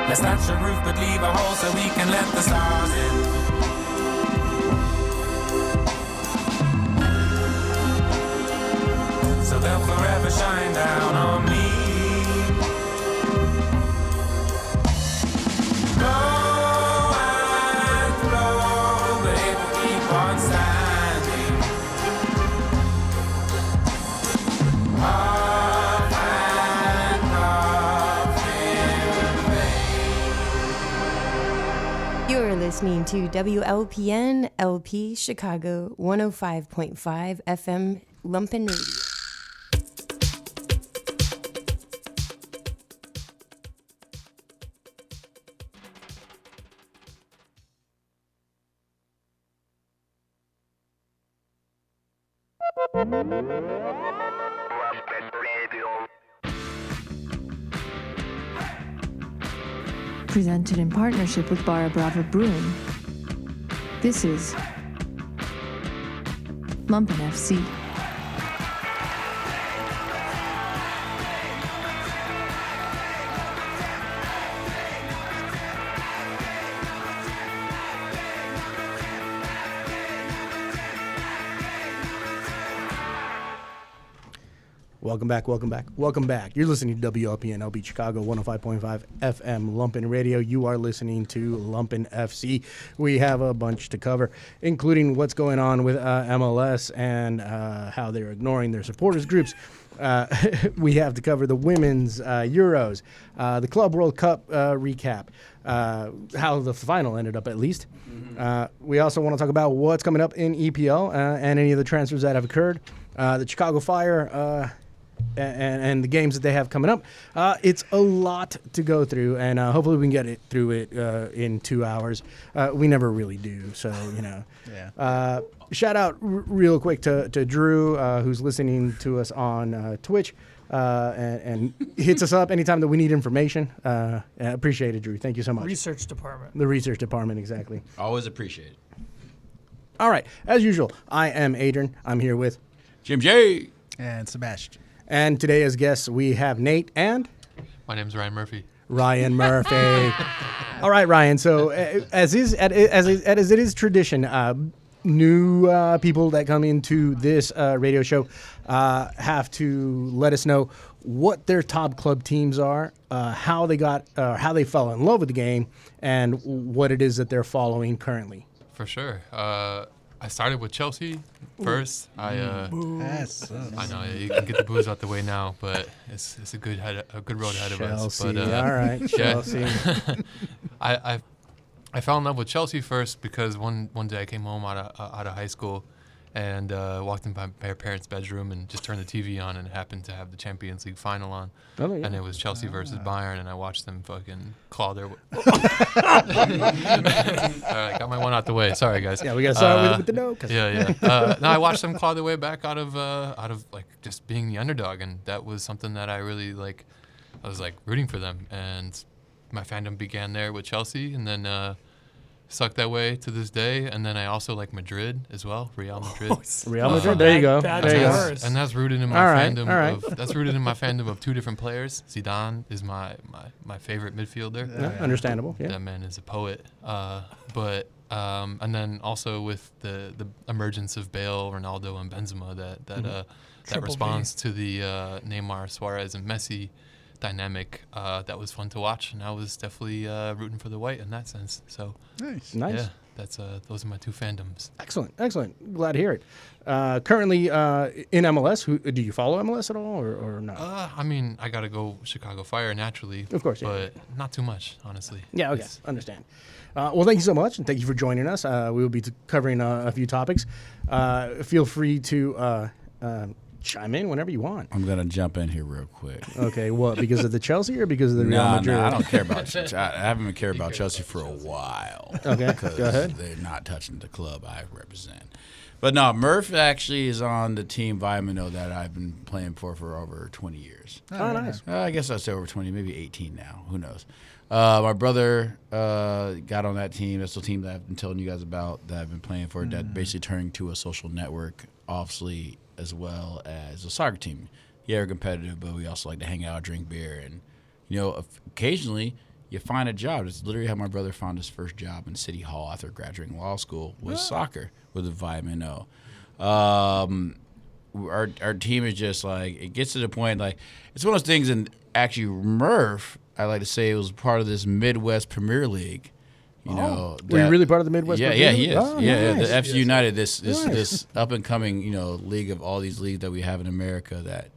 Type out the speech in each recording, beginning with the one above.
Let's touch the roof but leave a hole so we can let the stars in. So they'll forever shine down on me. Blow and blow, but it will keep on standing. Up and up in vain. You're listening to WLPN LP Chicago 105.5 FM Lumpen Radio. Presented in partnership with Barra Brava Brewing. This is Lumpen FC. Welcome back. You're listening to WLPN LB Chicago 105.5 FM Lumpen Radio. You are listening to Lumpen FC. We have a bunch to cover, including what's going on with MLS and how they're ignoring their supporters groups. We have to cover the women's Euros, the Club World Cup recap, how the final ended up at least. We also want to talk about what's coming up in EPL and any of the transfers that have occurred. The Chicago Fire and the games that they have coming up. It's a lot to go through, and hopefully we can get through it in 2 hours. We never really do, so, you know. Yeah. Shout out real quick to Drew, who's listening to us on Twitch, and hits us up anytime that we need information. Appreciate it, Drew. Thank you so much. Research department. The research department, exactly. Always appreciate it. All right. As usual, I am Adrian. I'm here with Jim J. And Sebastian. And today as guests, we have Nate and My name's Ryan Murphy. Ryan Murphy. All right, Ryan. So as it is tradition, new people that come into this radio show have to let us know what their top club teams are, how they fell in love with the game, and what it is that they're following currently. For sure. I started with Chelsea first. I know you can get the booze out the way now, but it's a good road ahead of us. But, all right, Chelsea. I fell in love with Chelsea first because one day I came home out of high school and walked in my parents' bedroom and just turned the TV on, and it happened to have the Champions League final on. Oh, yeah. And it was Chelsea versus Bayern, and I watched them fucking claw their... All right, got my one out the way. Sorry, guys. Yeah, we got to start with the no. Yeah. No, I watched them claw their way back out of like just being the underdog, and that was something that I really like. I was like rooting for them, and my fandom began there with Chelsea, and then stuck that way to this day. And then I also like Madrid as well, Real Madrid. Real Madrid, there you go. And that's rooted in my fandom. That's rooted in my fandom of two different players. Zidane is my favorite midfielder. Yeah, understandable. Yeah. That man is a poet. And then also with the emergence of Bale, Ronaldo, and Benzema, that responds to the Neymar, Suarez, and Messi dynamic. That was fun to watch, and I was definitely rooting for the white in that sense. So nice. Yeah, that's those are my two fandoms. Excellent. Glad to hear it. Currently in MLS, do you follow MLS at all, or not? I mean, I gotta go Chicago Fire naturally, of course, but not too much, honestly. Yeah, okay, understand. Well, thank you so much, and thank you for joining us. We will be covering a few topics. Feel free to chime in whenever you want. I'm going to jump in here real quick. Okay, what, because of the Chelsea or because of the Real Madrid? No, I don't care about Chelsea. I haven't been cared about Chelsea for a while. Okay, go ahead. They're not touching the club I represent. But no, Murph actually is on the team Vimino that I've been playing for over 20 years. Oh, nice. I guess I'd say over 20, maybe 18 now. Who knows? My brother got on that team. That's the team that I've been telling you guys about that I've been playing for, that basically turned to a social network, obviously, as well as a soccer team. Yeah, we're competitive, but we also like to hang out, drink beer, and occasionally you find a job. It's literally how my brother found his first job in City Hall after graduating law school was soccer with a vitamin O. Our team is just like, it gets to the point, like, it's one of those things. And actually, Murph, I like to say, it was part of this Midwest Premier League. Were you really part of the Midwest? Yeah, Premier he League? is. Oh, yeah, nice. the FC United, this Nice. up and coming, league of all these leagues that we have in America. That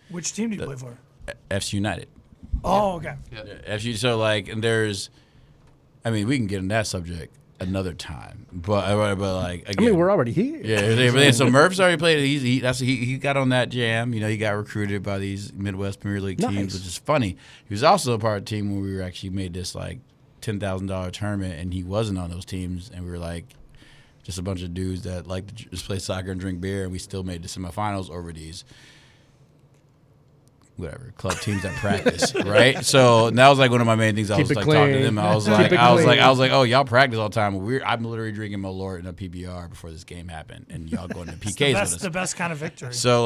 Which team do you play for? FC United. Oh, okay. FC. So and there's, we can get in that subject another time, but like again, we're already here. Yeah. So Murph's already played. He got on that jam. He got recruited by these Midwest Premier League teams, Nice. which is funny. He was also a part of the team when we were actually made this like $10,000 tournament, and he wasn't on those teams, and we were like just a bunch of dudes that like to just play soccer and drink beer, and we still made the semifinals over these club teams that practice, right? So that was like one of my main things. I was Keep it like talking to clean. them. I was Keep like, it I was clean. like, oh, y'all practice all the time. I'm literally drinking Malort in a PBR before this game happened, and y'all going to PKs with us. That's the best kind of victory. So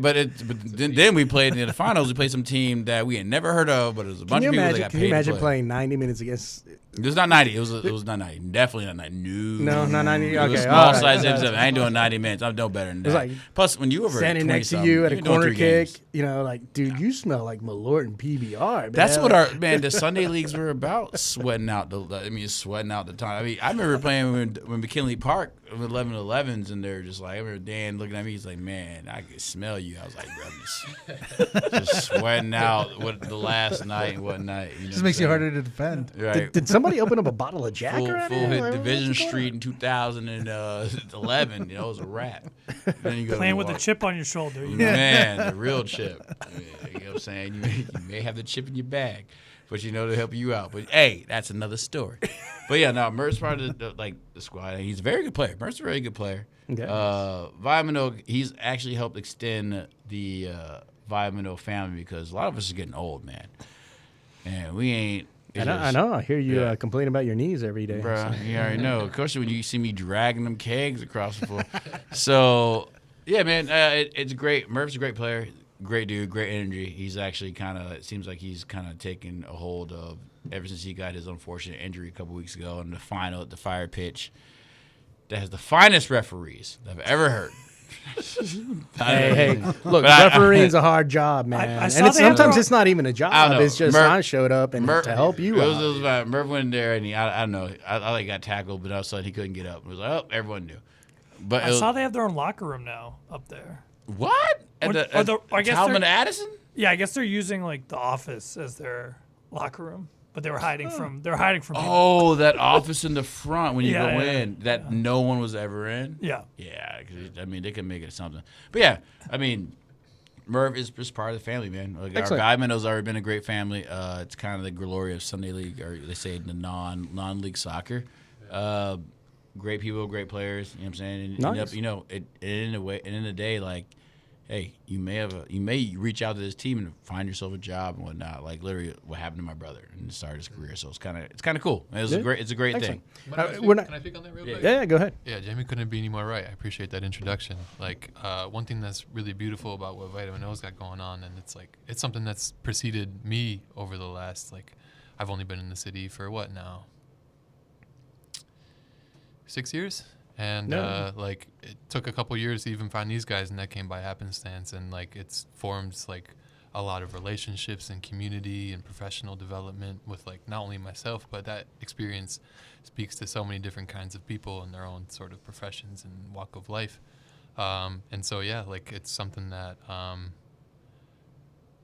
but then we played in the finals. We played some team that we had never heard of, but it was a bunch of people that got paid. Can you imagine to play. playing 90 minutes against? It was not 90. It was not 90. Definitely not 90. No, not 90. It was Okay, small all right. size M7. I ain't doing 90 minutes. I'm no better than that. was like Plus, when you were Standing next to you at a corner kick, dude, you smell like Malort and PBR. Man. That's what the Sunday leagues were about. Sweating out the time. I remember playing when McKinley Park with 11-11s, and they're just like, I remember Dan looking at me. He's like, man, I can smell you. I was like, bro, just sweating out the last night and whatnot. Just makes you harder to defend. Right. Did somebody open up a bottle of Jack Full around here? hit Like, Division what's going Street in 2011. It was a wrap. Then you go Playing to with a walk. chip on your shoulder. Man, the real chip. You know what I'm saying? You may have the chip in your bag, but to help you out. But hey, that's another story. But yeah, no, Mert's part of the squad. He's a very good player. Mert's a very good player. Okay. Vitamin, he's actually helped extend the Vitamin family because a lot of us are getting old, man. And we ain't. I know. I hear you complain about your knees every day. Bro, so. you already know. Especially when you see me dragging them kegs across the floor. So, yeah, man, it's great. Murph's a great player, great dude, great energy. He's actually it seems like he's kind of taken a hold of ever since he got his unfortunate injury a couple weeks ago in the final at the fire pitch. That has the finest referees I've ever heard. Hey, look, refereeing's a hard job, man. I saw And they have sometimes their it's not even a I job. don't know. It's just I showed up and to help you it out. was about Murph went in there and I don't know. I got tackled, but all of a sudden he couldn't get up. It was like, oh, everyone knew. But I saw they have their own locker room now up there. what? I guess Talman they're- Addison? Yeah, I guess they're using like the office as their locker room, but they were hiding from people. Oh, that office in the front when you Yeah, go yeah, in that no one was ever in. Yeah. Yeah, 'cause, they can make it something. But yeah, Murph is just part of the family, man. Like, our Excellent. guy Mendo's already been a great family. It's kind of the glory of Sunday League, or they say the non-league soccer. Great people, great players. You know what I'm saying? And Nice. in the day, like, hey, you may reach out to this team and find yourself a job and whatnot. Like literally, what happened to my brother and start his career. So it's kind of cool. It's a great thing. Excellent. We're not- Can I speak on that real quick? Yeah, go ahead. Yeah, Jamie couldn't be any more right. I appreciate that introduction. Like, one thing that's really beautiful about what Vitamin O's got going on, and it's something that's preceded me over the last, I've only been in the city for what now? 6 years? And, it took a couple years to even find these guys, and that came by happenstance. And, it's formed, a lot of relationships and community and professional development with, not only myself, but that experience speaks to so many different kinds of people in their own sort of professions and walk of life. And so, yeah, it's something that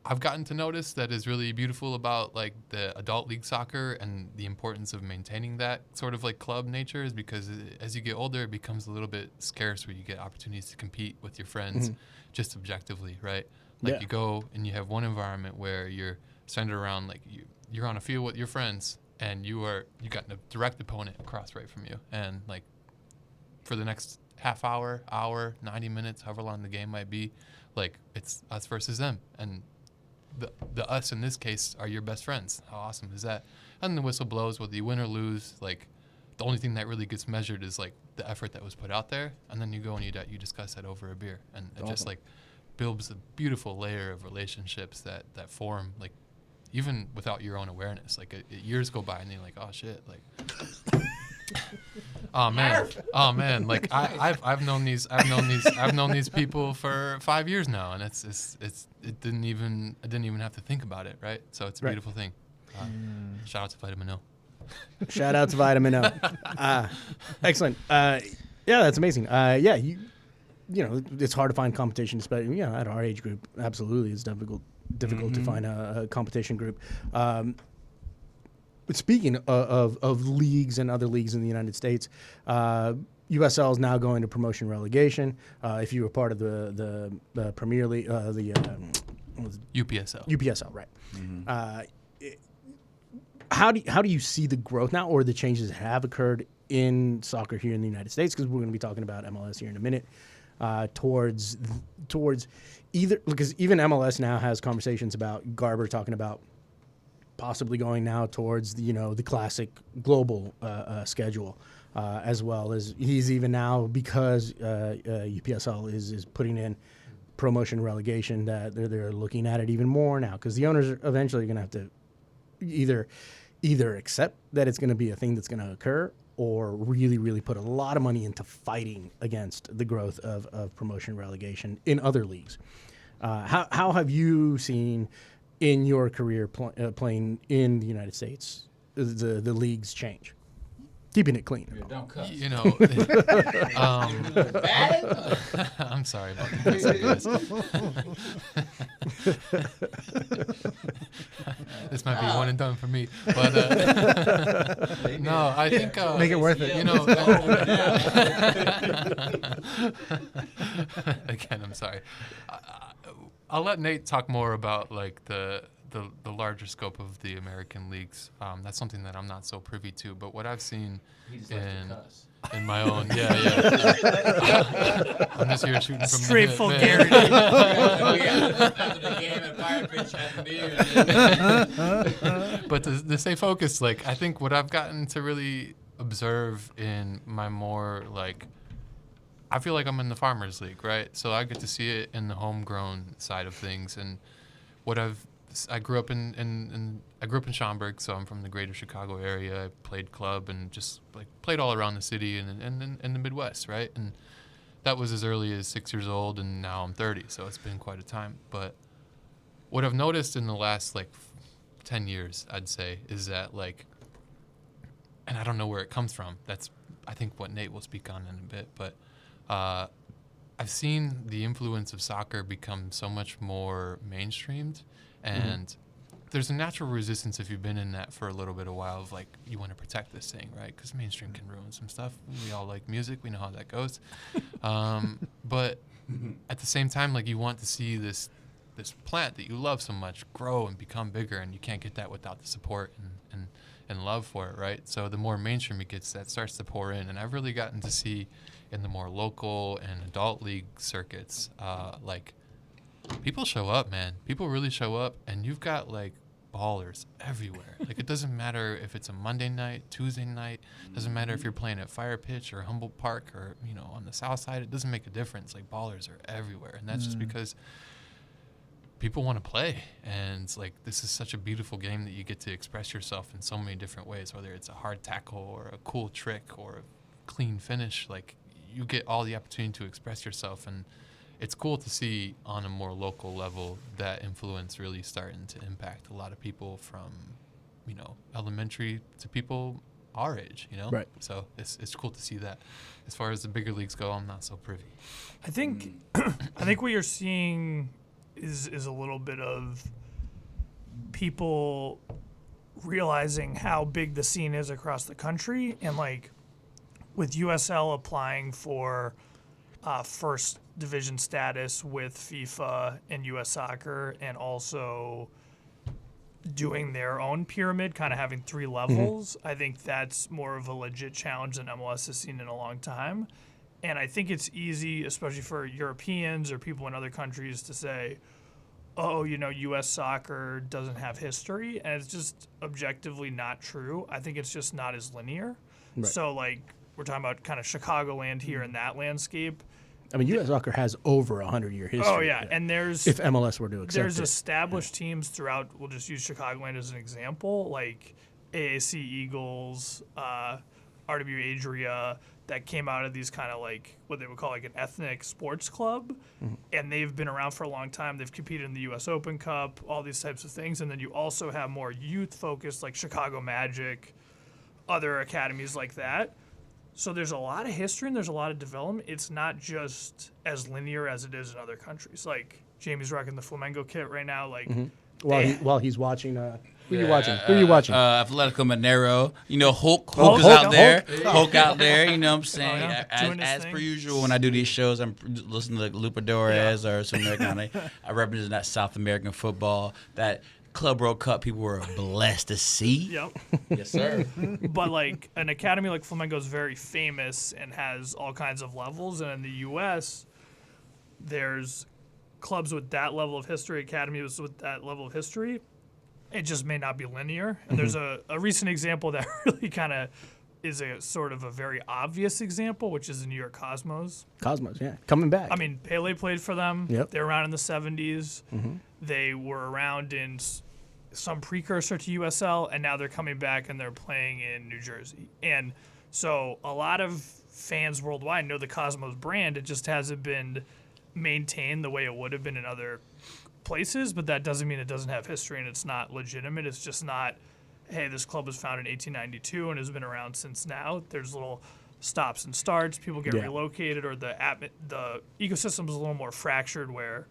I've gotten to notice that is really beautiful about the adult league soccer and the importance of maintaining that sort of club nature is because as you get older, it becomes a little bit scarce where you get opportunities to compete with your friends just objectively, right? Yeah. You go and you have one environment where you're centered around you're on a field with your friends and you got a direct opponent across right from you, and for the next half hour, 90 minutes, however long the game might be, it's us versus them, and the us in this case are your best friends. How awesome is that? And the whistle blows, whether you win or lose. The only thing that really gets measured is the effort that was put out there, and then you go and you discuss that over a beer, and it just builds a beautiful layer of relationships that form even without your own awareness. Like years go by and you're like, oh shit, like. Oh man! Like I've known these people for 5 years now, and I didn't even have to think about it, right? So it's a beautiful thing. Shout out to Vitamin O. Shout out to Vitamin O. Excellent. Yeah, that's amazing. Yeah, you know, it's hard to find competition, especially at our age group. Absolutely, it's difficult to find a competition group. But speaking of leagues and other leagues in the United States, USL is now going to promotion relegation. If you were part of the Premier League, UPSL, right? How do you see the growth now, or the changes that have occurred in soccer here in the United States? Because we're going to be talking about MLS here in a minute. Towards either, because even MLS now has conversations about Garber talking about possibly going now towards the classic global schedule, as well as he's even now, because UPSL is putting in promotion relegation, that they're looking at it even more now, because the owners are eventually going to have to either accept that it's going to be a thing that's going to occur, or really put a lot of money into fighting against the growth of promotion relegation in other leagues. How have you seen in your career playing in the United States the leagues change? Keeping it clean. Yeah, don't cuss. You know, I'm sorry about this. This might be one and done for me, but no, I think Make it worth it. You know, again, I'm sorry. I'll let Nate talk more about like the larger scope of the American leagues. That's something that I'm not so privy to. But what I've seen in my own, I'm just here shooting from Straight the hip, vulgarity. But to stay focused, like I think what I've gotten to really observe in my more like, I feel like I'm in the Farmers League, right? So I get to see it in the homegrown side of things, and what I grew up in Schaumburg, so I'm from the greater Chicago area. I played club and just like played all around the city and in the Midwest, right? And that was as early as 6 years old, and now I'm 30, so it's been quite a time. But what I've noticed in the last like 10 years, I'd say, is that like, and I don't know where it comes from. That's I think what Nate will speak on in a bit, but I've seen the influence of soccer become so much more mainstreamed, and there's a natural resistance if you've been in that for a little bit of while of like, you want to protect this thing, right? Because mainstream can ruin some stuff. We all like music. We know how that goes. But at the same time, like, you want to see this plant that you love so much grow and become bigger, and you can't get that without the support and love for it, right? So the more mainstream it gets, that starts to pour in. And I've really gotten to see in the more local and adult league circuits, like, people show up, man. People really show up, and you've got like ballers everywhere. Like, it doesn't matter if it's a Monday night, Tuesday night. Doesn't matter if you're playing at Fire Pitch or Humboldt Park or on the South Side. It doesn't make a difference. Like, ballers are everywhere, and that's just because people want to play. And it's like, this is such a beautiful game that you get to express yourself in so many different ways. Whether it's a hard tackle or a cool trick or a clean finish, like, you get all the opportunity to express yourself, and it's cool to see on a more local level that influence really starting to impact a lot of people from, elementary to people our age, Right. So it's cool to see that. As far as the bigger leagues go, I'm not so privy. I think what you're seeing is a little bit of people realizing how big the scene is across the country, and like with USL applying for first division status with FIFA and US Soccer, and also doing their own pyramid, kind of having 3 levels. I think that's more of a legit challenge than MLS has seen in a long time. And I think it's easy, especially for Europeans or people in other countries, to say, oh, US Soccer doesn't have history. And it's just objectively not true. I think it's just not as linear. Right. So, like, we're talking about kind of Chicagoland here in that landscape. I mean, U.S. soccer has over 100-year history. Oh yeah, and there's if MLS were to accept there's it. established teams throughout. We'll just use Chicagoland as an example, like AAC Eagles, RW Adria, that came out of these kind of like what they would call like an ethnic sports club, and they've been around for a long time. They've competed in the U.S. Open Cup, all these types of things, and then you also have more youth-focused like Chicago Magic, other academies like that. So there's a lot of history and there's a lot of development. It's not just as linear as it is in other countries. Like Jamie's rocking the Flamengo kit right now. Like While he's watching, who are you watching? Who are you watching? Atletico Mineiro. You know, Hulk Hulk, is out Hulk. there. Hulk out there. You know what I'm saying? Oh, yeah. Doing his As thing. per usual, when I do these shows, I'm listening to like Lupadores or Sudamericana. I represent that South American football. That Club World Cup people were blessed to see. Yep. Yes, sir. But like an academy like Flamengo is very famous and has all kinds of levels. And in the U.S., there's clubs with that level of history, academies with that level of history. It just may not be linear. And there's a recent example that really kind of is a sort of a very obvious example, which is the New York Cosmos. Cosmos, yeah, coming back. I mean, Pele played for them. Yep. They were around in the 70s. They were around in some precursor to USL, and now they're coming back and they're playing in New Jersey. And so a lot of fans worldwide know the Cosmos brand. It just hasn't been maintained the way it would have been in other places, but that doesn't mean it doesn't have history and it's not legitimate. It's just not, hey, this club was founded in 1892 and has been around since now. There's little stops and starts. People get relocated, or the ecosystem is a little more fractured where,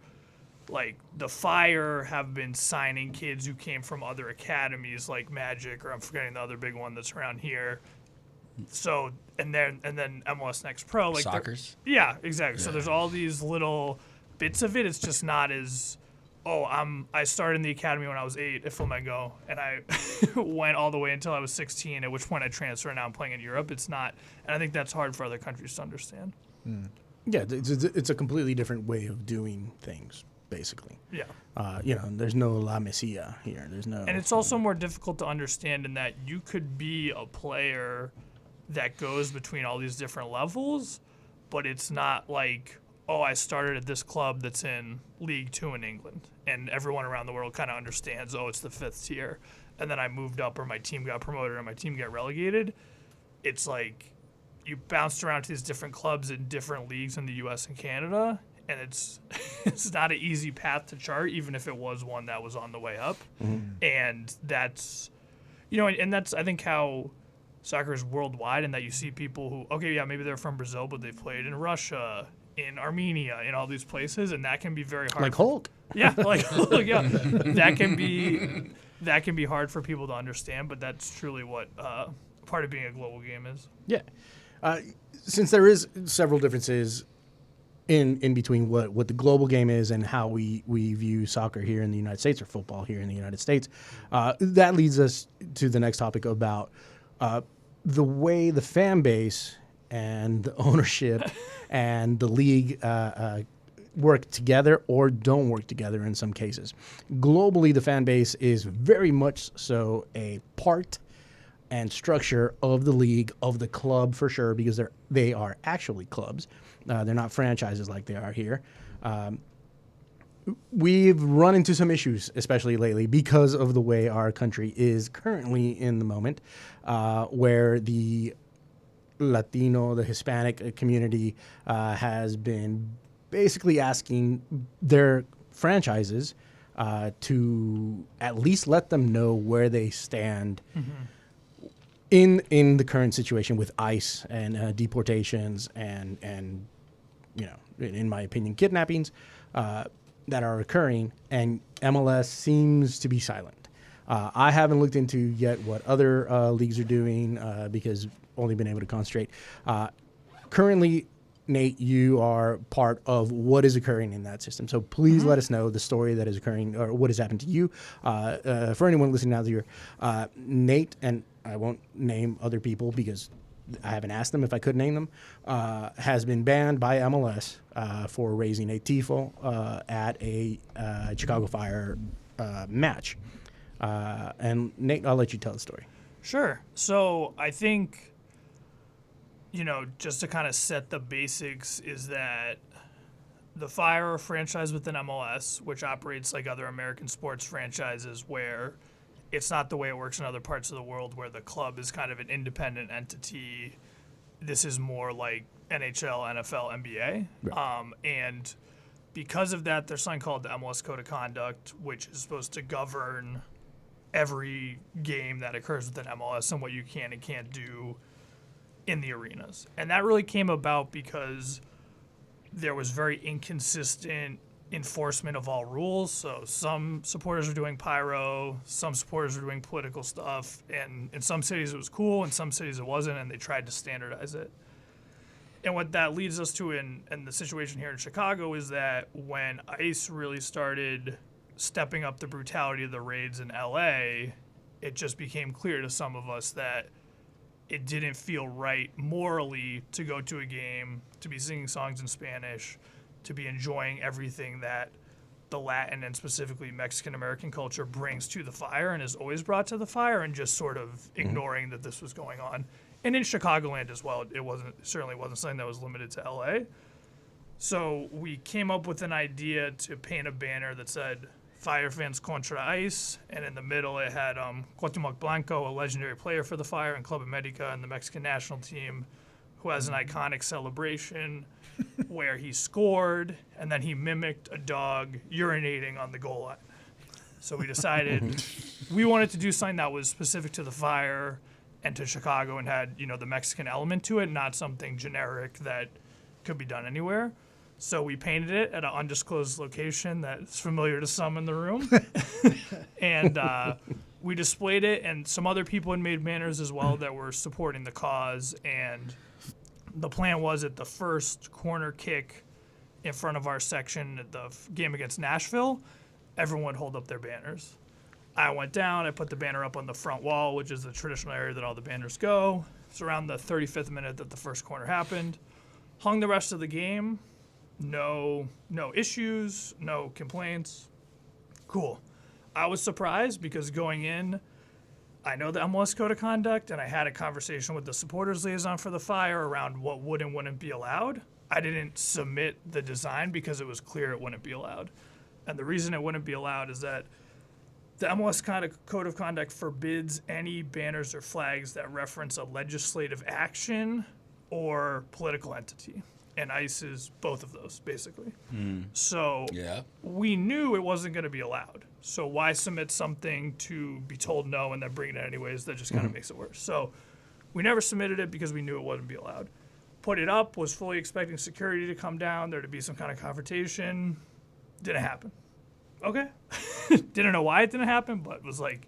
like, the Fire have been signing kids who came from other academies like Magic, or I'm forgetting the other big one that's around here. So, and then MLS Next Pro. Like Soccer's. Yeah, exactly. So there's all these little bits of it. It's just not as, I started in the academy when I was 8 at Flamengo, and I went all the way until I was 16, at which point I transferred, and now I'm playing in Europe. It's not, and I think that's hard for other countries to understand. Yeah, it's a completely different way of doing things, basically. Yeah. There's no La Mesia here. There's no. And it's also more difficult to understand in that you could be a player that goes between all these different levels, but it's not like, I started at this club that's in League 2 in England, and everyone around the world kind of understands, it's the 5th tier, and then I moved up, or my team got promoted, or my team got relegated. It's like you bounced around to these different clubs in different leagues in the U.S. and Canada, and it's not an easy path to chart, even if it was one that was on the way up. And that's, and that's, I think, how soccer is worldwide, and that you see people who, maybe they're from Brazil, but they've played in Russia, in Armenia, in all these places, and that can be very hard. Like Hulk. Yeah, like Hulk, yeah. That can be hard for people to understand, but that's truly what part of being a global game is. Yeah. Since there is several differences in between what the global game is and how we view soccer here in the United States, or football here in the United States, that leads us to the next topic about the way the fan base and the ownership and the league work together or don't work together in some cases. Globally, the fan base is very much so a part and structure of the league, of the club for sure, because they are actually clubs. They're not franchises like they are here. We've run into some issues, especially lately, because of the way our country is currently in the moment, where the Latino, the Hispanic community has been basically asking their franchises to at least let them know where they stand in the current situation with ICE and deportations and in my opinion, kidnappings that are occurring, and MLS seems to be silent. I haven't looked into yet what other leagues are doing because only been able to concentrate. Currently, Nate, you are part of what is occurring in that system. So please let us know the story that is occurring or what has happened to you. For anyone listening out here, Nate, and I won't name other people because I haven't asked them if I could name them, has been banned by MLS for raising a tifo at a Chicago Fire match. And Nate, I'll let you tell the story. Sure. So I think just to kind of set the basics is that the Fire are a franchise within MLS, which operates like other American sports franchises where it's not the way it works in other parts of the world where the club is kind of an independent entity. This is more like NHL, NFL, NBA. Right. And because of that, there's something called the MLS Code of Conduct, which is supposed to govern every game that occurs within MLS and what you can and can't do in the arenas. And that really came about because there was very inconsistent enforcement of all rules. So some supporters were doing pyro, some supporters were doing political stuff, and in some cities it was cool, in some cities it wasn't, and they tried to standardize it. And what that leads us to in the situation here in Chicago is that when ICE really started stepping up the brutality of the raids in LA, it just became clear to some of us that it didn't feel right morally to go to a game, to be singing songs in Spanish, to be enjoying everything that the Latin and specifically Mexican American culture brings to the Fire and is always brought to the Fire, and just sort of ignoring that this was going on. And in Chicagoland as well, certainly wasn't something that was limited to LA. So we came up with an idea to paint a banner that said Fire fans contra ICE, and in the middle it had Cuauhtémoc Blanco, a legendary player for the Fire, and Club America and the Mexican national team, who has an iconic celebration where he scored and then he mimicked a dog urinating on the goal line. So we decided we wanted to do something that was specific to the Fire and to Chicago and had, the Mexican element to it, not something generic that could be done anywhere. So we painted it at an undisclosed location that's familiar to some in the room. And we displayed it, and some other people had made banners as well that were supporting the cause. And the plan was at the first corner kick in front of our section at the game against Nashville, everyone would hold up their banners. I went down, I put the banner up on the front wall, which is the traditional area that all the banners go. It's around the 35th minute that the first corner happened. Hung the rest of the game. No issues, no complaints. Cool. I was surprised because going in, I know the MLS Code of Conduct, and I had a conversation with the supporters liaison for the Fire around what would and wouldn't be allowed. I didn't submit the design because it was clear it wouldn't be allowed. And the reason it wouldn't be allowed is that the MLS Code of Conduct forbids any banners or flags that reference a legislative action or political entity. And ICE is both of those, basically. So we knew it wasn't going to be allowed. So why submit something to be told no and then bring it in anyways? That just kind of makes it worse. So we never submitted it because we knew it wouldn't be allowed. Put it up, was fully expecting security to come down, there to be some kind of confrontation. Didn't happen. Okay. Didn't know why it didn't happen, but it was like,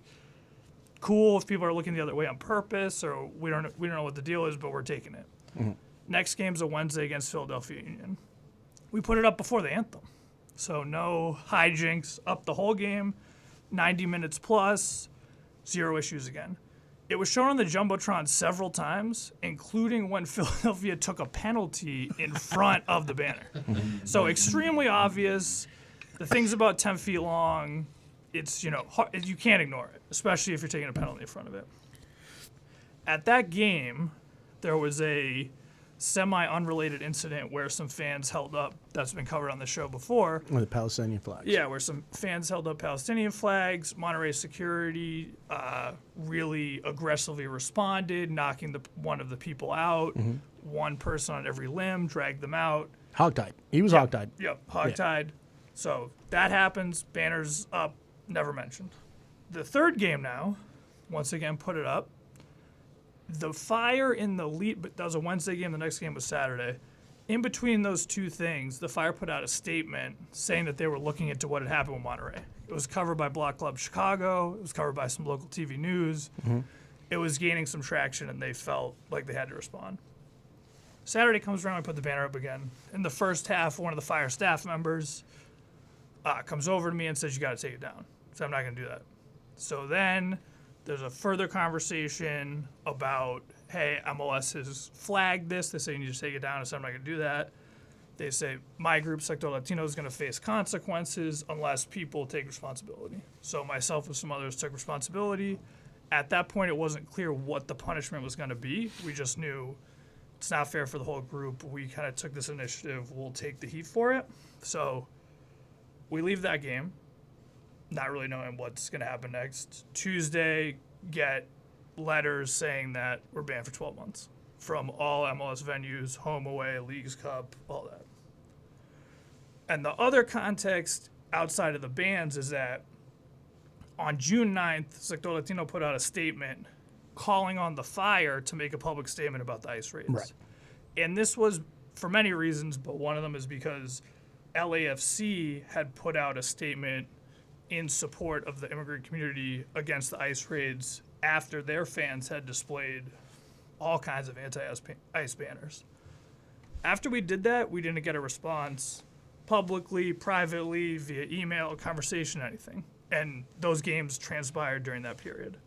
cool if people are looking the other way on purpose, or we don't know what the deal is, but we're taking it. Next game's a Wednesday against Philadelphia Union. We put it up before the anthem. So no hijinks, up the whole game, 90 minutes plus, zero issues again. It was shown on the Jumbotron several times, including when Philadelphia took a penalty in front of the banner. So extremely obvious. The thing's about 10 feet long. It's, hard, you can't ignore it, especially if you're taking a penalty in front of it. At that game, there was a semi-unrelated incident where some fans held up, that's been covered on the show before. With the Palestinian flags. Yeah, where some fans held up Palestinian flags. Monterey security really aggressively responded, knocking one of the people out. One person on every limb, dragged them out. Hogtied. He was hogtied. Yep, hogtied. Yeah. So that happens, banners up, never mentioned. The third game now, once again, put it up. The Fire in the lead, but that was a Wednesday game, the next game was Saturday. In between those two things, the Fire put out a statement saying that they were looking into what had happened with Monterey. It was covered by Block Club Chicago. It was covered by some local TV news. It was gaining some traction, and they felt like they had to respond. Saturday comes around, I put the banner up again. In the first half, one of the Fire staff members comes over to me and says, you got to take it down. So I'm not going to do that. So then there's a further conversation about, hey, MLS has flagged this. They say you need to take it down. I said, I'm not going to do that. They say, my group, Sector Latino, is going to face consequences unless people take responsibility. So myself and some others took responsibility. At that point, it wasn't clear what the punishment was going to be. We just knew it's not fair for the whole group. We kind of took this initiative. We'll take the heat for it. So we leave that game, not really knowing what's going to happen next. Tuesday, get letters saying that we're banned for 12 months from all MLS venues, home, away, Leagues Cup, all that. And the other context outside of the bans is that on June 9th, Sector Latino put out a statement calling on the Fire to make a public statement about the ICE raids. Right. And this was for many reasons, but one of them is because LAFC had put out a statement in support of the immigrant community against the ICE raids after their fans had displayed all kinds of anti-ICE banners. After we did that, we didn't get a response publicly, privately, via email, conversation, anything. And those games transpired during that period.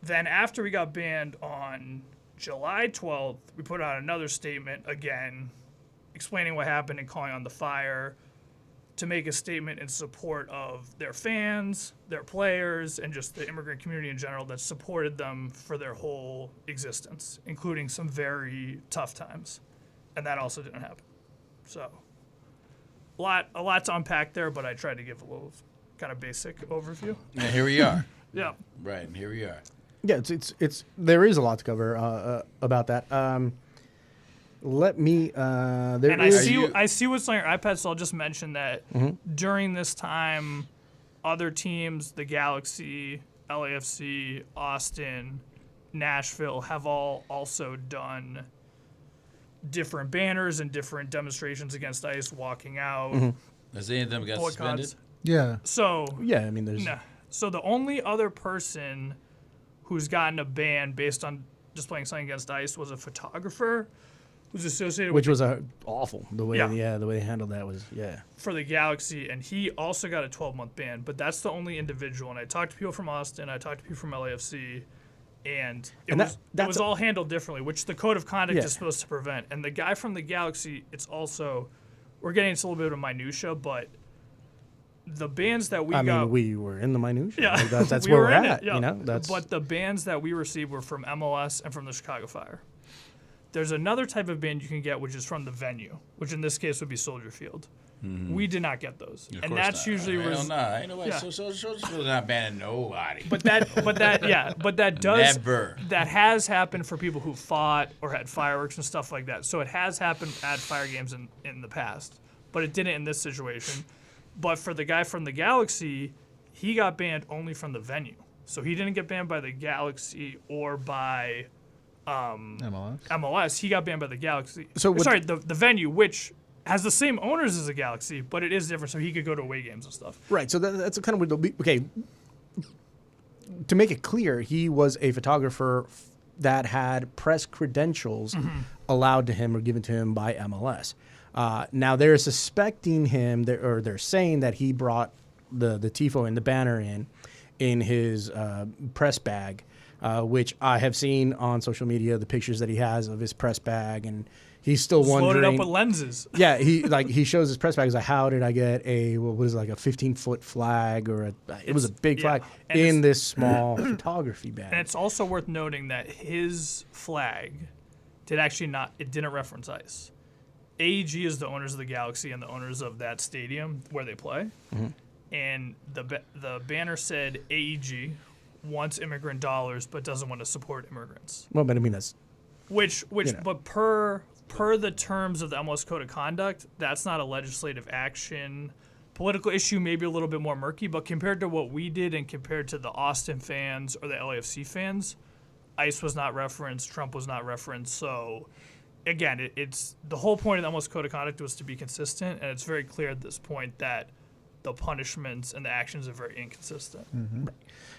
Then after we got banned on July 12th, we put out another statement again explaining what happened and calling on the Fire to make a statement in support of their fans, their players, and just the immigrant community in general that supported them for their whole existence, including some very tough times. And that also didn't happen. So a lot to unpack there, but I tried to give a little kind of basic overview. And here we are. Yeah. Right, and here we are. Yeah, it's there is a lot to cover about that. Let me. There And is. I see what's on your iPad, so I'll just mention that during this time, other teams, the Galaxy, LAFC, Austin, Nashville, have all also done different banners and different demonstrations against ICE, walking out, Has any of them got suspended? boycotts. Yeah. So Yeah, I mean, there's. nah. So the only other person who's gotten a ban based on displaying something against ICE was a photographer who's associated Which with was awful. The way, Yeah. the way they handled that was, for the Galaxy, and he also got a 12-month ban. But that's the only individual. And I talked to people from Austin, I talked to people from LAFC, and And it that's was all handled differently, which the code of conduct Yeah. is supposed to prevent. And the guy from the Galaxy, it's also, we're getting into a little bit of minutia, but the bans that we I got. mean, we were in the minutia. Yeah, Like, that's we where were we're in at. it, yeah. You know, that's. But the bans that we received were from MLS and from the Chicago Fire. There's another type of ban you can get, which is from the venue, which in this case would be Soldier Field. We did not get those, Of and course that's not. usually Hell nah. Ain't nobody. Yeah. So not banning nobody. But that does Never. that has happened for people who fought or had fireworks and stuff like that. So it has happened at fire games in the past, but it didn't in this situation. But for the guy from the Galaxy, he got banned only from the venue. So he didn't get banned by the Galaxy or by MLS. He got banned by the Galaxy. So what- sorry, the venue, which has the same owners as the Galaxy, but it is different. So he could go to away games and stuff. Right. So that's kind of okay. To make it clear, he was a photographer that had press credentials allowed to him or given to him by MLS. Now they're suspecting him, or they're saying that he brought the tifo and the banner in his press bag, which I have seen on social media, the pictures that he has of his press bag, and he's still wondering. Loaded up with lenses. Yeah, he shows his press bag. He's like, how did I get a 15-foot flag or it was a big yeah. flag And in it's- this small photography bag? And it's also worth noting that his flag didn't reference ICE. AEG is the owners of the Galaxy and the owners of that stadium where they play. And the banner said AEG wants immigrant dollars but doesn't want to support immigrants. Well, but I mean that's know. But per the terms of the MLS Code of Conduct, that's not a legislative action. Political issue may be a little bit more murky, but compared to what we did and compared to the Austin fans or the LAFC fans, ICE was not referenced, Trump was not referenced. So, again, it's the whole point of the MLS Code of Conduct was to be consistent, and it's very clear at this point that the punishments and the actions are very inconsistent.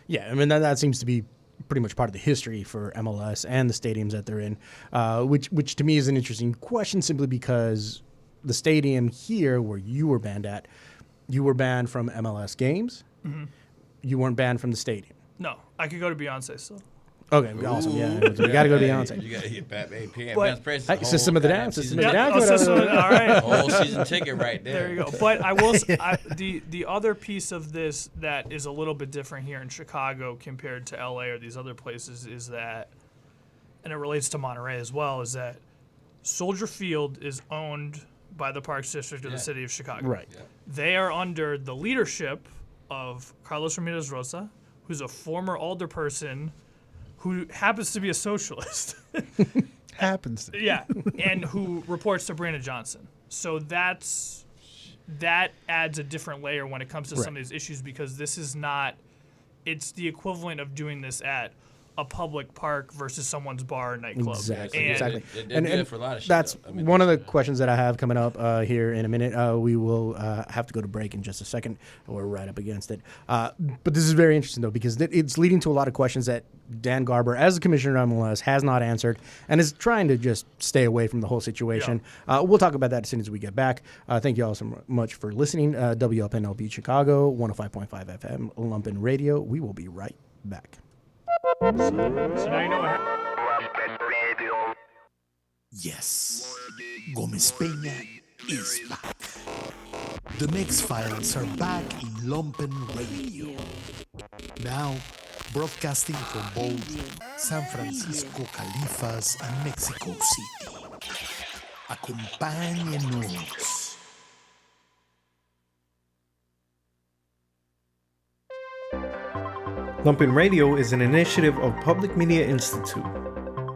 Yeah, I mean that seems to be pretty much part of the history for MLS and the stadiums that they're in, which to me is an interesting question simply because the stadium here where you were banned at, you were banned from MLS games. You weren't banned from the stadium. No, I could go to Beyonce still. Okay, awesome. Yeah, we got to go to Beyonce. You got to hit Batman. But- Hey, System of the Down, System of the Down. Oh, so, all right. Whole season ticket right there. There you go. But I will say, the other piece of this that is a little bit different here in Chicago compared to LA or these other places is that and it relates to Monterey as well, is that Soldier Field is owned by the Parks District of the City of Chicago. Right. They are under the leadership of Carlos Ramirez Rosa, who's a former alderperson who happens to be a socialist. Happens to. Yeah, and who reports to Brandon Johnson. So that adds a different layer when it comes to some of these issues, because this is not, it's the equivalent of doing this at a public park versus someone's bar or nightclub. Exactly. And Exactly. They do it for a lot of shit, that's though. I mean, one of the questions that I have coming up here in a minute. We will have to go to break in just a second. We're right up against it. But this is very interesting, though, because it's leading to a lot of questions that Dan Garber, as the commissioner of MLS, has not answered and is trying to just stay away from the whole situation. We'll talk about that as soon as we get back. Thank you all so much for listening. WLPNLP Chicago, 105.5 FM, Lumpen Radio. We will be right back. so now you know what happened. Yes, Gomez Peña is back. The Mix Files are back in Lumpen Radio. Now, broadcasting from both San Francisco, Califas, and Mexico City. Acompáñenos. Lumpen Radio is an initiative of Public Media Institute.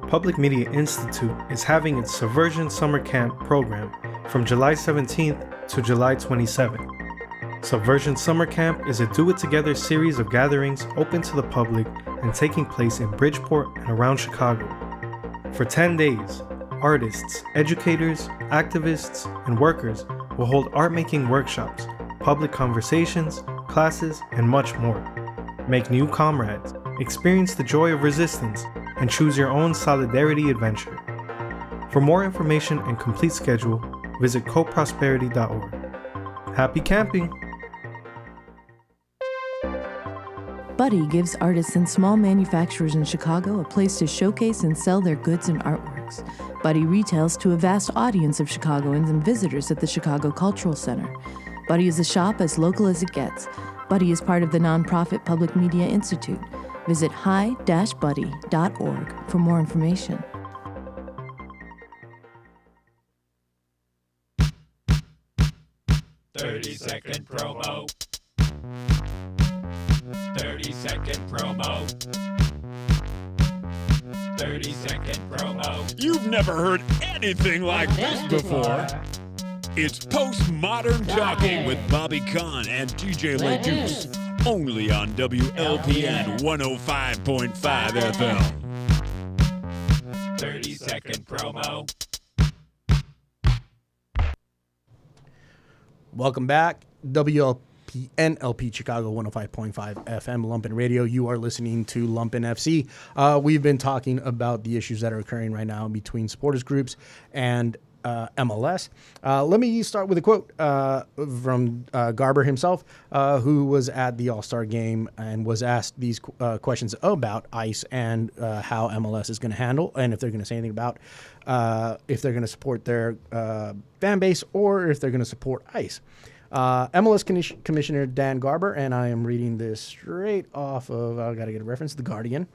Public Media Institute is having its Subversion Summer Camp program from July 17th to July 27th. Subversion Summer Camp is a do-it-together series of gatherings open to the public and taking place in Bridgeport and around Chicago. For 10 days, artists, educators, activists, and workers will hold art-making workshops, public conversations, classes, and much more. Make new comrades, experience the joy of resistance, and choose your own solidarity adventure. For more information and complete schedule, visit coprosperity.org. Happy camping! Buddy gives artists and small manufacturers in Chicago a place to showcase and sell their goods and artworks. Buddy retails to a vast audience of Chicagoans and visitors at the Chicago Cultural Center. Buddy is a shop as local as it gets. Buddy is part of the nonprofit Public Media Institute. Visit hi-buddy.org for more information. Second promo. 30-second promo. 30-second promo. You've never heard anything like this before. It's postmodern talking with Bobby Kahn and DJ LeDuce. Only on WLPN 105.5 FM. 30-second promo. Welcome back. WLPNLP Chicago 105.5 FM Lumpen Radio. You are listening to Lumpen FC. We've been talking about the issues that are occurring right now between supporters groups and MLS. Let me start with a quote from Garber himself, who was at the All-Star game and was asked these questions about ICE and how MLS is going to handle, and if they're going to say anything about if they're going to support their fan base or if they're going to support ICE. MLS Commissioner Dan Garber, and I am reading this straight off of, I've got to get a reference, The Guardian,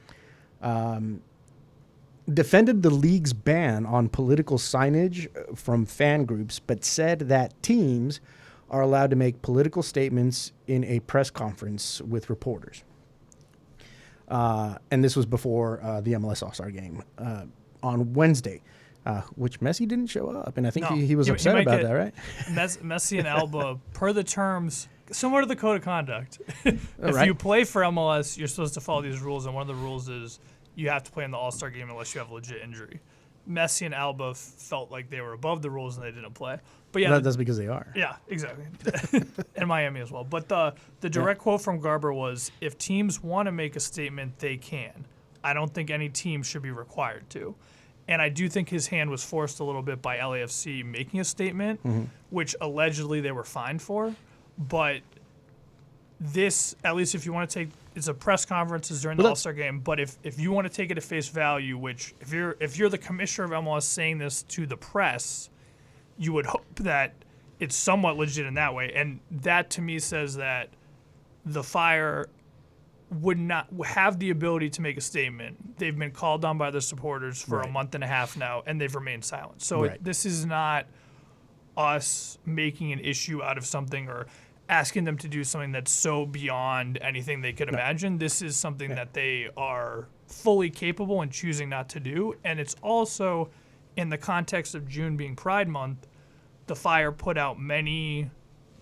defended the league's ban on political signage from fan groups, but said that teams are allowed to make political statements in a press conference with reporters. And this was before the MLS All-Star game on Wednesday, which Messi didn't show up. And I think he was upset about that, right? Messi and Alba, per the terms, similar to the code of conduct. If you play for MLS, you're supposed to follow these rules, and one of the rules is you have to play in the All-Star game unless you have a legit injury. Messi and Alba felt like they were above the rules and they didn't play. But yeah, that's because they are. Yeah, exactly. And Miami as well. But the direct quote from Garber was, if teams want to make a statement, they can. I don't think any team should be required to. And I do think his hand was forced a little bit by LAFC making a statement, which allegedly they were fined for. But this, at least if you want to take, it's a press conferences during the All-Star game, but if you want to take it at face value, which if you're the commissioner of MLS saying this to the press, you would hope that it's somewhat legit in that way. And that to me says that the fire would not have the ability to make a statement. They've been called on by their supporters for a month and a half now, and they've remained silent. So this is not us making an issue out of something or asking them to do something that's so beyond anything they could imagine. This is something that they are fully capable and choosing not to do. And it's also, in the context of June being Pride Month, the Fire put out many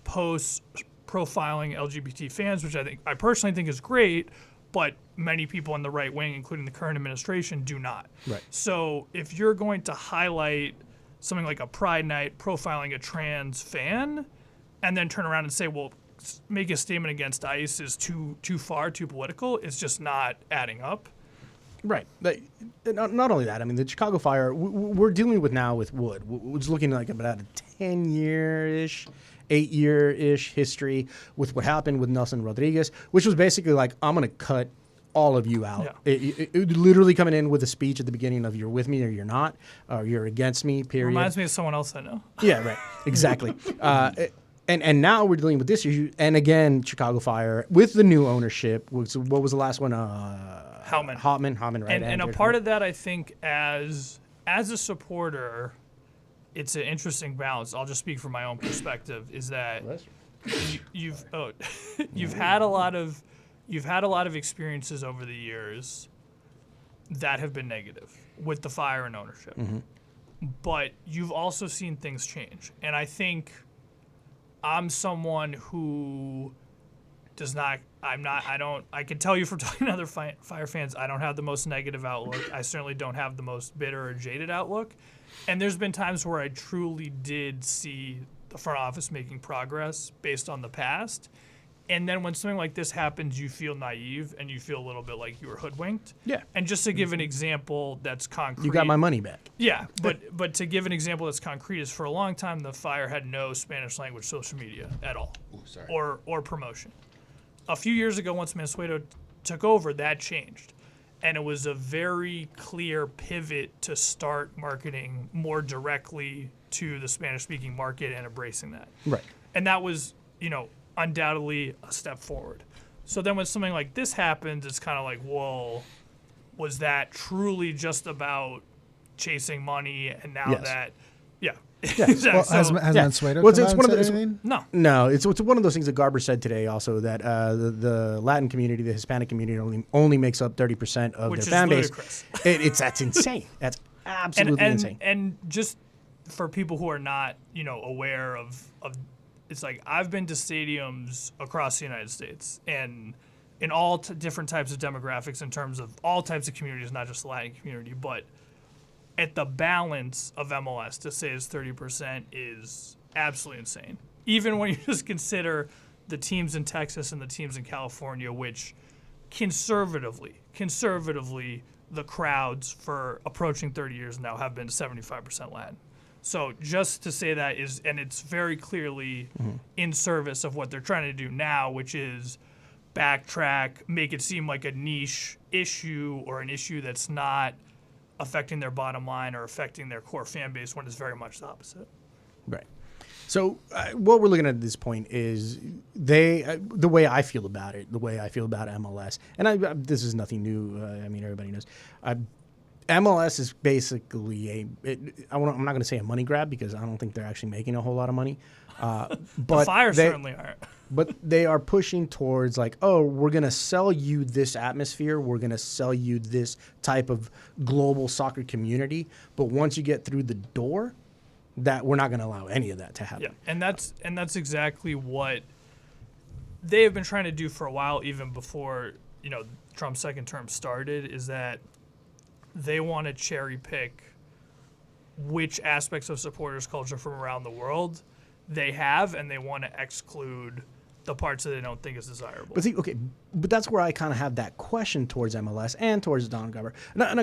posts profiling LGBT fans, which I personally think is great, but many people in the right wing, including the current administration, do not. Right. So if you're going to highlight something like a Pride Night profiling a trans fan, and then turn around and say, well, make a statement against ICE is too far, too political, it's just not adding up. Right. Not only that, I mean, the Chicago Fire, we're dealing with now with Wood, which is looking like about a 10-year-ish, 8-year-ish history with what happened with Nelson Rodriguez, which was basically like, I'm going to cut all of you out. Yeah. It literally coming in with a speech at the beginning of you're with me or you're not, or you're against me, period. Reminds me of someone else I know. Yeah, right. Exactly. And now we're dealing with this issue. And again, Chicago Fire with the new ownership. What was the last one? Hauptman, right? And a part of that, I think, as a supporter, it's an interesting balance. I'll just speak from my own perspective. Is that you've had a lot of experiences over the years that have been negative with the Fire and ownership, but you've also seen things change. And I think I'm someone who I can tell you from talking to other Fire fans, I don't have the most negative outlook. I certainly don't have the most bitter or jaded outlook. And there's been times where I truly did see the front office making progress based on the past. And then when something like this happens, you feel naive and you feel a little bit like you were hoodwinked. Yeah. And just to give an example that's concrete. You got my money back. Yeah, but to give an example that's concrete is for a long time the Fire had no Spanish language social media at all. Or promotion. A few years ago, once Mansueto took over, that changed. And it was a very clear pivot to start marketing more directly to the Spanish-speaking market and embracing that. Right. And that was, undoubtedly a step forward. So then when something like this happens, it's kind of like, whoa, was that truly just about chasing money? And now exactly. Well, has Mansueto well, come it's out one and of said those, anything? No, it's one of those things that Garber said today also that the Latin community, the Hispanic community only makes up 30% of Which their fan base. Ludicrous. That's insane. That's absolutely insane. And just for people who are not, aware of it's like I've been to stadiums across the United States and in all different types of demographics in terms of all types of communities, not just the Latin community, but at the balance of MLS to say it's 30% is absolutely insane. Even when you just consider the teams in Texas and the teams in California, which conservatively, the crowds for approaching 30 years now have been 75% Latin. So just to say that is, and it's very clearly in service of what they're trying to do now, which is backtrack, make it seem like a niche issue or an issue that's not affecting their bottom line or affecting their core fan base when it's very much the opposite. Right. So what we're looking at this point is the way I feel about it, the way I feel about MLS, and this is nothing new. Everybody knows. MLS is basically I'm not going to say a money grab because I don't think they're actually making a whole lot of money. But the Fire certainly aren't. But they are pushing towards like, oh, we're going to sell you this atmosphere. We're going to sell you this type of global soccer community. But once you get through the door, that we're not going to allow any of that to happen. Yeah, and that's exactly what they have been trying to do for a while, even before Trump's second term started. Is that they want to cherry pick which aspects of supporters culture from around the world they have, and they want to exclude the parts that they don't think is desirable. But that's where I kind of have that question towards MLS and towards Don Garber. Now,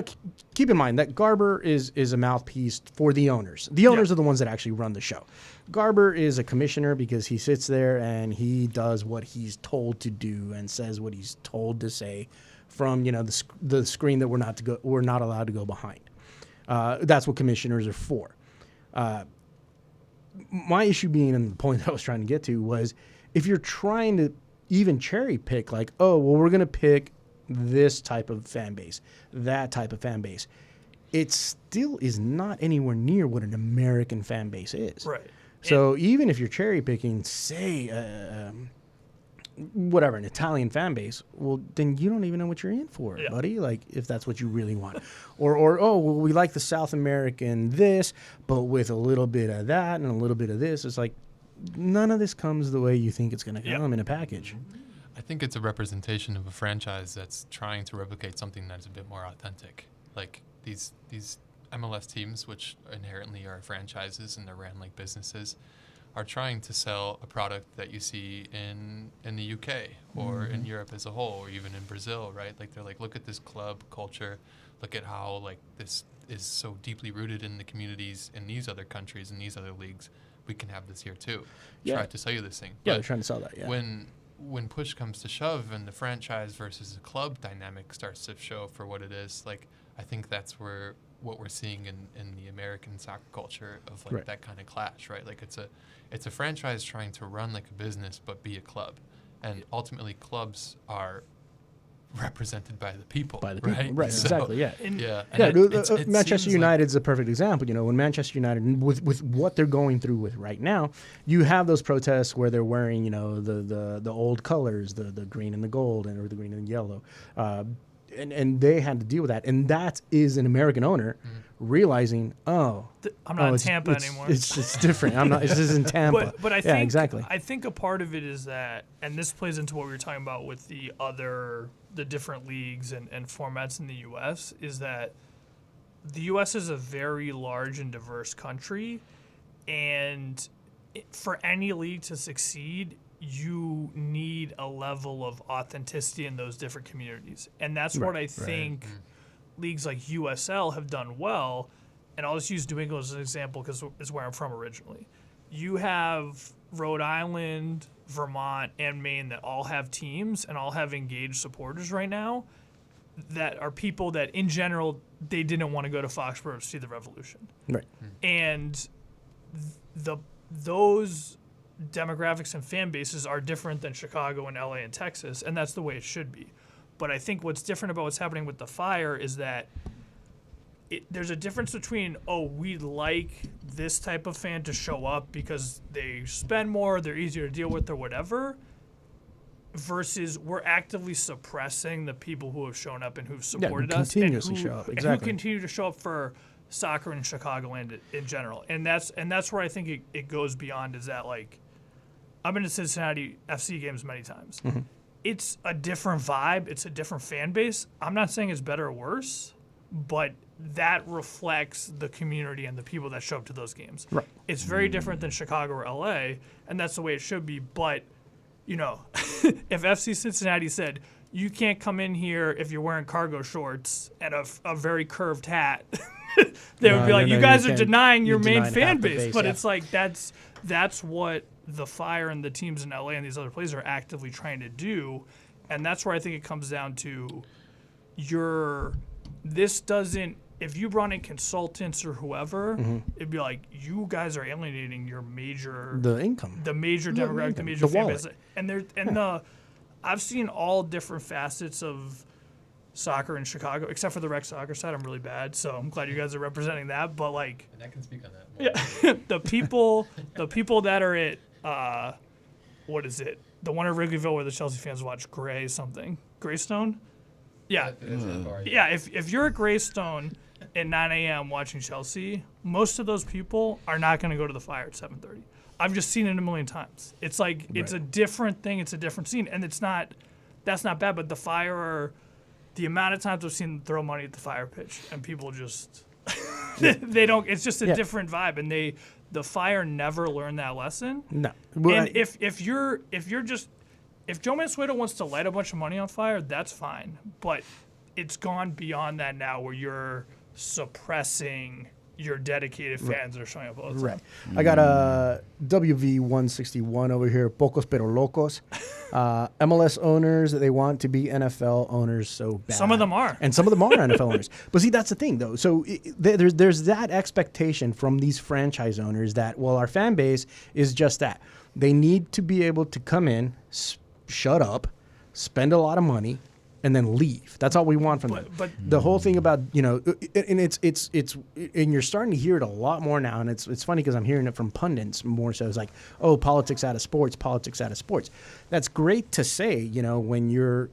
keep in mind that Garber is a mouthpiece for the owners. The owners are the ones that actually run the show. Garber is a commissioner because he sits there and he does what he's told to do and says what he's told to say from the screen that we're not allowed to go behind. That's what commissioners are for. My issue being, and the point that I was trying to get to was, if you're trying to, even cherry pick, like, oh, well, we're going to pick this type of fan base, that type of fan base, it still is not anywhere near what an American fan base is. Right. So even if you're cherry picking, say, whatever, an Italian fan base, well, then you don't even know what you're in for, buddy. Like, if that's what you really want. or oh, well, we like the South American this, but with a little bit of that and a little bit of this. It's like, none of this comes the way you think it's going to come in a package. I think it's a representation of a franchise that's trying to replicate something that's a bit more authentic. Like these MLS teams, which inherently are franchises and they're ran like businesses, are trying to sell a product that you see in the UK or in Europe as a whole, or even in Brazil, right? Like they're like, look at this club culture, look at how like this is so deeply rooted in the communities in these other countries and these other leagues. We can have this here too. Try to sell you this thing. Yeah, But they're trying to sell that. Yeah. when push comes to shove and the franchise versus the club dynamic starts to show for what it is, like I think that's where what we're seeing in the American soccer culture of like that kind of clash, right? Like it's a franchise trying to run like a business but be a club, and ultimately clubs are represented by the people. Right? So, exactly. Yeah. It Manchester seems United is a perfect example. You know, when Manchester United, with what they're going through with right now, you have those protests where they're wearing, you know, the old colors, the green and the gold, or the green and yellow, and they had to deal with that. And that is an American owner realizing, I'm not in Tampa anymore. It's different. I'm not. This isn't Tampa. But I think exactly. I think a part of it is that, and this plays into what we were talking about with the different leagues and formats in the U.S., is that the U.S. is a very large and diverse country, and for any league to succeed, you need a level of authenticity in those different communities. And that's what I think leagues like USL have done well. And I'll just use New England as an example because it's where I'm from originally. You have Rhode Island, Vermont, and Maine that all have teams and all have engaged supporters right now that are people that, in general, they didn't want to go to Foxborough to see the Revolution. Right. And those demographics and fan bases are different than Chicago and LA and Texas, and that's the way it should be. But I think what's different about what's happening with the Fire is that there's a difference between, we like this type of fan to show up because they spend more, they're easier to deal with or whatever, versus we're actively suppressing the people who have shown up and who've supported us and who continue to show up for soccer in Chicagoland in general. And that's where I think it goes beyond, is that, like, I've been to Cincinnati FC games many times. Mm-hmm. It's a different vibe. It's a different fan base. I'm not saying it's better or worse, but that reflects the community and the people that show up to those games. Right. It's very different than Chicago or LA, and that's the way it should be. But, you know, if FC Cincinnati said, you can't come in here if you're wearing cargo shorts and a very curved hat, they would be like, you guys are denying your main fan base. But it's like that's what the Fire and the teams in LA and these other places are actively trying to do. And that's where I think it comes down to if you brought in consultants or whoever, it'd be like, you guys are alienating your major demographic, the major fan base. And I've seen all different facets of soccer in Chicago, except for the rec soccer side. I'm really bad, so I'm glad you guys are representing that. But like, and I can speak on that. Yeah, the people that are at what is it? The one at Wrigleyville where the Chelsea fans watch Greystone. Yeah, yeah. If you're at Greystone at 9 a.m. watching Chelsea, most of those people are not going to go to the Fire at 7:30. I've just seen it a million times. It's like it's a different thing. It's a different scene, and that's not bad. But the Fire are the amount of times I've seen them throw money at the Fire pitch, and people just they don't. It's just a different vibe, and the Fire never learned that lesson. No. Well, and if Joe Mansueto wants to light a bunch of money on fire, that's fine. But it's gone beyond that now, where you're suppressing your dedicated fans that are showing up all the time. Right. I got a WV161 over here, Pocos Pero Locos. MLS owners, they want to be NFL owners so bad. Some of them are. And some of them are NFL owners. But see, that's the thing, though. So there's that expectation from these franchise owners that, well, our fan base is just that. They need to be able to come in, shut up, spend a lot of money, and then leave. That's all we want from them. But the whole thing about, and it's and you're starting to hear it a lot more now, and it's funny because I'm hearing it from pundits more so. It's like, oh, politics out of sports, politics out of sports. That's great to say, when you're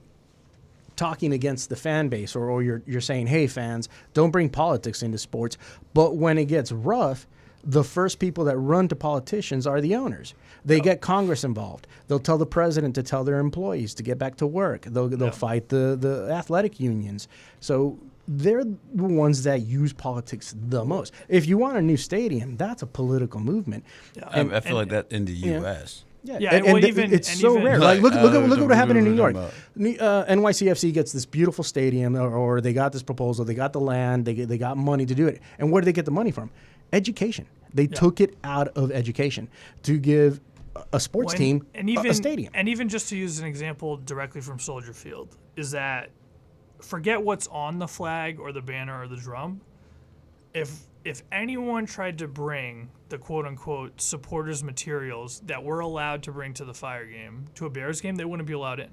talking against the fan base, or you're saying, hey, fans, don't bring politics into sports. But when it gets rough, the first people that run to politicians are the owners. They get Congress involved. They'll tell the president to tell their employees to get back to work. They'll fight the athletic unions. So they're the ones that use politics the most. If you want a new stadium, that's a political movement. Yeah. I feel like that in the U.S. Yeah, and it's so rare. Like look at what happened in New York. NYCFC gets this beautiful stadium, or they got this proposal. They got the land. They got money to do it. And where did they get the money from? Education. They took it out of education to give a sports team a stadium. And even just to use an example directly from Soldier Field, is that forget what's on the flag or the banner or the drum. If anyone tried to bring the quote-unquote supporters materials that we're allowed to bring to the Fire game, to a Bears game, they wouldn't be allowed in.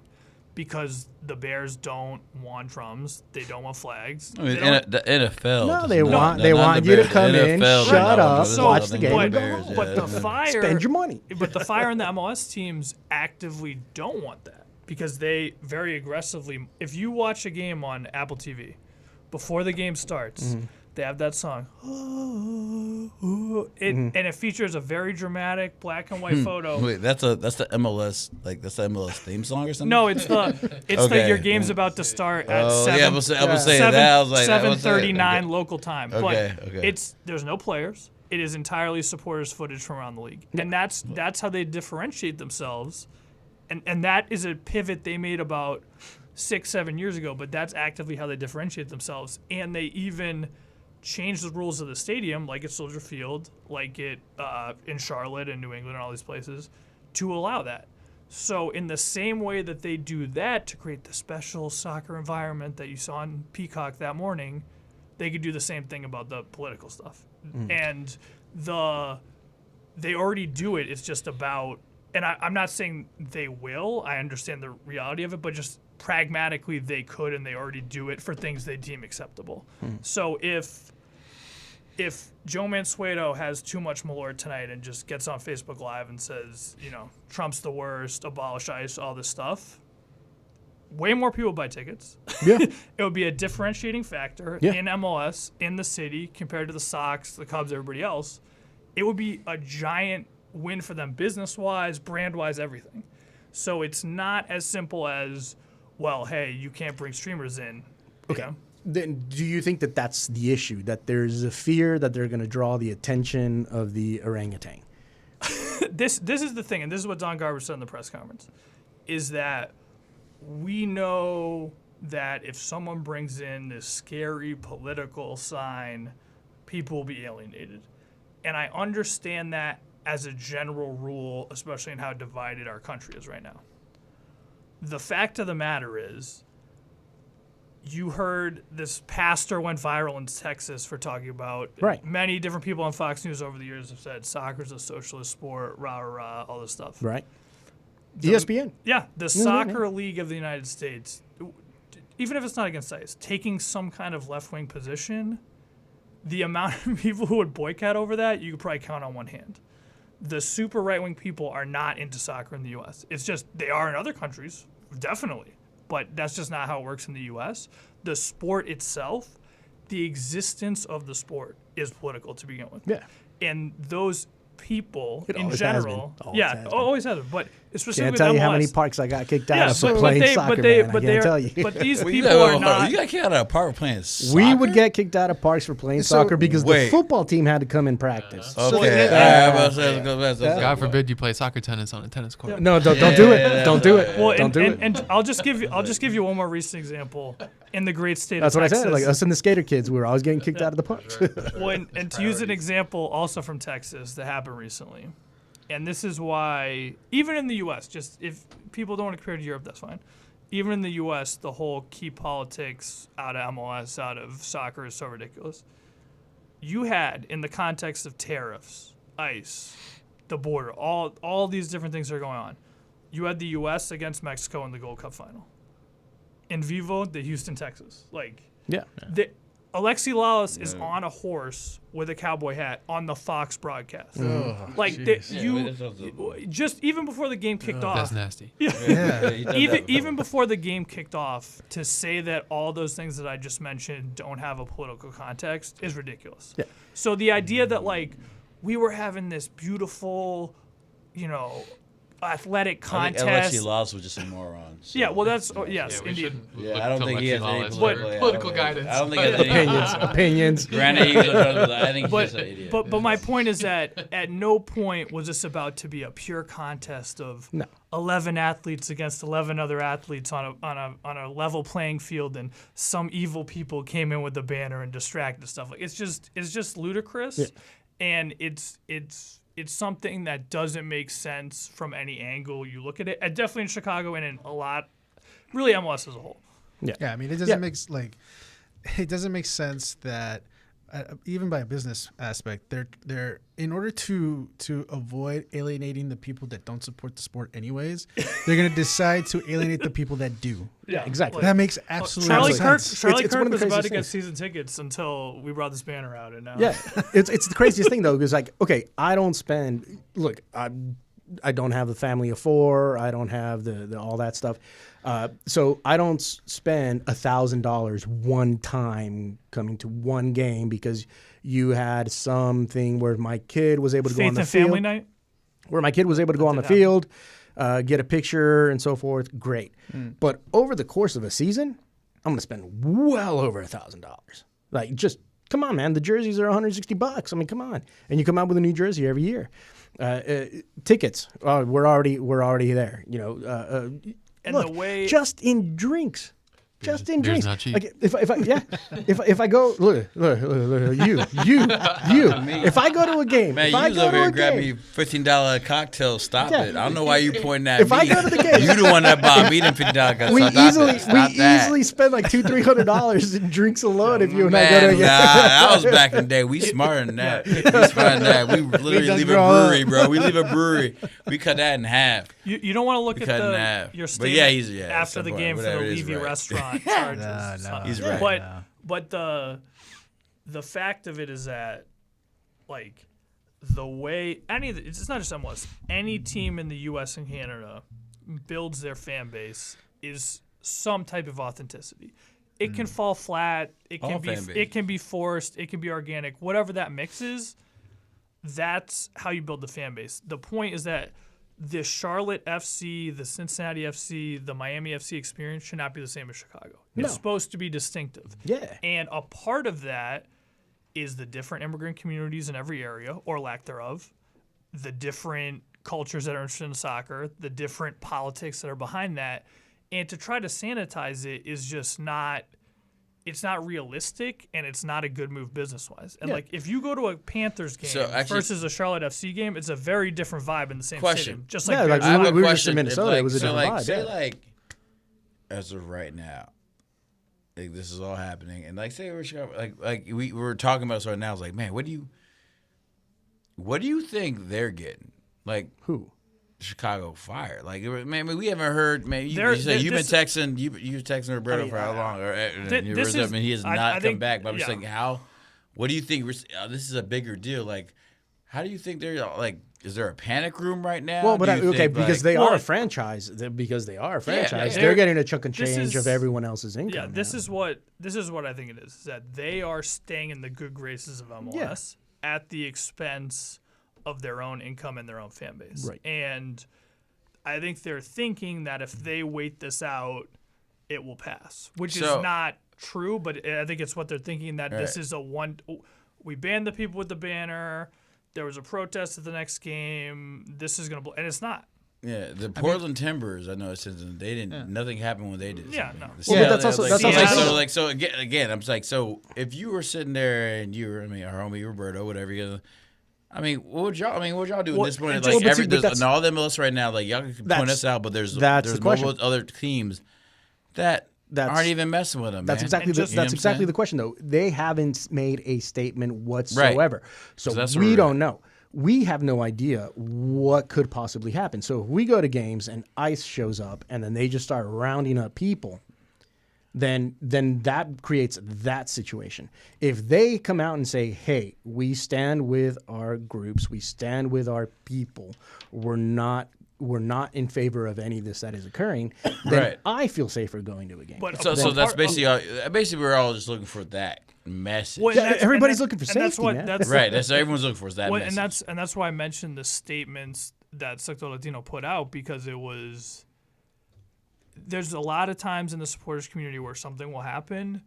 Because the Bears don't want drums, they don't want flags. I mean, the NFL. No, they want you to come in, shut up, watch the game, but the Fire spend your money. But the Fire and the MLS teams actively don't want that because they very aggressively. If you watch a game on Apple TV, before the game starts, they have that song, and it features a very dramatic black and white photo. Wait, that's the MLS, that's the MLS theme song or something? No, it's your game's about to start at 7:39 local time. But there's no players. It is entirely supporters footage from around the league, and that's how they differentiate themselves, and that is a pivot they made about 6-7 years ago. But that's actively how they differentiate themselves, and they even change the rules of the stadium, like at Soldier Field, like it in Charlotte and New England and all these places, to allow that. So in the same way that they do that to create the special soccer environment that you saw on Peacock that morning, they could do the same thing about the political stuff. And they already do it. It's just about, and I'm not saying they will. I understand the reality of it, but just pragmatically they could, and they already do it for things they deem acceptable. So if Joe Mansueto has too much Malort tonight and just gets on Facebook Live and says, Trump's the worst, abolish ICE, all this stuff, way more people buy tickets. Yeah. It would be a differentiating factor in MLS, in the city, compared to the Sox, the Cubs, everybody else. It would be a giant win for them business-wise, brand-wise, everything. So it's not as simple as, well, hey, you can't bring streamers in. Okay. Then do you think that that's the issue, that there's a fear that they're going to draw the attention of the orangutan? This is the thing, and this is what Don Garber said in the press conference, is that we know that if someone brings in this scary political sign, people will be alienated. And I understand that as a general rule, especially in how divided our country is right now. The fact of the matter is, you heard this pastor went viral in Texas for talking about many different people on Fox News over the years have said soccer's a socialist sport, rah, rah, rah, all this stuff. Right. ESPN. Yeah. The Soccer League of the United States, even if it's not against ICE, taking some kind of left-wing position, the amount of people who would boycott over that, you could probably count on one hand. The super right-wing people are not into soccer in the U.S. It's just they are in other countries, definitely. But that's just not how it works in the U.S. The sport itself, the existence of the sport is political to begin with. Yeah. And those people It in always general, always has been. But especially Can't with tell MLS, you how many parks I got kicked out of for but playing they- soccer, but they- man. but I they can't are- tell you. but these people are not. You got kicked out of a park for playing soccer? We would get kicked out of parks for playing soccer because the wait. football team had to come in practice. Okay. God forbid you play soccer tennis on a tennis court. No, don't do it. Don't do it. Well, Don't do it. and I'll just give you one more recent example. In the great state That's of what Texas. I said. Like us and the skater kids, we were always getting kicked out of the parks. Well, and to use an example also from Texas that happened recently, and this is why, even in the U.S., just if people don't want to compare to Europe, that's fine. Even in the U.S., the whole key politics out of MLS, out of soccer is so ridiculous. You had, in the context of tariffs, ICE, the border, all these different things that are going on, you had the U.S. against Mexico in the Gold Cup final. In vivo, the Houston, Texas. Alexi Lalas is on a horse with a cowboy hat on the Fox broadcast. Just even before the game kicked off. That's nasty. Even before the game kicked off, to say that all those things that I just mentioned don't have a political context is ridiculous. Yeah. So the idea that we were having this beautiful, athletic contest. I think Alexi Lalas was just a moron. So. Yeah, well, that's yes, indeed. Yeah, I don't think he has any political guidance. I don't think he has any opinions. Granted, I think he's just an idiot. But my point is that at no point was this about to be a pure contest of 11 athletes against 11 other athletes on a level playing field, and some evil people came in with a banner and distracted stuff. It's just ludicrous, and it's something that doesn't make sense from any angle you look at it. And definitely in Chicago and in a lot, really MLS as a whole. Yeah, I mean, it doesn't it doesn't make sense that even by a business aspect, they're in order to avoid alienating the people that don't support the sport anyways, they're going to decide to alienate the people that do. Yeah, exactly. That makes absolutely sense. Charlie Kirk was about to get season tickets until we brought this banner out, and now it's the craziest thing though, because I don't spend. Look, I don't have the family of 4. I don't have the all that stuff. So I don't spend $1,000 one time coming to one game because you had something where my kid was able to go on the field. Family night? Where my kid was able to go on the field, get a picture and so forth. Great. But over the course of a season, I'm going to spend well over $1,000. Just come on, man. The jerseys are $160. I mean, come on. And you come out with a new jersey every year. Tickets, we're already there. And look, the way just in drinks. Just in Beer's drinks. not cheap. If I go look, you. If I go to a game, man, if you I was go over to here a grab game, me $15 cocktail. Stop Yeah. it! I don't know why you pointing at If me. I go to the game- you the one that bought me them $15. we Stop that. easily spend like $200-$300 in drinks alone if you and I Man, go to a game. that was back in the day. We smarter than that. We smarter than that. We literally leave a brewery, bro. We leave a brewery. We cut that in half. you don't want to look cut in at half. your But yeah, statement after the game for the whatever it is, Levy right. restaurant charges. No, He's right. But the fact of it is that the way it's not just MLS, any team in the U.S. and Canada builds their fan base is some type of authenticity. It can fall flat. It can be forced. It can be organic. Whatever that mix is, that's how you build the fan base. The point is that the Charlotte FC, the Cincinnati FC, the Miami FC experience should not be the same as Chicago. It's supposed to be distinctive. Yeah. And a part of that is the different immigrant communities in every area, or lack thereof, the different cultures that are interested in soccer, the different politics that are behind that. And to try to sanitize it is just not – it's not realistic, and it's not a good move business-wise. And, if you go to a Panthers game versus a Charlotte FC game, it's a very different vibe in the same stadium. Just like I Bears. we were just in Minnesota. It was a different vibe. Say, as of right now, this is all happening, and say we're Chicago, we were talking about this right now. I was like, man, what do you think they're getting? Who? Chicago Fire. Man, we haven't heard. Man, you say you've been texting. You texting Roberto for how long? He has not come back. But I'm just thinking, what do you think? This is a bigger deal. How do you think they're Is there a panic room right now? Well, but because they are a franchise. Because they are a franchise, they're getting a chunk and change of everyone else's income. Yeah, this is what I think it is that they are staying in the good graces of MLS at the expense of their own income and their own fan base. Right. And I think they're thinking that if they wait this out, it will pass, which is not true, but I think it's what they're thinking, that this is we banned the people with the banner, there was a protest at the next game, this is going to and it's not. Yeah, the Portland Timbers, I know it says they didn't. Nothing happened when they did. Yeah, no. Well, but that's also so again. I'm like, so if you were sitting there and you were, our homie Roberto, whatever, what would y'all do at this point? There's all the MLS right now. Y'all can point us out, but there's multiple other teams that aren't even messing with them. That's exactly the question, though. They haven't made a statement whatsoever, so we don't know. we have no idea what could possibly happen. So if we go to games and ICE shows up and then they just start rounding up people, then that creates that situation. If they come out and say, hey, we stand with our groups, we stand with our people, we're not in favor of any of this that is occurring, then Right. I feel safer going to a game. So that's basically we're all just looking for that message. Well, Yeah, everybody's looking for and that's safety, what- man. that's- Right, that's what everyone's looking for is that Well, message. and that's why I mentioned the statements that Sector Latino put out, because it was. There's a lot of times in the supporters community where something will happen,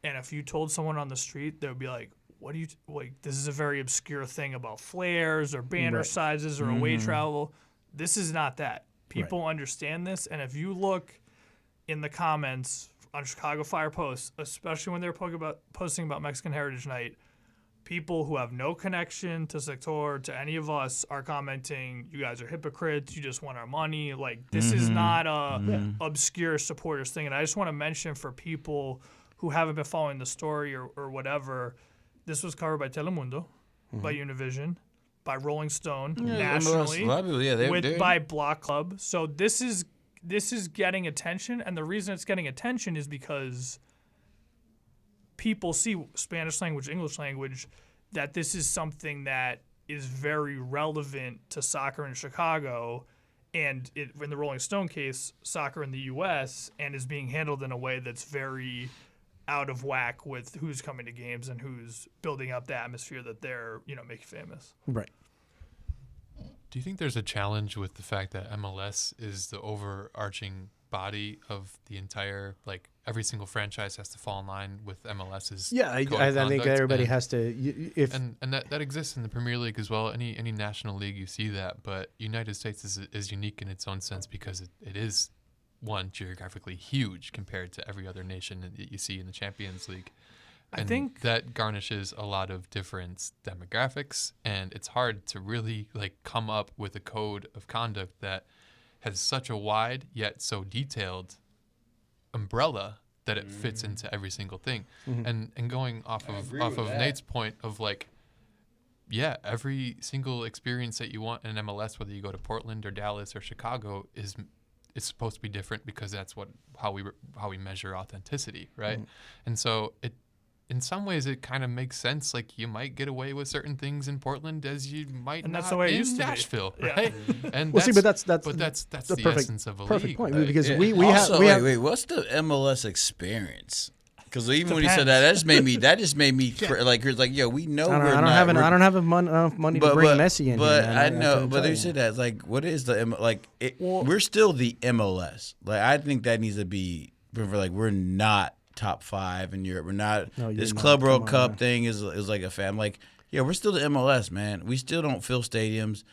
and if you told someone on the street, they would be like, "What do you like? This is a very obscure thing about flares or banner Right. sizes or away travel. This is not that. People Right. understand this, and if you look in the comments on Chicago Fire posts, especially when they're posting about Mexican Heritage Night, people who have no connection to Sector, to any of us, are commenting, you guys are hypocrites, you just want our money. Like, this is not a obscure supporters thing. And I just want to mention for people who haven't been following the story or whatever, this was covered by Telemundo, by Univision, by Rolling Stone, nationally, a lot of people, by Block Club. So this is getting attention, and the reason it's getting attention is because people see Spanish language, English language, that this is something that is very relevant to soccer in Chicago, and in the Rolling Stone case, soccer in the U.S., and is being handled in a way that's very out of whack with who's coming to games and who's building up the atmosphere that they're making famous. Right. Do you think there's a challenge with the fact that MLS is the overarching body of the entire, like, every single franchise has to fall in line with MLS's Yeah, I code of think conduct? everybody And- has to. If and that exists in the Premier League as well. Any national league, you see that. But United States is unique in its own sense because it is, one, geographically huge compared to every other nation that you see in the Champions League. I And think that garnishes a lot of different demographics, and it's hard to really come up with a code of conduct that has such a wide yet so detailed umbrella that it fits into every single thing. And going off of Nate's point of every single experience that you want in MLS, whether you go to Portland or Dallas or Chicago, is supposed to be different because that's how we measure authenticity, right? And so in some ways, it kind of makes sense. Like, you might get away with certain things in Portland as you might And not that's the way it in used to be. Nashville, Yeah. right? And well, see, but that's the the essence of a perfect league. point because Yeah. we also, have wait, what's the MLS experience? Because even when he said Depends. that just made me like yo, we know I we're don't not. have we're- enough enough money to bring Messi in. But here, man. I couldn't know, but tell they you. said that it's like, what is the we're still the MLS. Like, I think that needs to be we're not top 5 in Europe. We're not. No, you're This not. Club World Come on, Cup man. thing is like a fan. Like, yeah, we're still the MLS, man. We still don't fill stadiums.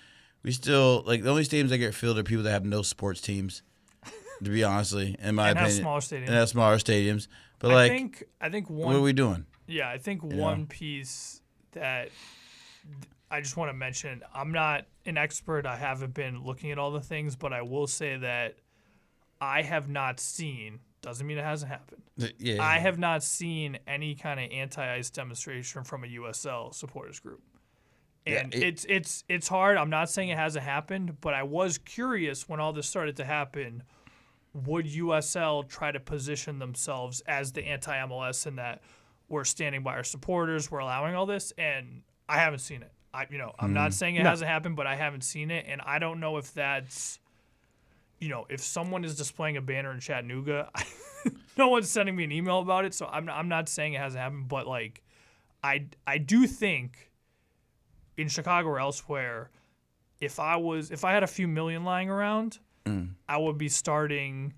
We still the only stadiums that get filled are people that have no sports teams. To be honestly, in my And have opinion, smaller stadiums. and have smaller stadiums. But I think one. what are we doing? Yeah, I think one piece that I just want to mention, I'm not an expert. I haven't been looking at all the things, but I will say that I have not seen, doesn't mean it hasn't happened. Yeah, I have not seen any kind of anti-ICE demonstration from a USL supporters group. And Yeah, it's hard. I'm not saying it hasn't happened, but I was curious when all this started to happen, would USL try to position themselves as the anti-MLS in that we're standing by our supporters, we're allowing all this, and I haven't seen it. I'm not saying it hasn't happened, but I haven't seen it, and I don't know if that's, if someone is displaying a banner in Chattanooga, no one's sending me an email about it, so I'm not saying it hasn't happened, but I do think in Chicago or elsewhere, if I had a few million lying around, I would be starting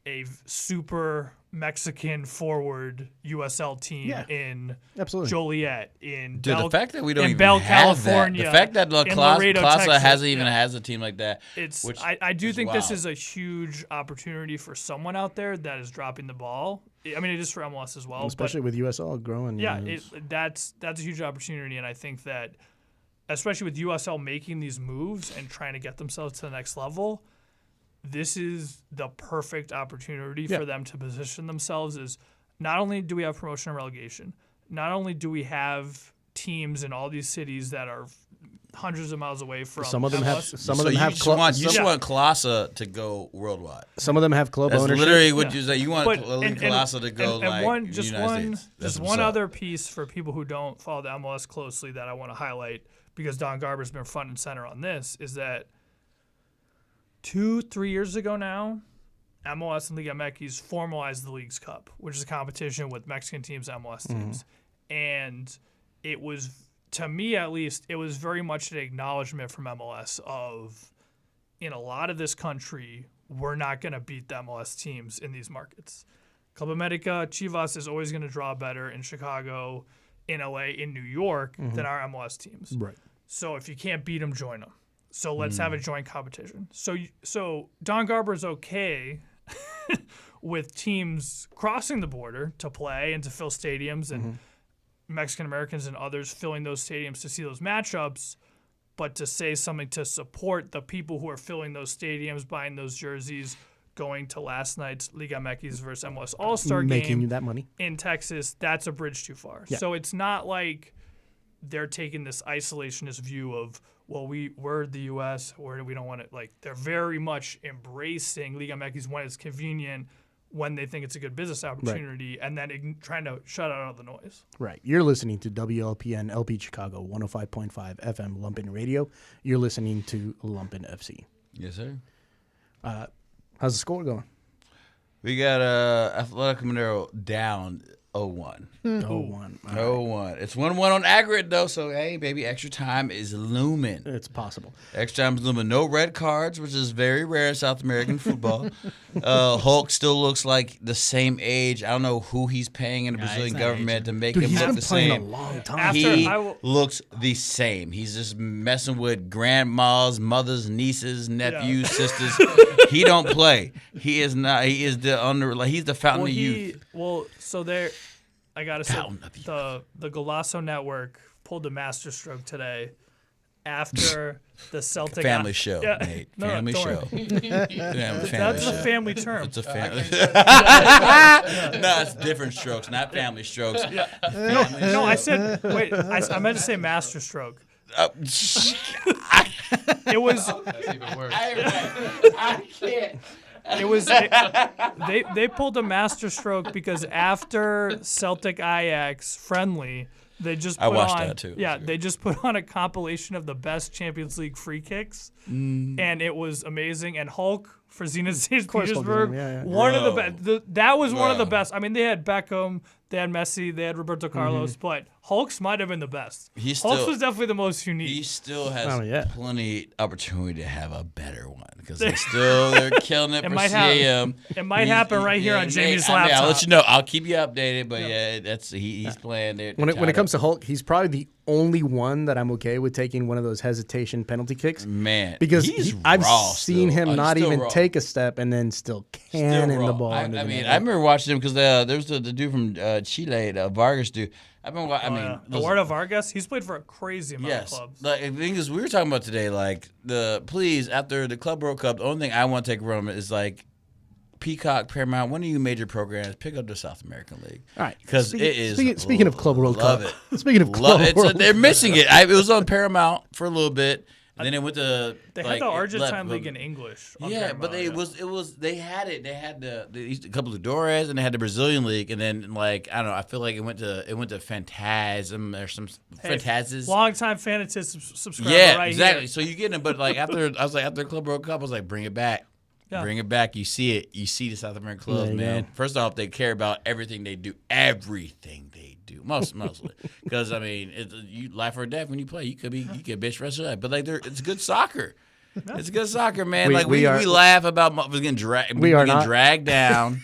a super Mexican forward USL team in absolutely. Joliet, in Dude, the fact that we don't in even Bell, have California, that, the fact that La in Clase Laredo, Texas, hasn't even has a team like that. It's which I do is think this wild. is a huge opportunity for someone out there that is dropping the ball. I mean, it is for MLS as well, especially with USL growing. yeah, it's- that's a huge opportunity, and I think that, especially with USL making these moves and trying to get themselves to the next level, this is the perfect opportunity for them to position themselves as not only do we have promotion and relegation, not only do we have teams in all these cities that are hundreds of miles away from Some of them have. MLS. Some of them have. You just want Colasa to go worldwide. Some of them have club That's ownership. literally what you say. You want But- Colasa to go and like one, the just United one, States. That's just what's one up. other piece for people who don't follow the MLS closely that I want to highlight because Don Garber's been front and center on this is that 2-3 years ago now, MLS and Liga MX formalized the Leagues Cup, which is a competition with Mexican teams and MLS teams, and it was, to me at least, it was very much an acknowledgement from MLS of, in a lot of this country, we're not going to beat the MLS teams in these markets. Club America, Chivas is always going to draw better in Chicago, in LA, in New York than our MLS teams. Right. So if you can't beat them, join them. So let's have a joint competition. So Don Garber's okay with teams crossing the border to play and to fill stadiums and Mexican Americans and others filling those stadiums to see those matchups, but to say something to support the people who are filling those stadiums, buying those jerseys, going to last night's Liga MX versus MLS All-Star Making game you that money. in Texas, that's a bridge too far. Yeah. So it's not like they're taking this isolationist view of, well, we're the U.S., or we don't want it. Like, they're very much embracing Liga MX when it's convenient, when they think it's a good business opportunity, and then trying to shut out all the noise. Right. You're listening to WLPN LP Chicago 105.5 FM Lumpen Radio. You're listening to Lumpen FC. Yes, sir. How's the score going? We got Athletic Mineiro down 0-1. 0-1. 0-1. It's 1-1 on aggregate, though, so, hey, baby, extra time is looming. It's possible. Extra time is looming. No red cards, which is very rare in South American football. Hulk still looks like the same age. I don't know who he's paying in the Brazilian government to make Dude, him he's look been the playing same. a long time. After He I will- looks the same. He's just messing with grandmas, mothers, nieces, nephews, sisters. He don't play. He is not. He is he's the fountain of youth. So there, I gotta say, Fountain of youth. the Golasso Network pulled a masterstroke today after the Celtic Family show, Yeah, Nate. no, Family don't show. worry. Family That's show. a family term. It's a family. No, it's different strokes, not family strokes. No, I said wait. I meant to say masterstroke. It was. That's even worse. I can't. It was they pulled a masterstroke because after Celtic Ajax friendly, they just put I watched on that too. yeah they just put on a compilation of the best Champions League free kicks, and it was amazing. And Hulk for Zenit St. Petersburg, yeah. one of the Bro. best. That was one of the Bro. best. I mean, they had Beckham, they had Messi, they had Roberto Carlos, but Hulk's might have been the best. He's Hulk's still- was definitely the most unique. He still has Oh, yeah. plenty opportunity to have a better one because they're killing it. It for might happen. CAM. It might happen right here on Jamie's I'll laptop. let you know. I'll keep you updated. But yeah, he's playing there. When it comes to Hulk, he's probably the only one that I'm okay with taking one of those hesitation penalty kicks. man, Because he's I've raw seen still. him not Still even raw. take a step and then still Still cannon raw. the ball. I into the mean, net. I remember watching him because there's the dude from Chile, the Vargas dude. I've been watching. I mean, listen, Eduardo Vargas, he's played for a crazy amount of yes. clubs. Like the thing is, we were talking about today. Like please after the Club World Cup, the only thing I want to take from it is like Peacock, Paramount, one of you major programs, pick up the South American League. All right, because it is. Speaking of Club World love Cup, it. speaking of Love Club it. World They're Cup, missing it. It was on Paramount for a little bit, and then it went to. They like, had the Argentine left, League in English. on Yeah, but Paramount, it was they had it. They had a couple of Dores, and they had the Brazilian league, and then like I don't know. I feel like it went to Phantasm or some Phantazes. Longtime fantasy subscriber. Yeah, right exactly. Here. So you get it, but like after Club World Cup, I was like, bring it back. Yeah. Bring it back. You see it. You see the South American clubs, There you man. go. First off, they care about everything they do. Everything they do. Mostly. Because, I mean, it's life or death when you play. You could bitch for the rest of your life. But, like, it's good soccer. It's good soccer, man. We laugh about motherfuckers getting dragged down.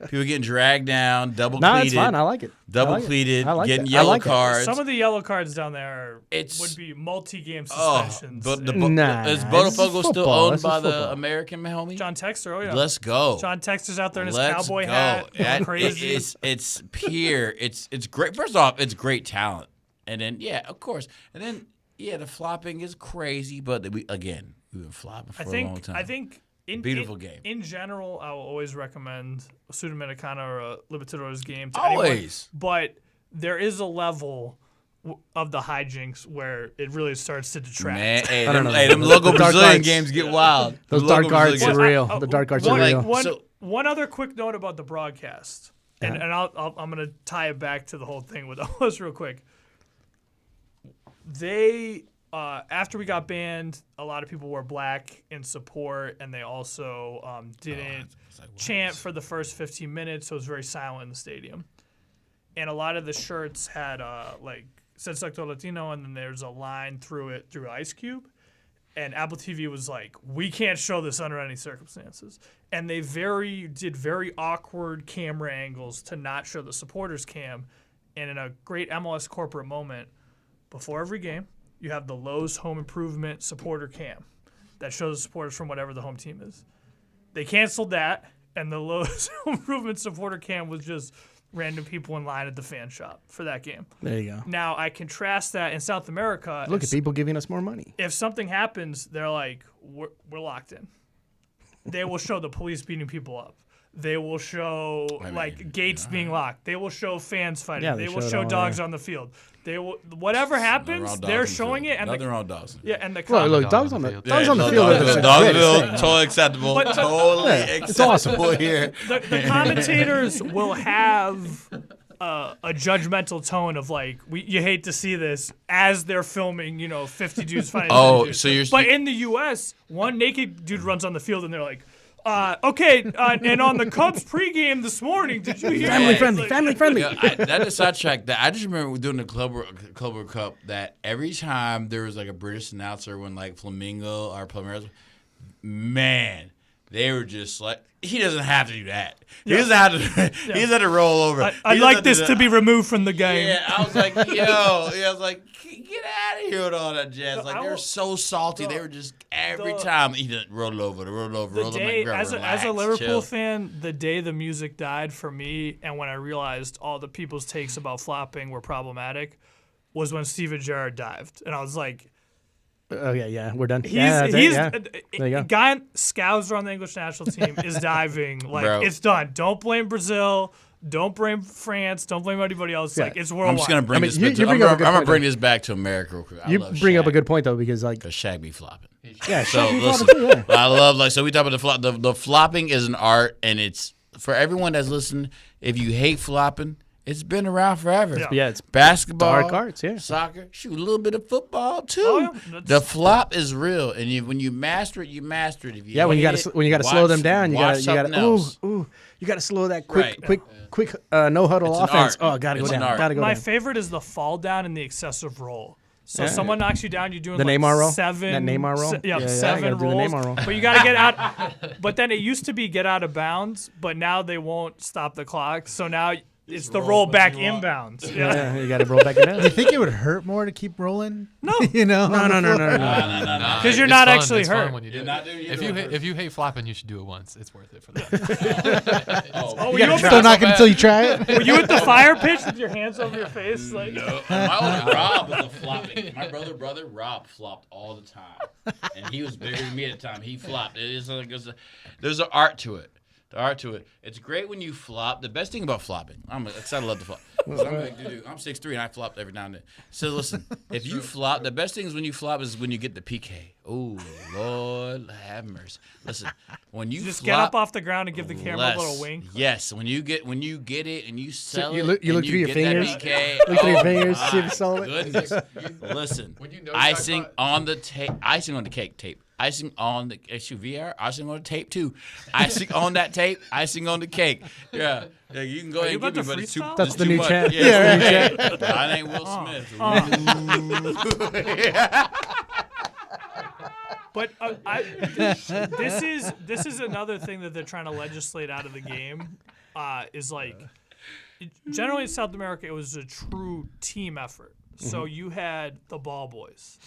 People getting dragged down, double no, cleated. it's fine. I like it. Double cleated, I like getting it. I yellow like it. cards. Some of the yellow cards down there It's- would be multi-game Oh, suspensions. but Nah, is this is Botafogo still football. owned This is by the football. American homie? John Texter, oh yeah. Let's go. John Texter's out there in his Let's cowboy go. hat, going That- crazy. it's pure. It's great. First off, it's great talent, and then of course, and then the flopping is crazy. But we've been flopping for a long time. I think Beautiful game. In general, I will always recommend a Sudamericana or a Libertadores game to Always. anyone. But there is a level of the hijinks where it really starts to detract. Man, hey, I don't know. them local The dark Brazilian arts. games get wild. Those The dark local arts Brazilian are games- real. The dark arts one, are real. one other quick note about the broadcast, and I'm gonna tie it back to the whole thing with us real quick. They after we got banned, a lot of people wore black in support, and they also didn't chant for the first 15 minutes, so it was very silent in the stadium. And a lot of the shirts had like said Sector Latino, and then there's a line through Ice Cube. And Apple TV was like, we can't show this under any circumstances. And they did very awkward camera angles to not show the supporters cam. And in a great MLS corporate moment, before every game, you have the Lowe's Home Improvement supporter cam that shows the supporters from whatever the home team is. They canceled that, and the Lowe's Home Improvement supporter cam was just random people in line at the fan shop for that game. There you go. Now, I contrast that in South America. Look at people giving us more money. If something happens, they're like, we're locked in. They will show the police beating people up. They will show gates being locked. They will show fans fighting. Yeah, they they will showed show all dogs that. on the field. They will whatever happens, they're showing it. And Nothing wrong with dogs. Yeah, and the Look, dogs on the field. Is a Dogs great field, thing. totally acceptable. But- Totally it's awesome. acceptable here. the commentators will have a judgmental tone of like, you hate to see this as they're filming, 50 dudes fighting. 50 dudes. So you're. But in the U.S., one naked dude runs on the field, and they're like, okay, and on the Cubs pregame this morning, did you hear? Family friendly. Yeah, that is sidetrack. That I just remember doing the Club World Cup. That every time there was like a British announcer when like Flamingo or Palmeiras, man, they were just like, he doesn't have to do that. He doesn't have to. He doesn't have to roll over. I'd like this to be removed from the game. Yeah, I was like, I was like, get out of here with all that jazz. No, Like I they were will- so salty. They were just every time he didn't roll over. The day, as a Liverpool fan, the day the music died for me, and when I realized all the people's takes about flopping were problematic, was when Steven Gerrard dived, and I was like, Okay, yeah, we're done. he's There you go. guy Scouser on the English national team is diving like Bro. it's done. Don't blame Brazil. Don't blame France. Don't blame anybody else. Yeah. Like it's worldwide. I'm just gonna bring this. you I'm bring up a good gonna point, bring though. this back to America real quick. I You love bring up Shaq. a good point though, because like, Cause Shaq be flopping. yeah, So Shaq be listen, flopping too, yeah. I love so we talk about the flop. The flopping is an art, and it's for everyone that's listening. If you hate flopping, it's been around forever. Yeah, it's basketball, dark arts, yeah. soccer, shoot a little bit of football too. Oh, yeah, that's- The flop is real, and when you master it, you master it. If you Yeah, when you hate gotta it, slow them down, you watch gotta something else. you gotta slow that quick Right. no huddle It's an offense. art. Oh, gotta It's go an down. art. Gotta go My down. favorite is the fall down and the excessive roll. So Yeah. someone knocks you down, you're doing The like Neymar roll? seven. That Neymar roll? Yeah, Yeah, seven gotta do the rolls. Neymar roll. But you gotta get out. But then it used to be get out of bounds, but now they won't stop the clock. So now it's the roll back inbounds. Yeah. Yeah, you gotta roll back it down. You think it would hurt more to keep rolling? No. No. No. Because you're It's not fun. actually It's hurt. fun when you do it. not doing it If either you way. if you hate flopping, you should do it once. It's worth it for that. Oh, You gotta still knock it until you try it. Were you at the fire pitch with your hands over your face? Like, No, my older Rob was a flopping. My brother Rob flopped all the time, and he was bigger than me at the time. He flopped. There's an art to it. The art to it. It's great when you flop. The best thing about flopping, I'm excited. I love to flop. So I'm 6'3" and I flopped every now and then. So listen, if you flop, the best thing is when you flop is when you get the PK. Oh Lord, have mercy. Listen, when you just flop, get up off the ground and give the camera a little wink. Yes, when you get it and you sell you it, look- you and look through your get fingers? That PK, Look through your oh fingers, see if my you saw it? Goodness, listen. When you know Icing on the tape, icing on the cake tape. Icing on the VR, icing on the tape too. Icing on that tape, icing on the cake. Yeah, you can go ahead you and give about me, to but it's too. freestyle? That's it's the too new much. chat. Yeah, Yeah, it's the new I ain't Will Smith. But this is another thing that they're trying to legislate out of the game. Is like generally in South America, it was a true team effort. So you had the ball boys,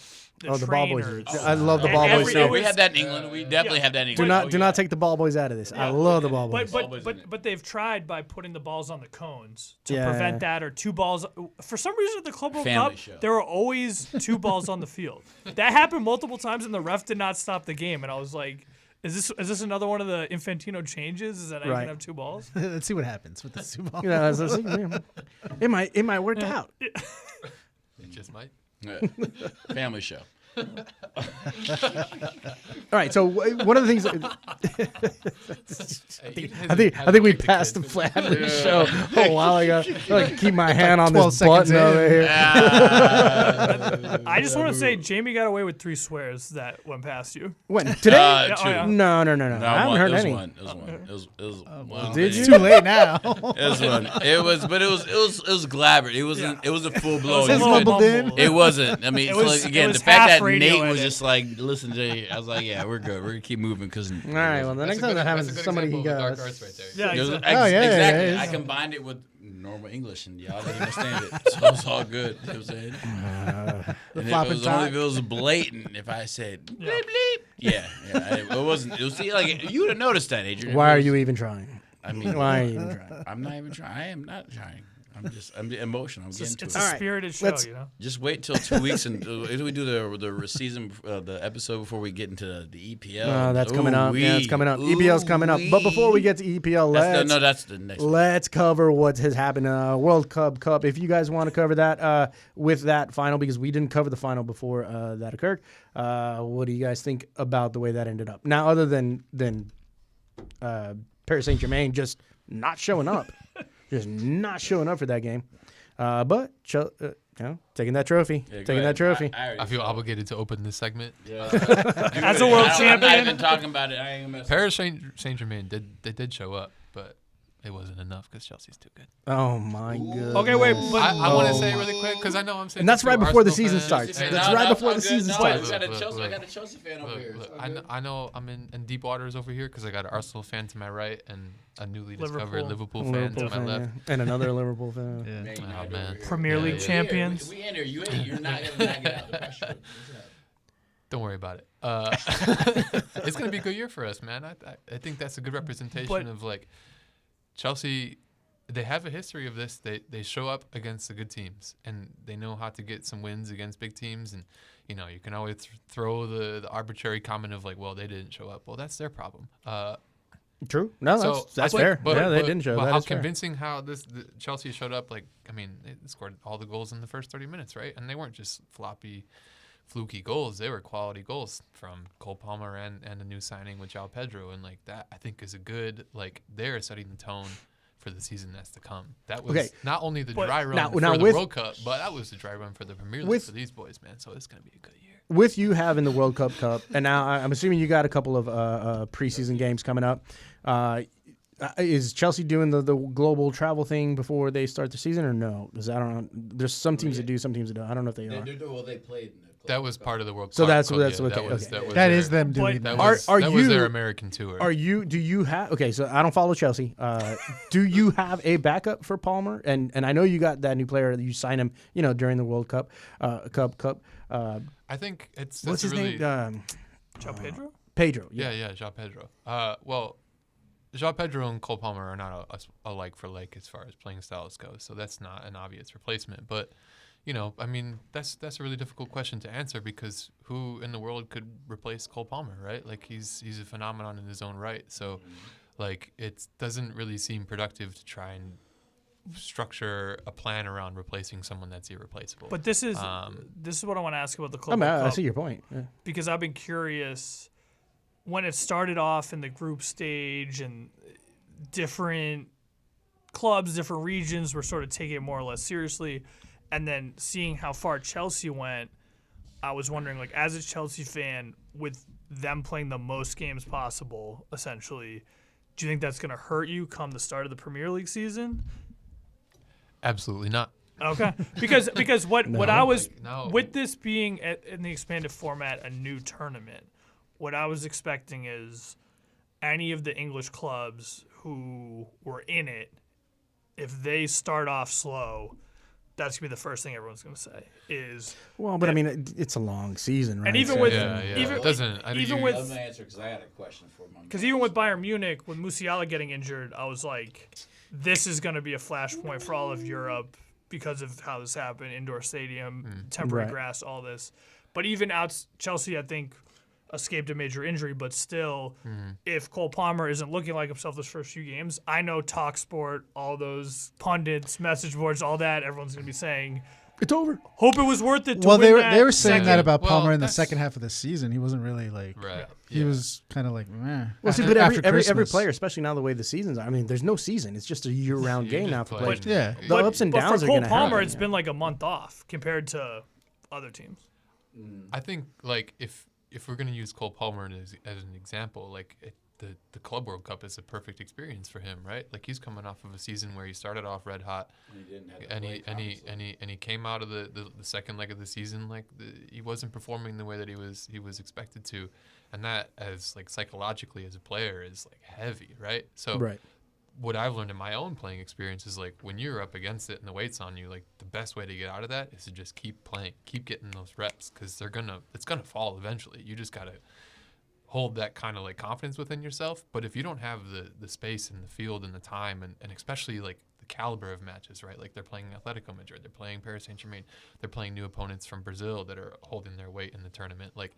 The ball boys. trainers. I love the And ball boys. every- too. it We was- have that in England. We definitely have that in England. Do not take the ball boys out of this. I love the ball boys. But they've tried by putting the balls on the cones to Yeah. prevent that, or two balls. For some reason, at the Club World Family Cup, show. there were always two balls on the field. That happened multiple times, and the ref did not stop the game. And I was like, is this another one of the Infantino changes? Is that now you Right. can have two balls? Let's see what happens with the Super Bowl. You know, it might work out. It just might. Yeah. Family show. All right, so one of the things I think we passed the family show a while ago. I like keep my hand on 12 this button seconds in. over here. I just want to say Jamie got away with 3 swears that went past you. When today? oh, yeah. No. I No, haven't heard any. It was one. It was one. Did you? It's too late now. It was one. It was elaborate. It wasn't. It was a full blown. It was mumbled in. It wasn't. I mean, It so was- like, again, it the was fact half that radio Nate was edit. just like, listen, Jay. I was like, yeah, we're good. We're gonna keep moving because. All right. Well, the next time that happens, somebody can go. Dark arts right there. Yeah, exactly. Oh, yeah, exactly. yeah, I combined it with normal English, and y'all didn't understand it, so it's all good. You know what I'm saying? And if it flopping was only top. if it was blatant, if I said bleep bleep, it wasn't. It was like you would have noticed that, Adrian. Why are you even trying? I mean, Why are you even trying? I'm not even trying. I am not trying. I'm emotional. I'm getting to It's it. a All right, spirited show, let's- you know. Just wait till 2 weeks and we do the season, the episode before we get into the EPL. That's coming up. Yeah, it's coming up. EPL's coming up. But before we get to EPL, That's the next. let's cover what has happened in World Cup. If you guys want to cover that with that final, because we didn't cover the final before that occurred, what do you guys think about the way that ended up? Now, other than Paris Saint-Germain just not showing up, for that game, but taking that trophy, Yeah, go taking ahead. that trophy. I feel obligated to open this segment. As a world I'm not champion, even talking about it. I ain't gonna mess. Paris Saint-Germain did show up, but it wasn't enough because Chelsea's too good. Oh my god. okay, wait, but I want to say really quick because I know I'm saying, And that's this right to before the Arsenal season fans. starts. Hey, That's no, right no, before it's the all season good. No, starts. I got a Chelsea fan over here. It's all good. I know I'm in deep waters over here because I got an Arsenal fan to my right and a newly discovered Liverpool fan to my left. yeah. And another Liverpool fan. Man, you Oh, might man. over here. Premier League We here. champions. We in here. You're not gonna get out of the pressure. Don't worry about it. It's gonna be a good year for us, man. I think that's a good representation But- of like Chelsea. They have a history of this. They show up against the good teams and they know how to get some wins against big teams. And you know you can always throw the arbitrary comment of like, well, they didn't show up. Well, that's their problem. True. No, So that's I think- fair. but- yeah, they but- didn't show. But That how is fair. convincing how the Chelsea showed up. Like, I mean, they scored all the goals in the first 30 minutes, right? And they weren't just floppy, fluky goals. They were quality goals from Cole Palmer and a new signing with João Pedro. And like that, I think is a good, like they're setting the tone for the season that's to come. That was Okay. not only the But- dry run Now for the with- World Cup, but that was the dry run for the Premier League With- for these boys, man. So it's going to be a good year. With you having the World Cup, and now I'm assuming you got a couple of preseason games coming up. Is Chelsea doing the global travel thing before they start the season, or no? Because I don't know. There's some teams that do, some teams that don't. I don't know if they are. They played. That was part of the World So Cup. that's- Cup, that's yeah, okay, that was, okay. that was That their- is them doing But- that. That was, Are that was you- their American tour. Do you have? Okay, so I don't follow Chelsea. Do you have a backup for Palmer? And I know you got that new player that you signed him, during the World Cup, Cup. I think it's What's his really, name? João Pedro. Pedro. Yeah, João Pedro. Well, João Pedro and Cole Palmer are not a like for like as far as playing styles go, so that's not an obvious replacement. But I mean, that's a really difficult question to answer because who in the world could replace Cole Palmer, right? Like he's a phenomenon in his own right. So, like it doesn't really seem productive to try and structure a plan around replacing someone that's irreplaceable. But this is what I want to ask about the I club. mean, I see your point. Yeah. Because I've been curious when it started off in the group stage and different clubs, different regions were sort of taking it more or less seriously. And then seeing how far Chelsea went, I was wondering, like, as a Chelsea fan, with them playing the most games possible, essentially, do you think that's going to hurt you come the start of the Premier League season? Absolutely not. Okay, because what I was No. with this being in the expanded format, a new tournament, what I was expecting is any of the English clubs who were in it, if they start off slow, that's gonna be the first thing everyone's gonna say is. Well, but I mean, it's a long season, right? And even So- with Yeah. even It doesn't. I even think with I'm gonna answer because I had a question for him. because even with Bayern Munich, with Musiala getting injured, I was like, this is going to be a flashpoint for all of Europe because of how this happened, indoor stadium, temporary Right. grass, all this. But even out Chelsea, I think, escaped a major injury, but still, if Cole Palmer isn't looking like himself this first few games, I know TalkSport, all those pundits, message boards, all that, everyone's going to be saying, It's over. Hope it was worth it to Well, win they were saying second. that about Well, Palmer in the that's- second half of the season. He wasn't really like Right. he was kind of like meh. Well, see, after- but after every Christmas. player, especially now the way the seasons are. I mean, there's no season. It's just a year-round You game just now for play. players. Yeah. The ups and downs for are Cole going to Palmer, happen. it's been like a month off compared to other teams. I think like if we're gonna use Cole Palmer as an example, like the Club World Cup is a perfect experience for him, right? Like he's coming off of a season where he started off red hot, and he came out of the second leg of the season like he wasn't performing the way that he was expected to, and that as like psychologically as a player is like heavy, right? So Right. what I've learned in my own playing experience is like when you're up against it and the weight's on you, like the best way to get out of that is to just keep playing, keep getting those reps, because it's gonna fall eventually. You just gotta hold that kind of like confidence within yourself. But if you don't have the space and the field and the time and especially like the caliber of matches, right? Like they're playing Atletico Madrid, they're playing Paris Saint-Germain, they're playing new opponents from Brazil that are holding their weight in the tournament. Like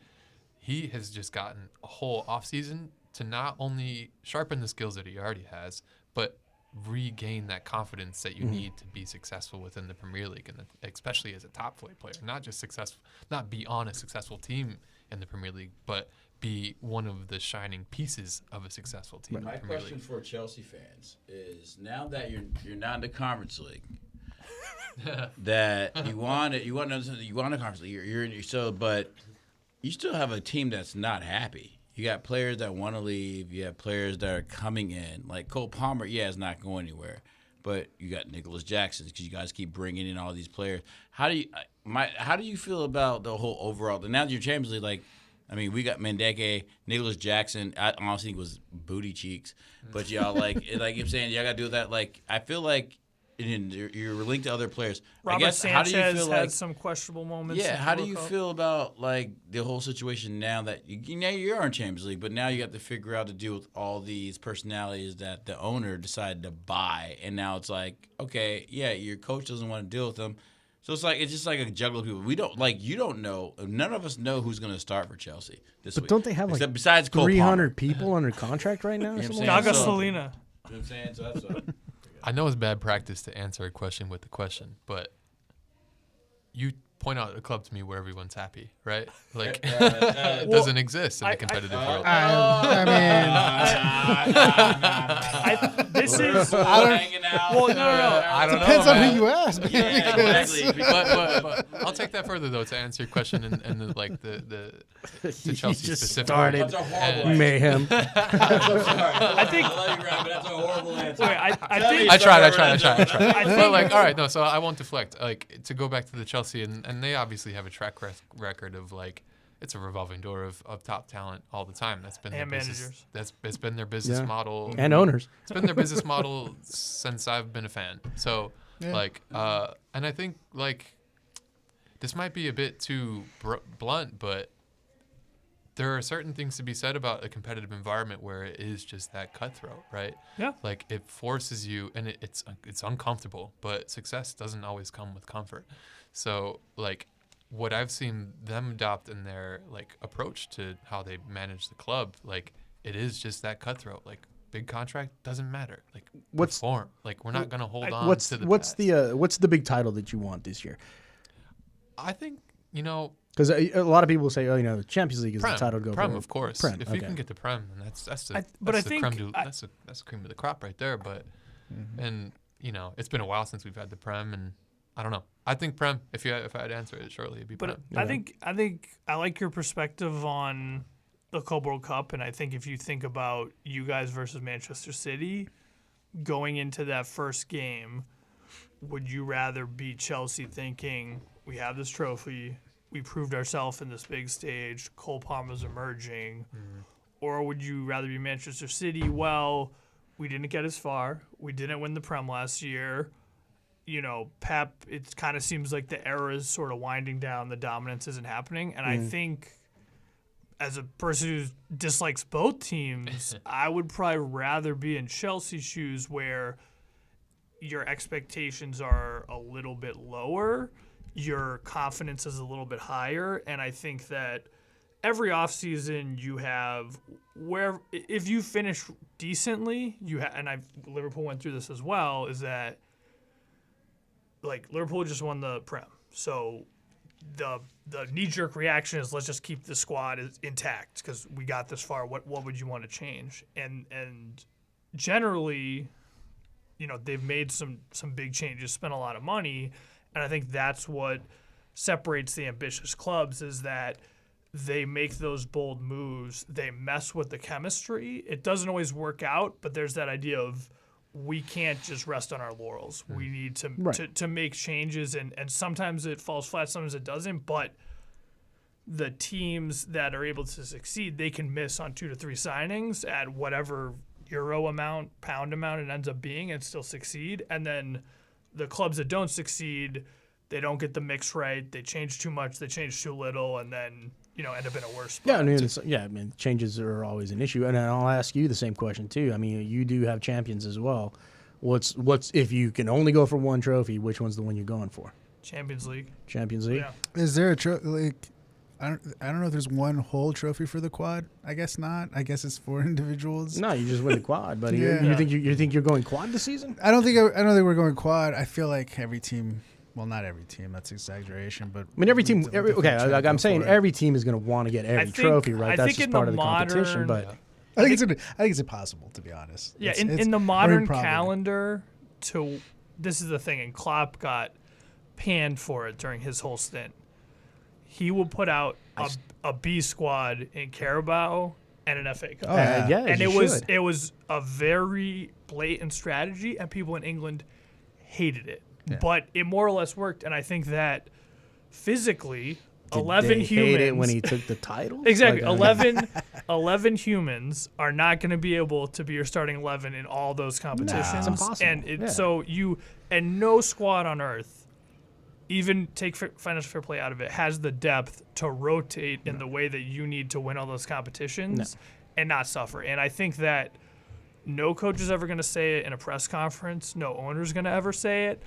he has just gotten a whole offseason to not only sharpen the skills that he already has, but regain that confidence that you need to be successful within the Premier League, and especially as a top flight player, not just successful, not be on a successful team in the Premier League, but be one of the shining pieces of a successful team. My in the Premier question League. for Chelsea fans is: now that you're not in the Conference League, that you want a Conference League, you're in, so, but you still have a team that's not happy. You got players that want to leave. You have players that are coming in. Like Cole Palmer, is not going anywhere. But you got Nicholas Jackson because you guys keep bringing in all these players. How do you feel about the whole overall? Now that you're Champions League, like, I mean, we got Mendeke, Nicholas Jackson. I honestly think was booty cheeks. But y'all like I'm saying, y'all got to do that. Like, I feel like you're linked to other players. Robert I guess, Sanchez how do you feel had some questionable moments. Yeah, in the how do World you Cup. feel about like the whole situation now that you're in Champions League, but now you got to figure out to deal with all these personalities that the owner decided to buy, and now it's like, okay, yeah, your coach doesn't want to deal with them, so it's just like a juggle of people. We don't you don't know. None of us know who's going to start for Chelsea this week. But don't they have like besides Cole 300 people under contract right now? Or You know something what I'm like saying? that? Gaga Salina. You know what I'm saying? So that's what. I know it's bad practice to answer a question with a question, but you point out a club to me where everyone's happy, right? Like it doesn't exist in the competitive world. I mean, This is Hanging out. well, no. I don't depends know, on man. who you ask. Man. Yeah, exactly. but I'll take that further though to answer your question and the You Chelsea just specific. started That's a horrible And- mayhem. I think. I love you, Ryan, but that's a horrible answer. Wait, I think. I tried. I But think like, all right, no. So I won't deflect. Like to go back to the Chelsea, and they obviously have a track record of like it's a revolving door of top talent all the time. That's been And their business. managers. It's been their business Yeah. model And owners. It's been their business model since I've been a fan. So like, and I think like this might be a bit too blunt, but there are certain things to be said about a competitive environment where it is just that cutthroat, right? Yeah. Like it forces you, and it's uncomfortable, but success doesn't always come with comfort. So like what I've seen them adopt in their like approach to how they manage the club, like it is just that cutthroat. Like big contract doesn't matter. Like perform. Like we're not gonna hold on to the what's past. what's the big title that you want this year? I think, you know, Because a lot of people say, the Champions League is Prem, the title to go Prem, for. of course. Prem, If okay. you can get to Prem, then that's the but I the think creme that's the cream of the crop right there. But and it's been a while since we've had the Prem, and I don't know. I think Prem. If I had to answer it shortly, it'd be But Prem. I think I like your perspective on the Club World Cup, and I think if you think about you guys versus Manchester City going into that first game, would you rather be Chelsea thinking we have this trophy, we proved ourselves in this big stage, Cole Palmer's emerging, or would you rather be Manchester City? Well, we didn't get as far, we didn't win the Prem last year. Pep, it kind of seems like the era is sort of winding down. The dominance isn't happening. And I think as a person who dislikes both teams, I would probably rather be in Chelsea's shoes where your expectations are a little bit lower, your confidence is a little bit higher. And I think that every offseason you have if you finish decently, and Liverpool went through this as well, is that like Liverpool just won the Prem. So the knee-jerk reaction is let's just keep the squad intact because we got this far. What would you want to change? And generally, they've made some big changes, spent a lot of money, and I think that's what separates the ambitious clubs is that they make those bold moves. They mess with the chemistry. It doesn't always work out, but there's that idea of we can't just rest on our laurels. We need to make changes, and sometimes it falls flat, sometimes it doesn't, but the teams that are able to succeed, they can miss on 2 to 3 signings at whatever euro amount, pound amount it ends up being and still succeed. And then the clubs that don't succeed, they don't get the mix right. They change too much, they change too little, and then end up in a worse spot. Yeah, I mean, changes are always an issue, and I'll ask you the same question too. I mean, you do have champions as well. What's if you can only go for one trophy? Which one's the one you're going for? Champions League. Champions League. Yeah. Is there a I don't know if there's one whole trophy for the quad. I guess not. I guess it's for individuals. No, you just win the quad, buddy. Yeah. You think you're going quad this season? I don't think we're going quad. I feel like every team. Well, not every team. That's exaggeration, but I mean, every team. Like I'm saying, for it. every team is going to want to get every trophy, right? That's just part of the competition. But I think it's impossible, to be honest. Yeah, It's in the modern very calendar, this is the thing, and Klopp got panned for it during his whole stint. He will put out a B squad in Carabao and an FA Cup. And it was a very blatant strategy, and people in England hated it. Yeah. But it more or less worked, and I think that physically, 11 humans hate it when he took the title. Exactly, 11 humans are not going to be able to be your starting 11 in all those competitions. It's impossible. And so no squad on earth, even take financial fair play out of it, has the depth to rotate in the way that you need to win all those competitions and not suffer. And I think that no coach is ever going to say it in a press conference. No owner is going to ever say it.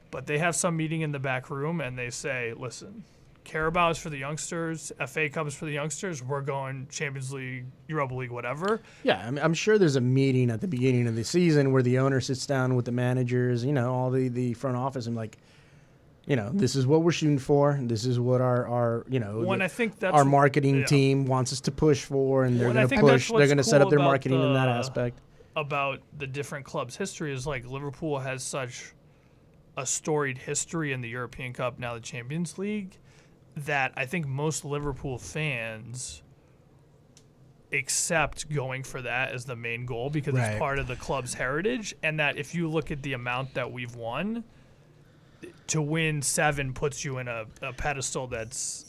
But they have some meeting in the back room, and they say, listen, Carabao is for the youngsters, FA Cup is for the youngsters, we're going Champions League, Europa League, whatever. Yeah, I mean, I'm sure there's a meeting at the beginning of the season where the owner sits down with the managers, all the front office, and this is what we're shooting for. This is what our I think that's our marketing team wants us to push for, and they're going to push. They're going to set up their marketing in that aspect. About the different clubs' history is like Liverpool has such a storied history in the European Cup, now the Champions League, that I think most Liverpool fans accept going for that as the main goal because it's part of the club's heritage, and that if you look at the amount that we've won, to win 7 puts you in a pedestal that's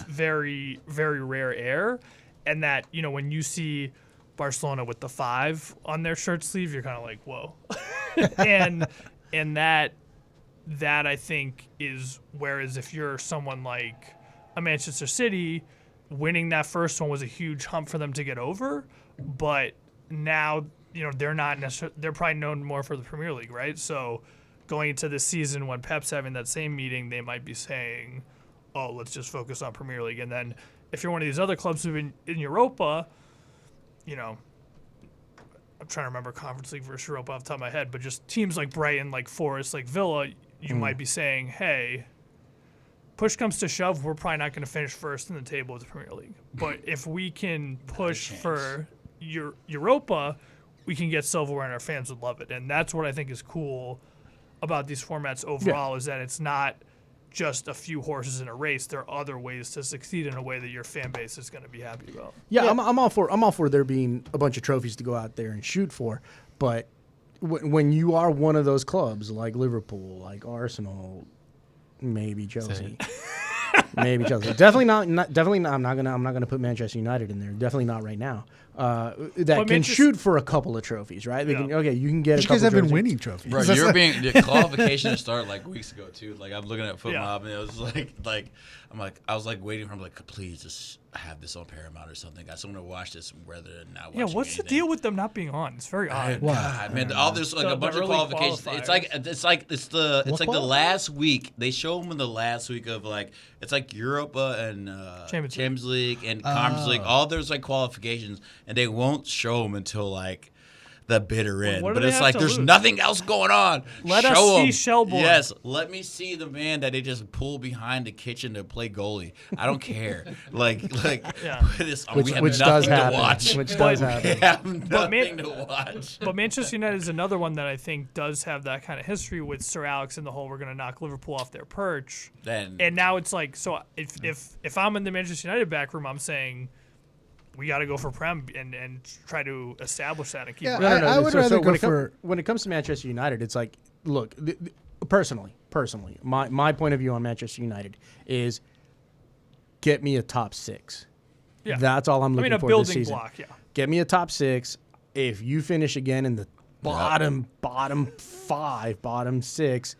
very, very rare air, and that when you see Barcelona with the 5 on their shirt sleeve, you're kind of like, whoa. and that I think is, whereas if you're someone like a Manchester City, winning that first one was a huge hump for them to get over, but now they're not necessarily, they're probably known more for the Premier League, right? So going into this season when Pep's having that same meeting, they might be saying, oh, let's just focus on Premier League. And then if you're one of these other clubs who've been in Europa, I'm trying to remember Conference League versus Europa off the top of my head, but just teams like Brighton, like Forest, like Villa, you might be saying, hey, push comes to shove, we're probably not going to finish first in the table of the Premier League. But if we can push for Europa, we can get silverware and our fans would love it. And that's what I think is cool about these formats overall, is that it's not just a few horses in a race. There are other ways to succeed in a way that your fan base is going to be happy about. Yeah, I'm all for there being a bunch of trophies to go out there and shoot for, but when you are one of those clubs like Liverpool, like Arsenal, maybe Chelsea, definitely not. Definitely not. I'm not gonna put Manchester United in there. Definitely not right now. That can shoot for a couple of trophies, right? They can, you can get. You guys have been winning trophies. Bro, the qualification to start like weeks ago too. Like I'm looking at Foot Mob, and it was I was waiting for him, please just have this on Paramount or something. I just want to watch this rather than not watching what's anything. the deal with them not being on? It's very odd. God, man, all this a bunch of qualifications. It's the last week. They show them in the last week of it's like Europa and Champions League and Conference League. All there's qualifications, and they won't show them until the bitter end. what do But they it's have like to there's lose? nothing else going on. Let Show us see 'em. Shelbourne. Yes, let me see the man that they just pull behind the kitchen to play goalie. I don't care. Yeah. Which we have does nothing to happen. watch. Which does But- happen. We have But nothing to watch. But Manchester United is another one that I think does have that kind of history with Sir Alex and the whole we're going to knock Liverpool off their perch. Then And now it's like, so if I'm in the Manchester United back room, I'm saying we got to go for Prem and try to establish that and keep Yeah, it. No, no, I would rather when go it for. when it comes to Manchester United, it's like, look, personally, my point of view on Manchester United is get me a top 6. Yeah. That's all I'm I looking mean, a for building this season. block, yeah. Get me a top 6. If you finish again in the bottom 5, bottom 6,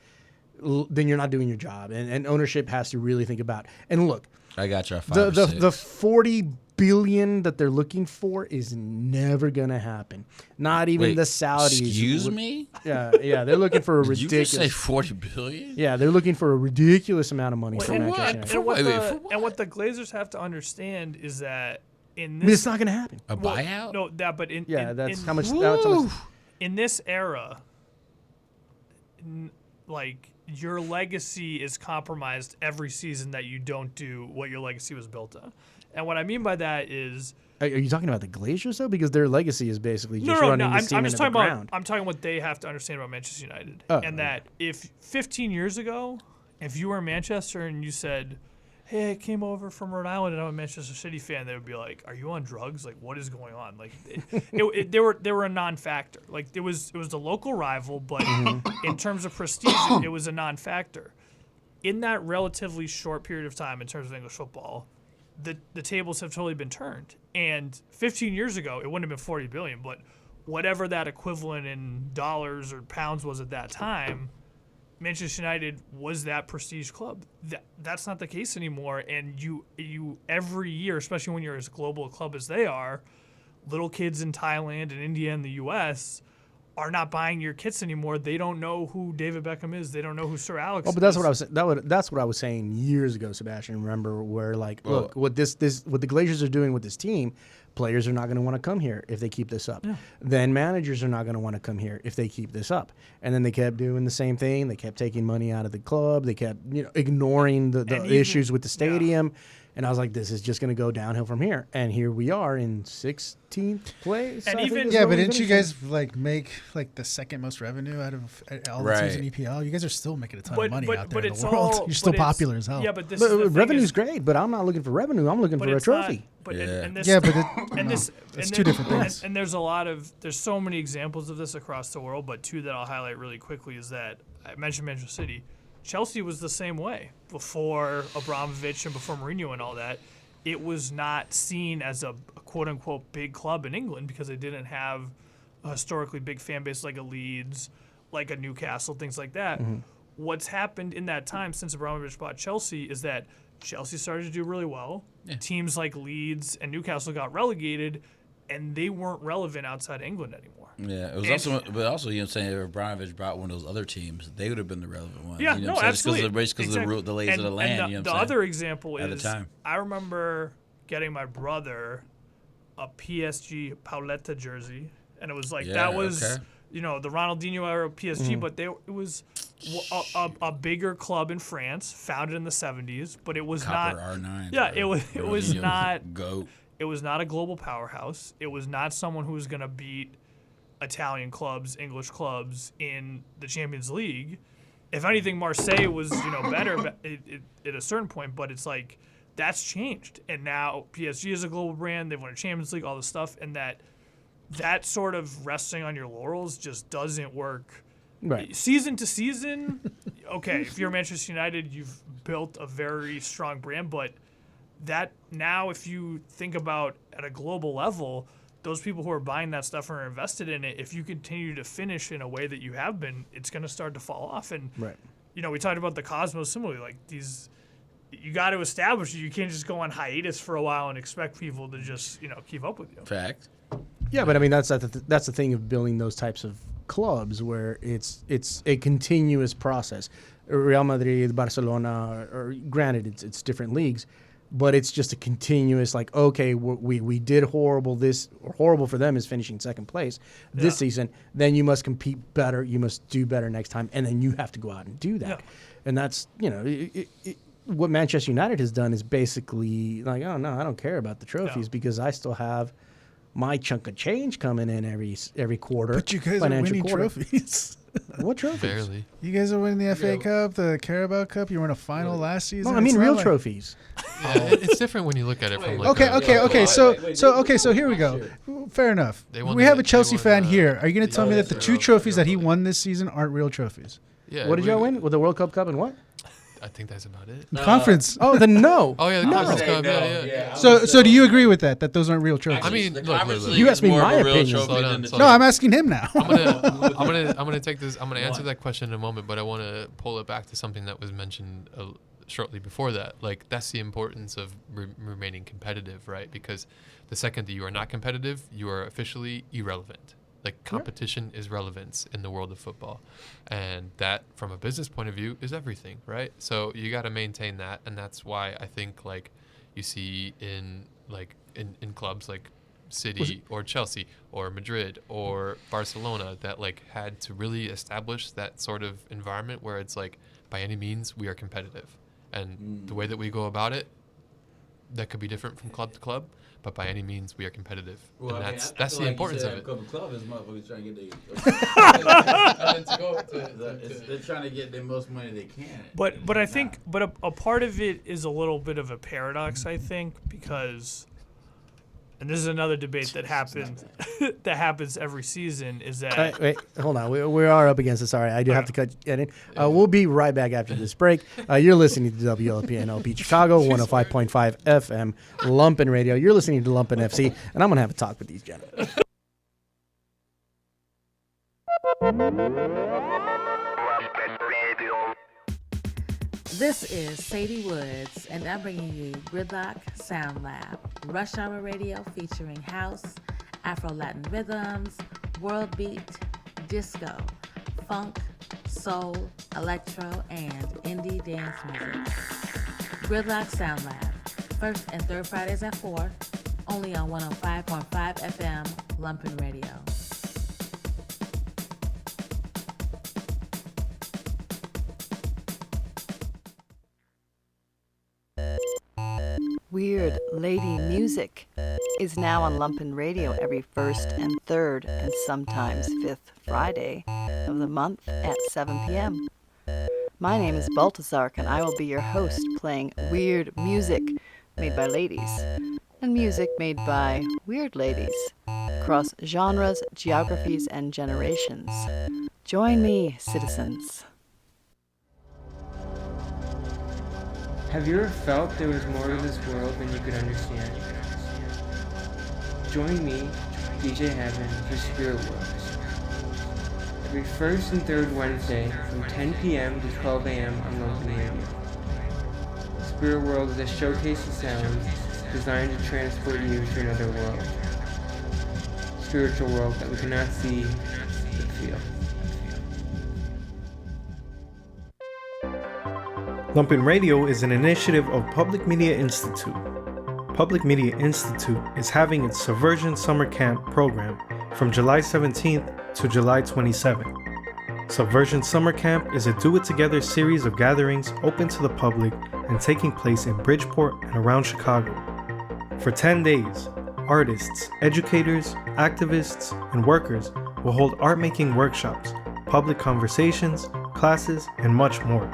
then you're not doing your job, and ownership has to really think about. And look, I got you. the 40 billion that they're looking for is never gonna happen. Not even Wait, the Saudis. excuse me? Yeah, they're looking for a Did you just say ridiculous. 40 billion? Yeah, they're looking for a ridiculous amount of money from And Manchester what, United. and, what Wait, the, for what? and what the Glazers have to understand is that in I mean, this it's not gonna happen. A buyout? no that but in Yeah, in, that's in, how much. That's how much. in this era, like your legacy is compromised every season that you don't do what your legacy was built on. And what I mean by that is Are you talking about the Glazers though? Because their legacy is basically just no. running I'm this team just into talking the about ground. I'm talking what they have to understand about Manchester United, Oh, and that if 15 years ago, if you were in Manchester and you said, "Hey, I came over from Rhode Island and I'm a Manchester City fan," they would be like, "Are you on drugs? Like, what is going on?" Like, they were a non-factor. Like, it was the local rival, but in terms of prestige, it was a non-factor. In that relatively short period of time, in terms of English football, the tables have totally been turned. And 15 years ago, it wouldn't have been 40 billion, but whatever that equivalent in dollars or pounds was at that time, Manchester United was that prestige club. That's not the case anymore. And you every year, especially when you're as global a club as they are, little kids in Thailand and India and the U.S. are not buying your kits anymore. They don't know who David Beckham is. They don't know who Sir Alex Oh, is. but that's what I was. That's what I was saying years ago, Sebastian. Remember, where like, look, what the Glazers are doing with this team, players are not going to want to come here if they keep this up. Yeah. Then managers are not going to want to come here if they keep this up. And then they kept doing the same thing. They kept taking money out of the club. They kept ignoring the issues with the stadium. Yeah. And I was like, this is just going to go downhill from here. And here we are in 16th place. And I think even- is Yeah, where but we didn't you finished. guys like make like the second most revenue out of all the Right. teams in EPL? You guys are still making a ton of money out there but in it's the world. all- You're still but it's- popular as hell. Yeah, but this is the thing Revenue's is- great, but I'm not looking for revenue. I'm looking but for a it's not- trophy. but Yeah. and this, Yeah, but and no, this, it's and two then- different things. And there's there's so many examples of this across the world, but two that I'll highlight really quickly is that I mentioned Manchester City. Chelsea was the same way before Abramovich and before Mourinho and all that. It was not seen as a quote unquote big club in England because they didn't have a historically big fan base like a Leeds, like a Newcastle, things like that. What's happened in that time since Abramovich bought Chelsea is that Chelsea started to do really well. Yeah. Teams like Leeds and Newcastle got relegated, and they weren't relevant outside England anymore. Yeah, it was also saying if Abramovich brought one of those other teams, they would have been the relevant ones. Yeah, you know no, what I'm saying? absolutely. Just because of the lays of the land. And you know the what I'm saying? other example At the is time. I remember getting my brother a PSG Pauletta jersey, and it was like that was okay. the Ronaldinho era of PSG, but it was a bigger club in France, founded in the 70s, but it was Copper not. R9. Yeah, it was Ronaldinho not. Goat. It was not a global powerhouse. It was not someone who was going to beat Italian clubs, English clubs in the Champions League. If anything, Marseille was better at a certain point, but it's like that's changed, and now PSG is a global brand. They've won a Champions League, all this stuff, and that sort of resting on your laurels just doesn't work. Right. Season to season, okay, if you're Manchester United, you've built a very strong brand, but that now if you think about at a global level, those people who are buying that stuff and are invested in it, if you continue to finish in a way that you have been, it's going to start to fall off. And, Right. we talked about the Cosmos similarly, like you got to establish it. You can't just go on hiatus for a while and expect people to just, keep up with you. Fact. Yeah, but I mean that's the thing of building those types of clubs where it's a continuous process. Real Madrid, Barcelona, or granted it's different leagues. but it's just a continuous like, okay, we did horrible. This horrible for them is finishing second place this season. Then you must compete better. You must do better next time, and then you have to go out and do that. Yeah. And that's what Manchester United has done is basically like, oh no, I don't care about the trophies because I still have my chunk of change coming in every quarter. But you guys are winning trophies. What trophies? Barely. You guys are winning the FA Cup, the Carabao Cup. You were in a final last season. No, I mean It's not real like- trophies. Yeah, it's different when you look at it from like Okay. So here we go. Fair enough. They won We have the- a Chelsea they won fan the- here. Are you going to tell me that the two trophies that he won this season aren't real trophies? Yeah. What did y'all win? With the World Cup and what? I think that's about it. Conference. Oh, then no. Oh yeah, the No. Conference Cup. Yeah. So do you agree with that those aren't real trophies? I mean, look. You asked me my opinion. Slow down. No, I'm asking him now. I'm gonna take this. I'm gonna answer that question in a moment, but I want to pull it back to something that was mentioned shortly before that. Like that's the importance of remaining competitive, right? Because the second that you are not competitive, you are officially irrelevant. Like competition is relevance in the world of football, and that from a business point of view is everything, right? So you got to maintain that, and that's why I think like you see in clubs like City or Chelsea or Madrid or Barcelona that like had to really establish that sort of environment where it's like by any means we are competitive, and the way that we go about it that could be different from club to club. But by any means, we are competitive, and that's the importance of it. Club is motherfuckers trying to get they're trying to get the most money they can. But I think a part of it is a little bit of a paradox, I think, because, and this is another debate that happens that happens every season, is that Wait, hold on. We are up against it. Sorry, I do have to cut it in. We'll be right back after this break. You're listening to WLPN LP Chicago, 105.5 FM, Lumpen Radio. You're listening to Lumpen FC, and I'm going to have a talk with these gentlemen. This is Sadie Woods, and I'm bringing you Gridlock Sound Lab, Rush Hour Radio featuring house, Afro-Latin rhythms, world beat, disco, funk, soul, electro, and indie dance music. Gridlock Sound Lab, first and third Fridays at 4, only on 105.5 FM, Lumpen Radio. Weird Lady Music is now on Lumpen Radio every first and third and sometimes fifth Friday of the month at 7 p.m. My name is Baltazar, and I will be your host playing weird music made by ladies and music made by weird ladies across genres, geographies, and generations. Join me, citizens. Have you ever felt there was more to this world than you could understand? Join me, DJ Heaven, for Spirit Worlds. Every first and third Wednesday from 10 p.m. to 12 a.m. on Lumpen Radio. Spirit World is a showcase of sounds designed to transport you to another world. Spiritual world that we cannot see but feel. Lumpen Radio is an initiative of Public Media Institute. Public Media Institute is having its Subversion Summer Camp program from July 17th to July 27th. Subversion Summer Camp is a do-it-together series of gatherings open to the public and taking place in Bridgeport and around Chicago. For 10 days, artists, educators, activists, and workers will hold art-making workshops, public conversations, classes, and much more.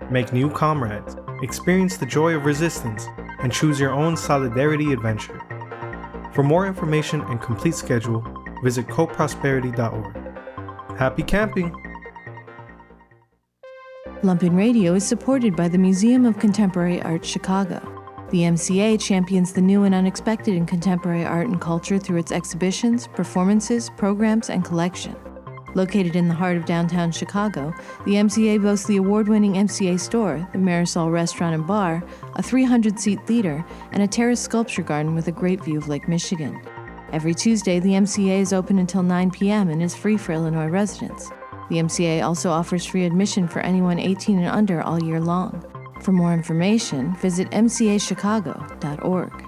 Make new comrades, experience the joy of resistance, and choose your own solidarity adventure. For more information and complete schedule, visit coprosperity.org. Happy camping! Lumpen Radio is supported by the Museum of Contemporary Art Chicago. The MCA champions the new and unexpected in contemporary art and culture through its exhibitions, performances, programs, and collection. Located in the heart of downtown Chicago, the MCA boasts the award-winning MCA store, the Marisol Restaurant and Bar, a 300-seat theater, and a terraced sculpture garden with a great view of Lake Michigan. Every Tuesday, the MCA is open until 9 p.m. and is free for Illinois residents. The MCA also offers free admission for anyone 18 and under all year long. For more information, visit mcachicago.org.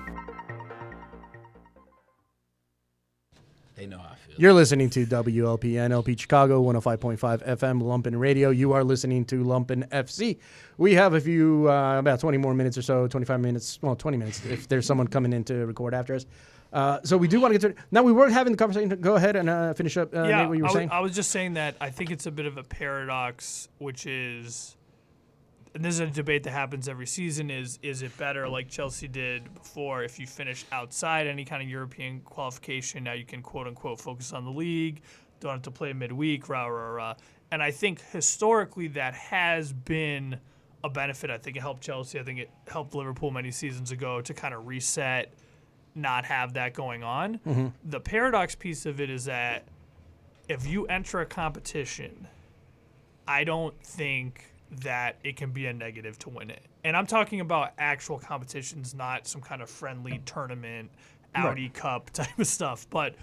They know how I feel. You're listening to WLPN LP Chicago 105.5 FM Lumpen Radio. You are listening to Lumpen FC. We have a few, about 20 more minutes or so, 25 minutes, well, 20 minutes if there's someone coming in to record after us. So we do want to get to. Now we were having the conversation. Go ahead and finish up. Nate, what you were saying. I was just saying that I think it's a bit of a paradox, which is, and this is a debate that happens every season: is it better, like Chelsea did before, if you finish outside any kind of European qualification? Now you can quote unquote focus on the league, don't have to play midweek, rah rah rah. And I think historically that has been a benefit. I think it helped Chelsea. I think it helped Liverpool many seasons ago to kind of reset, not have that going on. Mm-hmm. The paradox piece of it is that if you enter a competition, I don't think that it can be a negative to win it. And I'm talking about actual competitions, not some kind of friendly tournament, Audi Cup type of stuff. But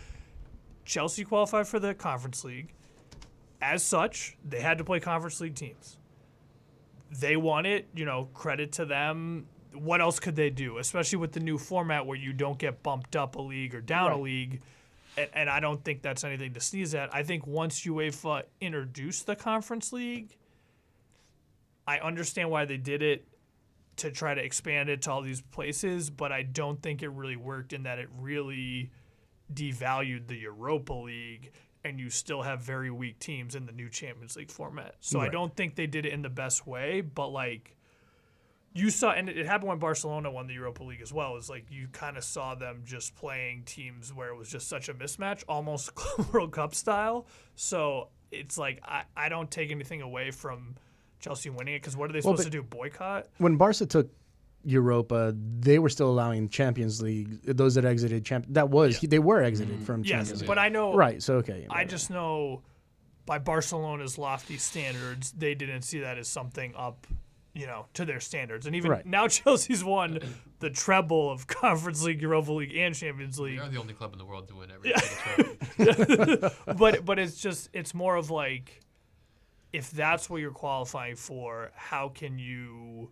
Chelsea qualified for the Conference League. As such, they had to play Conference League teams. They won it, credit to them. What else could they do, especially with the new format where you don't get bumped up a league or down a league? And I don't think that's anything to sneeze at. I think once UEFA introduced the Conference League, I understand why they did it, to try to expand it to all these places, but I don't think it really worked in that it really devalued the Europa League, and you still have very weak teams in the new Champions League format. So I don't think they did it in the best way, but you saw, and it happened when Barcelona won the Europa League as well, is you kind of saw them just playing teams where it was just such a mismatch, almost World Cup style. So it's I don't take anything away from Chelsea winning it, because what are they supposed to do, boycott? When Barca took Europa, they were still allowing Champions League, those that exited, they were exited from Champions League. But I know. Right, so okay. I just know by Barcelona's lofty standards, they didn't see that as something up, to their standards. And even now Chelsea's won the treble of Conference League, Europa League, and Champions League. They're the only club in the world to win every trophy. But it's more of if that's what you're qualifying for, how can you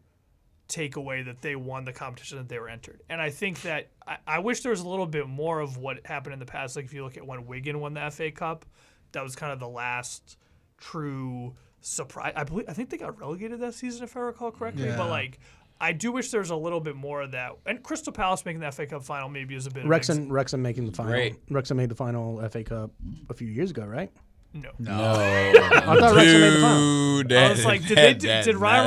take away that they won the competition that they were entered? And I think that I wish there was a little bit more of what happened in the past. If you look at when Wigan won the FA Cup, that was kind of the last true surprise. I think they got relegated that season, if I recall correctly. Yeah. But I do wish there was a little bit more of that. And Crystal Palace making the FA Cup final maybe is a bit. Wrexham making the final. Right. Wrexham made the final FA Cup a few years ago, right? No. I thought Wrexham made the final. I was did Ryan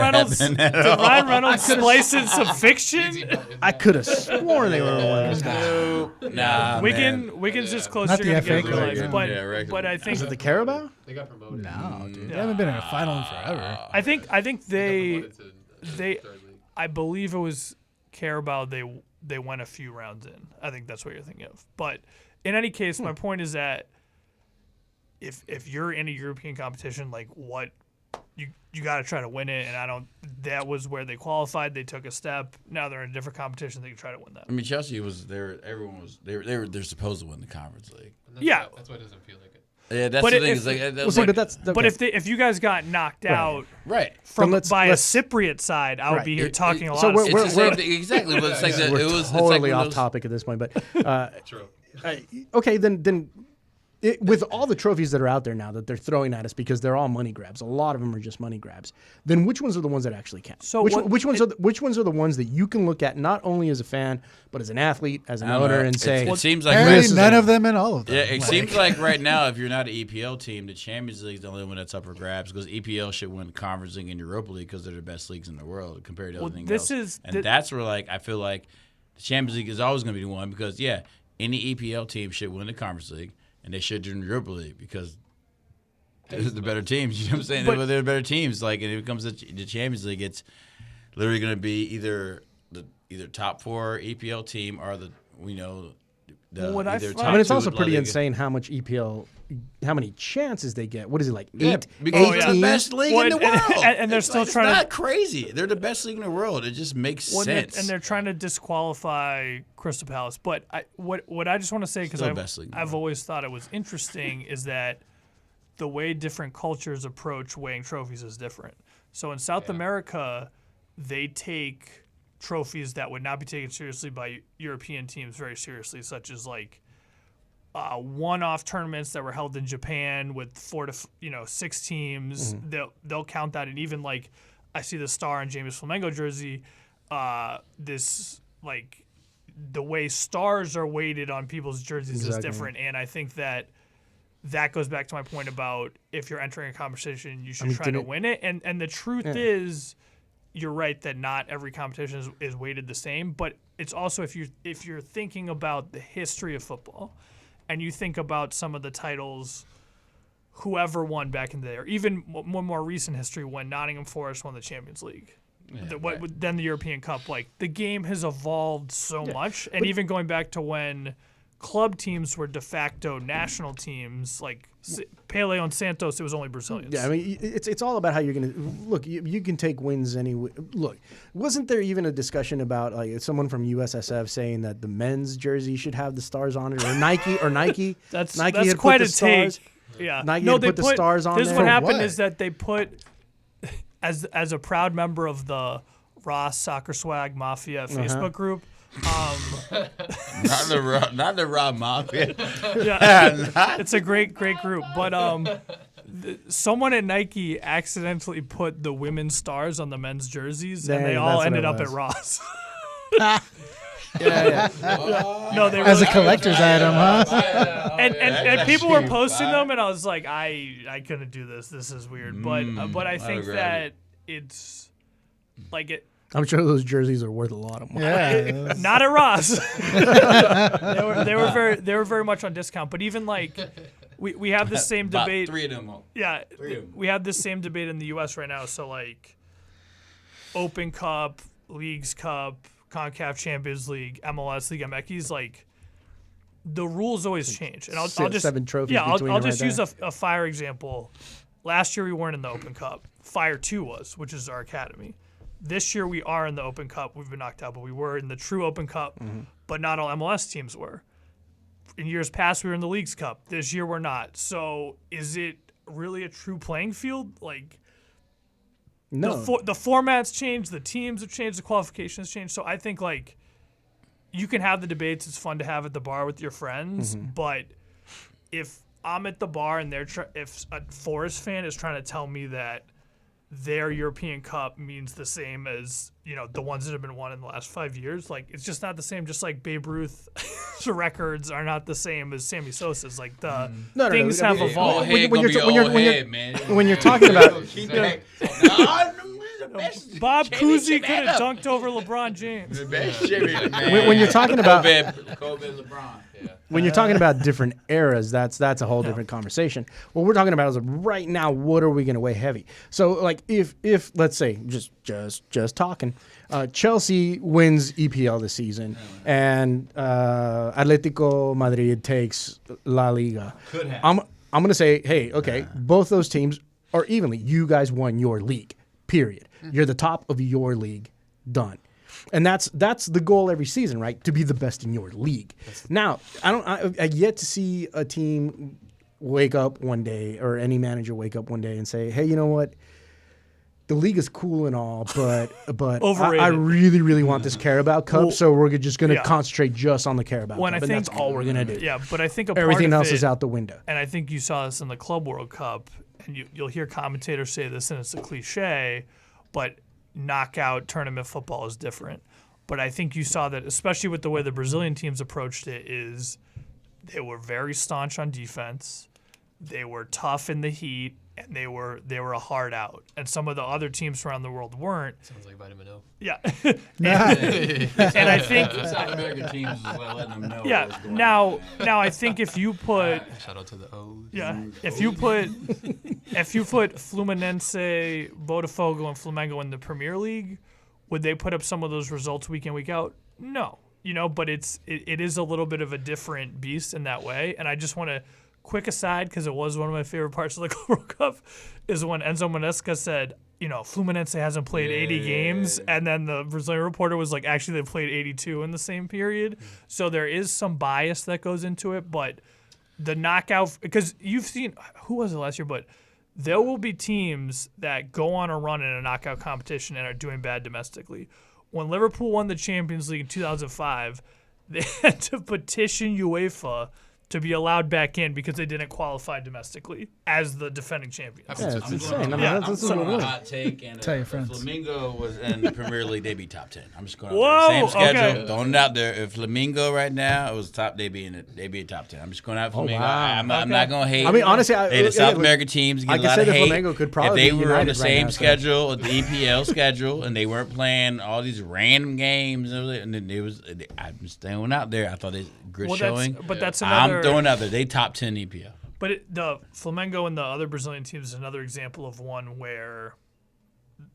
Reynolds splice in some fiction? I could have sworn they were one. Nah, Wigan's just close. Not to the FA Cup, but I think is it the Carabao? They got promoted. No, dude, they haven't been in a final in forever. I think they I believe it was Carabao. They went a few rounds in. I think that's what you're thinking of. But in any case, my point is that if you're in a European competition, what you got to try to win it, and that was where they qualified. They took a step. Now they're in a different competition. They can try to win that. I mean, Chelsea was there. Everyone was they're supposed to win the Conference League. That's why it doesn't feel like it. Yeah, that's the thing. But if you guys got knocked out by a Cypriot side, I would be here talking a lot. So exactly. But it's we're totally off topic at this point. But True. Okay, then. With all the trophies that are out there now that they're throwing at us, because they're all money grabs, a lot of them are just money grabs, then which ones are the ones that actually count? So which ones are the ones that you can look at not only as a fan but as an athlete, as an owner, and say, it seems like none of them and all of them. Yeah, it seems like right now, if you're not an EPL team, the Champions League is the only one that's up for grabs, because EPL should win Conference League and Europa League because they're the best leagues in the world compared to everything else. That's where I feel like the Champions League is always going to be the one, because any EPL team should win the Conference League. And they should do in the Europa League, because they're the better teams. You know what I'm saying? They're the better teams. And if it comes to the Champions League, it's literally going to be either top 4 EPL team or it's also pretty insane how much EPL, how many chances they get. What is it, eight? Because they're the best league in the world. And they're still trying to. It's not crazy. They're the best league in the world. It just makes sense. And they're trying to disqualify Crystal Palace. But what I just want to say, because I've always thought it was interesting, is that the way different cultures approach weighing trophies is different. So in South America, they take trophies that would not be taken seriously by European teams very seriously, such as like one-off tournaments that were held in Japan with 4 to 6 teams. They'll count that, and even like I see the star on James Flamengo jersey. This like the way stars are weighted on people's jerseys is different, and I think that goes back to my point about if you're entering a competition, you should try to win it. And the truth is, you're right that not every competition is weighted the same, but it's also if you're thinking about the history of football, and you think about some of the titles whoever won back in the day, or even more recent history when Nottingham Forest won the Champions League. Then the European Cup, like the game has evolved so much, and even going back to when club teams were de facto national teams, like Pele and Santos, it was only Brazilians. Yeah, I mean, it's all about how you're going to look. You can take wins anyway. Look, wasn't there even a discussion about like someone from USSF saying that the men's jersey should have the stars on it, or Nike? That's Nike had quite put a the stars. take. Yeah, Nike had put the stars on there. This is what happened is that they put as a proud member of the Ross Soccer Swag Mafia Facebook group. Not the Rob Mafia. Yeah, it's a great group. But someone at Nike accidentally put the women's stars on the men's jerseys, and they all ended up at Ross. Yeah. No, they as really, a collector's item, huh? And people were posting them, and I was like, I couldn't do this. This is weird. But I think that it's like it. I'm sure those jerseys are worth a lot of money. Yeah, not at Ross. they were very much on discount. But even like we have the same debate. 3 of them. Yeah, 3 of them. we have the same debate in the U.S. right now. So like Open Cup, Leagues Cup, CONCACAF Champions League, MLS League MX, like the rules always change. And I'll just 7 trophies. I'll between just them use right a Fire example. Last year we weren't in the Open Cup. Fire 2 was, which is our academy. This year we are in the Open Cup. We've been knocked out, but we were in the true Open Cup. But not all MLS teams were. In years past, we were in the Leagues Cup. This year we're not. So is it really a true playing field? Like, No. The formats changed, the teams have changed, the qualifications changed. So I think like you can have the debates. It's fun to have at the bar with your friends. But if I'm at the bar and if a Forest fan is trying to tell me that their European Cup means the same as the ones that have been won in the last 5 years, like it's just not the same. Just like Babe Ruth's records are not the same as Sammy Sosa's. Like the things have evolved. When you're talking about Bob Cousy could have dunked over LeBron James. when you're talking about Kobe, LeBron. when you're talking about different eras, that's a whole different conversation. What we're talking about is right now, what are we going to weigh heavy? So, like, if let's say just talking, Chelsea wins EPL this season, and Atletico Madrid takes La Liga. Could happen. I'm going to say, hey, okay, both those teams are evenly. You guys won your league. Period. You're the top of your league. Done. And that's the goal every season, right? To be the best in your league. Now, I yet to see a team wake up one day, or any manager wake up one day and say, "Hey, you know what? The league is cool and all, but I really, really want this Carabao Cup, so we're just going to concentrate just on the Carabao Cup, and that's all we're going to do." Yeah, but I think everything else is out the window. And I think you saw this in the Club World Cup, and you'll hear commentators say this, and it's a cliche, but knockout tournament football is different. But I think you saw that, especially with the way the Brazilian teams approached it, is they were very staunch on defense, they were tough in the heat, and they were a hard out. And some of the other teams around the world weren't. Sounds like Vitamin O. Yeah. and I think South American teams is letting them know. Yeah. What's going Now I think if you put shout out to the O's. Yeah. If you put Fluminense, Botafogo, and Flamengo in the Premier League, would they put up some of those results week in, week out? No. But it is a little bit of a different beast in that way. And I just want to quick aside, because it was one of my favorite parts of the World Cup, is when Enzo Manesca said, Fluminense hasn't played 80 games, and then the Brazilian reporter was like, actually, they played 82 in the same period. So there is some bias that goes into it, but the knockout, because you've seen, who was it last year, but there will be teams that go on a run in a knockout competition and are doing bad domestically. When Liverpool won the Champions League in 2005, they had to petition UEFA to be allowed back in because they didn't qualify domestically as the defending champions. Yeah, it's I'm insane. going I mean, on, that's I'm what going it on a is. hot take, and Tell your if friends. Flamingo was in the Premier League, they'd be top 10. I'm just going Whoa, out there. Same schedule. okay. Throwing it out there. If Flamingo right now, it was top, they'd be a top 10. I'm just going out Flamingo. wow. I'm not going to hate. I mean, honestly, Hey, the South American teams get I a could lot say of the hate. Flamengo could probably if they be were on United the right same now, so- schedule, the EPL schedule, and they weren't playing all these random games, and then I'm just throwing out there. I thought they good showing. But that's another. I'm throwing out there. They top 10 EPL. But the Flamengo and the other Brazilian teams is another example of one where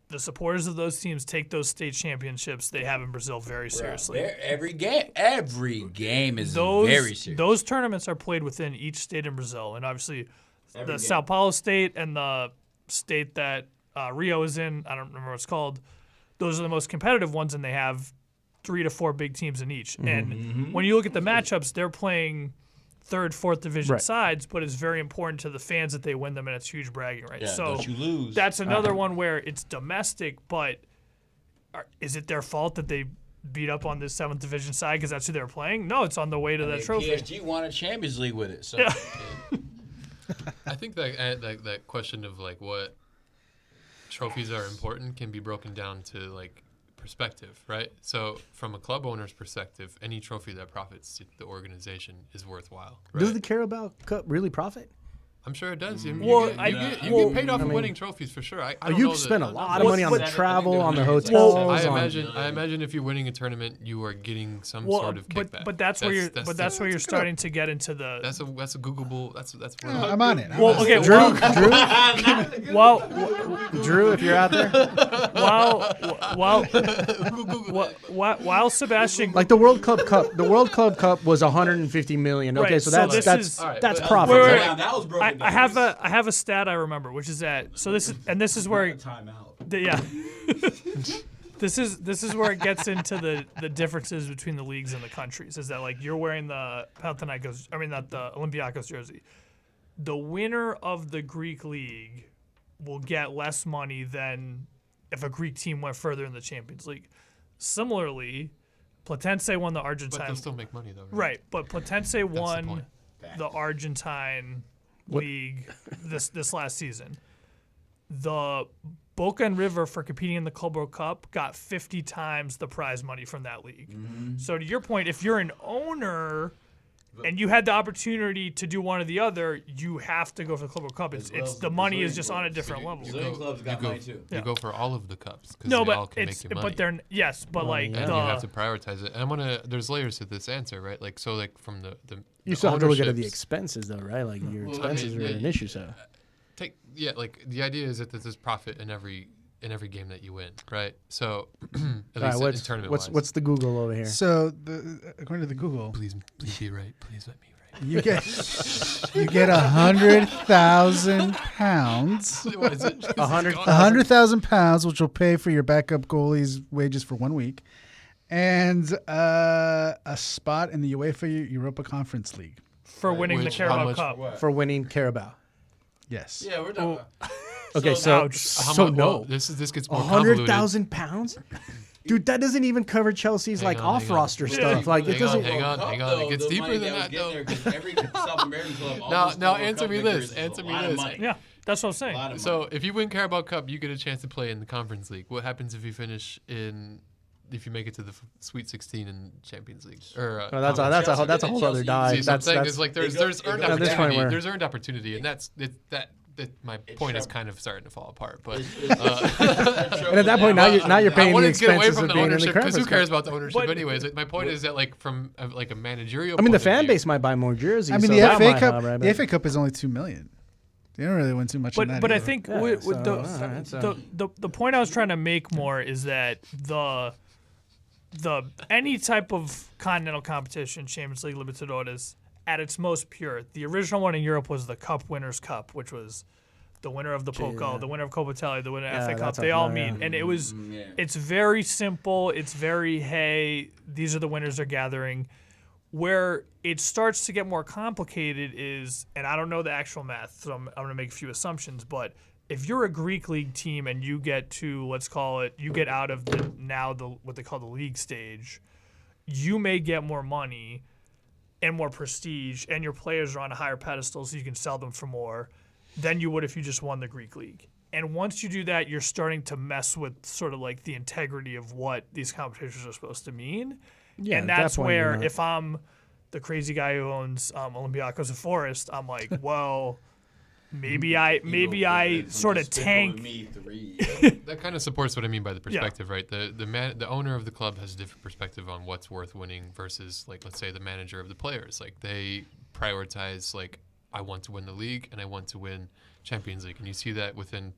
the supporters of those teams take those state championships they have in Brazil very seriously. Every game is Those, very serious. Those tournaments are played within each state in Brazil, and obviously Every the game. Sao Paulo state and the state that Rio is in, I don't remember what it's called, those are the most competitive ones, and they have 3 to 4 big teams in each. And when you look at the matchups, they're playing third, fourth division sides, but it's very important to the fans that they win them, and it's huge bragging rights. Yeah, so don't you lose. that's another one where it's domestic, but is it their fault that they beat up on this 7th division side because that's who they're playing? No, it's on the way to that trophy. PSG won a Champions League with it. So Yeah. I think that question of like what trophies are important can be broken down to like perspective, right? So from a club owner's perspective, any trophy that profits to the organization is worthwhile. Right? Does the Carabao Cup really profit? I'm sure it does. You Well, get paid off of winning trophies for sure. I don't You know spend that- a lot of money on the I think travel, they're on the winning. hotels. I imagine if you're winning a tournament, you are getting some sort of kickback. But that's where you're starting to get into the. That's a Googleable. That's where I'm on it. Well, okay, Drew, if you're out there, while Sebastian, like the World Club Cup was 150 million. Okay, Right, so so that's this is- that's Wait, profit. wait, right? wait. that was broken I have a stat I remember, which is that this is where yeah. This is where it gets into the differences between the leagues and the countries. Is that like you're wearing the Panathinaikos, I mean not the Olympiacos jersey. The winner of the Greek league will get less money than if a Greek team went further in the Champions League. Similarly, Platense won the Argentine. But they'll still make money though, Right, but Platense won point. the Argentine league this last season. The Boca and River for competing in the Club World Cup got 50 times the prize money from that league. So to your point, if you're an owner and you had the opportunity to do one or the other, you have to go for the Club World Cup. It's the money is just on a different level. Brazilian clubs got money too. You go for all of the cups because No, they all but can it's make you money. but they're yes, but like and you have to prioritize it. And there's layers to this answer, right? Like so, like from the You still have to look at the ownerships- expenses, though, right? Like your Well, I expenses mean, are an issue. So like the idea is that there's profit in every game that you win, right? So at all least right, in tournament what's the Google over here? So according to the Google, please be right. Please let me right. you get 100,000 pounds. What is it? 100,000 pounds, which will pay for your backup goalie's wages for 1 week, and a spot in the UEFA Europa Conference League for winning the Which- how Carabao much- Cup. For winning Carabao. Yes. Yeah, we're done. Okay, So- so much- no. well, this gets more convoluted. 100,000 pounds? Dude, that doesn't even cover Chelsea's Hang on, hang off-roster on. stuff. Like it Hang on, doesn't. hang on. It gets deeper than that, though. Every South American club. Now answer me this. Answer me this. Yeah, that's what I'm saying. So if you win Carabao Cup, you get a chance to play in the Conference League. What happens if you if you make it to the Sweet 16 in Champions League? Or No, that's a whole other dive. See, so I'm That's saying is like there's earned at this point opportunity. where- There's earned opportunity, and that my point is kind of starting to fall apart. But and at that point, now you're I paying the want to get away expenses from of the being in the ownership because who Conference cares Cup. about the ownership anyways? My point is that like from like a managerial. I mean, the point of fan view- base might buy more jerseys. I mean, so the that FA might Cup. help, right? The FA Cup is only $2 million. They don't really win too much. in that But I either. think Yeah, with so, the point I was trying to make more is that the any type of continental competition, Champions League, Libertadores, at its most pure, the original one in Europe was the Cup Winners' Cup, which was the winner of the Pokal, the winner of Copa Italia, the winner of Yeah, FA Cup. that's They up all there, meet, yeah. and it was it's very simple. It's very hey, these are the winners they're gathering. Where it starts to get more complicated is, and I don't know the actual math, so I'm going to make a few assumptions, but if you're a Greek league team and you get to, let's call it, you get out of what they call the league stage, you may get more money and more prestige, and your players are on a higher pedestal, so you can sell them for more than you would if you just won the Greek league. And once you do that, you're starting to mess with sort of like the integrity of what these competitions are supposed to mean. Yeah, and at that's that point, where you're not- if I'm the crazy guy who owns Olympiacos of Forest, I'm like, well, maybe I sort of tank. That kind of supports what I mean by the perspective, right? The owner of the club has a different perspective on what's worth winning versus, like, let's say the manager of the players. Like, they prioritize, like, I want to win the league and I want to win Champions League, and you see that within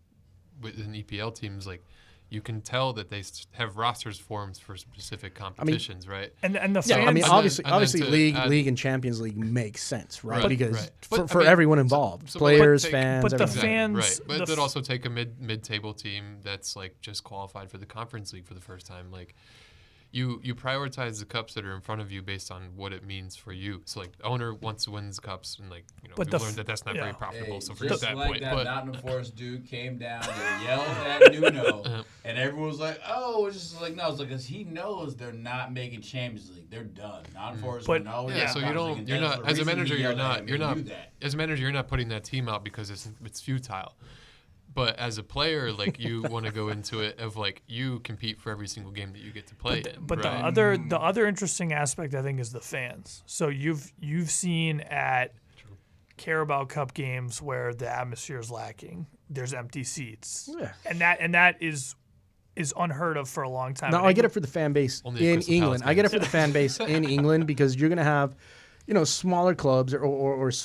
EPL teams, like. You can tell that they have rosters formed for specific competitions, right? And the fans, I mean, obviously, to league and Champions League makes sense, right? Because But, for I mean, everyone involved, so players, take- fans, but the everything. fans- right? But the they'd also take a mid-table team that's like just qualified for the Conference League for the first time. Like, you prioritize the cups that are in front of you based on what it means for you. So, like, the owner wants to win the cups, and, like, you know, But we've the learned that that's not very profitable. Hey, So forget just that like point. that But Nottingham Forest dude came down and yelled at Nuno, and everyone was like, "Oh, it's just like no." It's like, 'cause he knows they're not making Champions League. They're done. Nottingham Forest. But- no, yeah, so you're not as a manager. You're not putting that team out because it's futile. But as a player, like, you want to go into it of, like, you compete for every single game that you get to play in. But right? the other interesting aspect, I think, is the fans. So you've seen at Carabao Cup games where the atmosphere is lacking. There's empty seats, Yeah. and that is unheard of for a long time. No, And I get it for the fan base Only at in Crystal England. Palace I get it games. for the fan base in England because you're going to have, smaller clubs or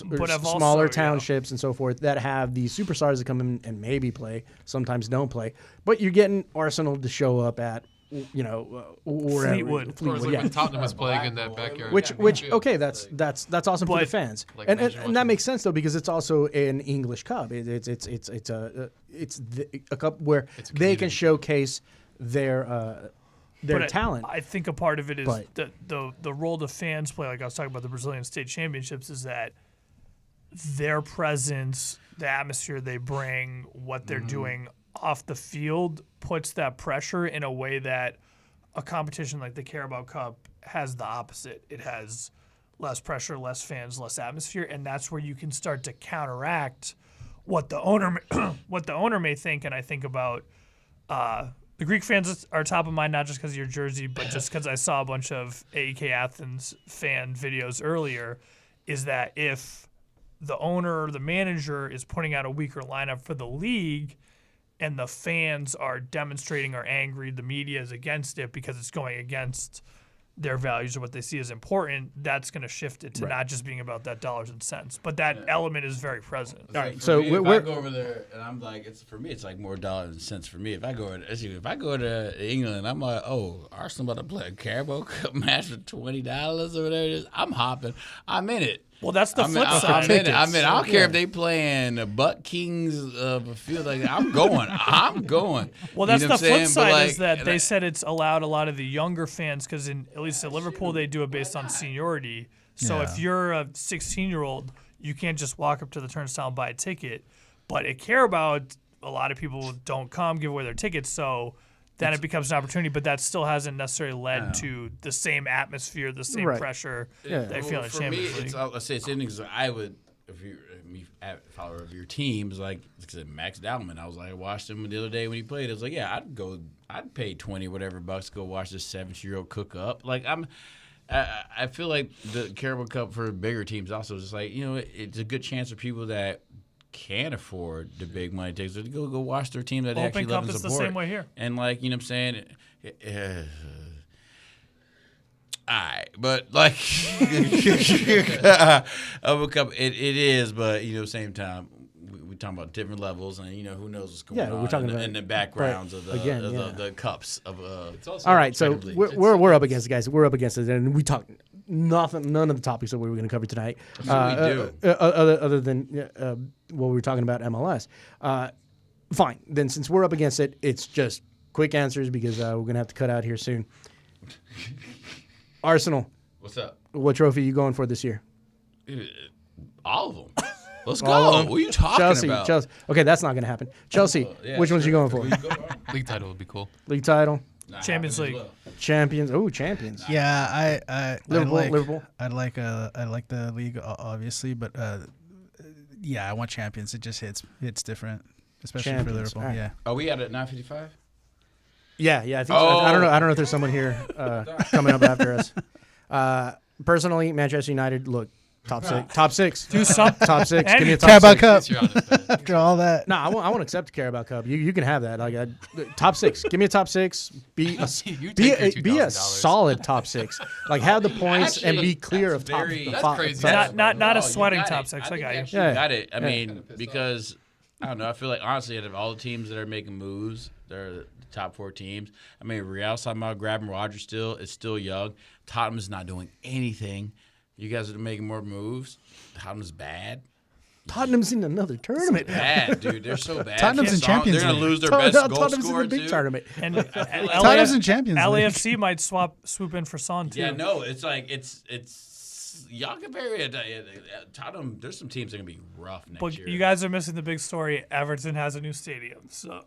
But I've also, smaller yeah. townships and so forth that have these superstars that come in and maybe play, sometimes don't play. But you're getting Arsenal to show up at, wherever. Fleetwood. Of course, like yeah. when Tottenham was playing in that backyard. Which Yeah. okay, that's awesome for the But- fans, Like, and imagine that watching- makes sense though because it's also an English cup. It's a cup where It's a they can community. showcase their But talent. I think a part of it is But- the role the fans play. Like I was talking about the Brazilian State Championships, is that their presence, the atmosphere they bring, what they're doing off the field puts that pressure in a way that a competition like the Carabao Cup has the opposite. It has less pressure, less fans, less atmosphere, and that's where you can start to counteract what the owner may think. And I think about the Greek fans are top of mind, not just because of your jersey, but just because I saw a bunch of AEK Athens fan videos earlier, is that if the owner or the manager is putting out a weaker lineup for the league and the fans are demonstrating or angry, the media is against it because it's going against their values or what they see as important, that's going to shift it to not just being about that dollars and cents. But that element is very present. All right, For so me, we're if I go over there and I'm like, it's like more dollars and cents for me. If I go to England, I'm like, oh, Arsenal about to play a Carabao Cup match for $20 or whatever it is. I'm hopping. I'm in it. Well, that's the flip I'm side. in it. I don't care if they playing Buck Kings of a field like that. I'm going. I'm going. Well, that's You know the what I'm flip saying? But, side like, is that and they said it's allowed a lot of the younger fans because at least at Liverpool they do it based on seniority. So if you're a 16-year-old, you can't just walk up to the turnstile and buy a ticket. But at Carabao, a lot of people don't come, give away their tickets, so then it becomes an opportunity. But that still hasn't necessarily led to the same atmosphere, the same pressure that I feel in the for me, Champions League. let's say it's in because I would, if you're a follower of your teams, like I said, Max Dowman. I was like, I watched him the other day when he played. I was like, yeah, I'd pay $20 whatever bucks to go watch this 17-year-old cook up. Like I feel like the Carabao Cup for bigger teams also is just like, it's a good chance for people that can't afford the big money tickets to go watch their team that they actually love and support. Cup is the same way here. And like, you know what I'm saying? But like of a cup, it is, but same time we talking about different levels, and who knows what's going on we're talking in the backgrounds of the cups of. All right, so we're up against it, guys. We're up against it, and we talk none of the topics that we were going to cover tonight. Other than what we were talking about MLS. Fine, then since we're up against it, it's just quick answers because we're going to have to cut out here soon. Arsenal, What's up? What trophy you going for this year? All of them. Let's All go. of them? What are you talking Chelsea, about? Chelsea. Okay, that's not going to happen. Chelsea, Yeah, which one's you going for? League title would be cool. League title? Champions League. Champions. Oh, champions. Yeah, Liverpool. I like the league obviously, but yeah, I want champions. It just hits different, especially for Liverpool. Right. Yeah. Are we at 9:55? Yeah. I think. I don't know. I don't know if there's someone here coming up after us. Personally, Manchester United. Look, top six. Top six. Do something. Top six. Give me a top Carabao six. Cup. After all that. No, I won't accept the Carabao Cup. You can have that. Like top six. Give me a top six. Be a $2,000. solid top six. Like have the points and be clear of top. That's crazy. Not a sweating top six. I got you. Yeah, got it. I mean, because I don't know. I feel like honestly, out of all the teams that are making moves, they're the top 4 teams. I mean, Real's talking about grabbing Rodgers still. It's still young. Tottenham's not doing anything. You guys are making more moves. Tottenham's bad. Tottenham's in another tournament. Bad, dude. They're so bad. Tottenham's in Champions They're going to League. lose their best goal Tottenham's scorer in the big too. tournament. And Tottenham's in Champions League. LAFC might swoop in for Son too. Yeah, no, it's like it's y'all compare it. Tottenham. There's some teams that are gonna be rough next But year. you guys are missing the big story. Everton has a new stadium, so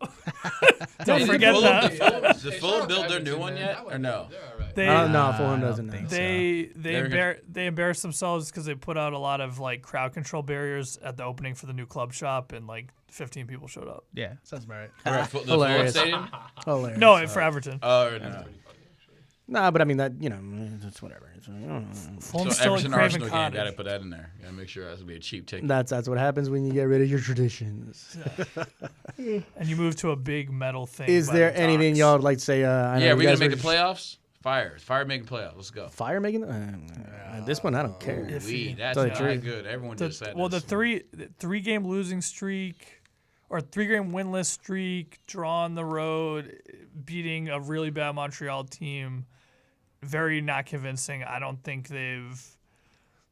don't Hey, forget that. Did Fulham build their new one yet, or no? They No, Fulham doesn't. they embarrassed themselves because they put out a lot of like crowd control barriers at the opening for the new club shop, and like 15 people showed up. Yeah, sounds about right. The Fulham Hilarious. Stadium? Hilarious. No, for Everton. Nah, but I mean that's whatever. Fulham's So still Everton at Craven Arsenal game, Cottage. gotta put that in there. Gotta make sure that's gonna be a cheap ticket. That's what happens when you get rid of your traditions. And you move to a big metal thing. Is by there the anything docks. y'all would like to say? I know Yeah, you we're guys gonna make were- the playoffs. Fire making playoffs. Let's go. Fire making this one. I don't care. That's Tell you not the truth. good. Everyone just said Well, this. the three game losing streak or 3-game winless streak, draw on the road, beating a really bad Montreal team, very not convincing. I don't think they've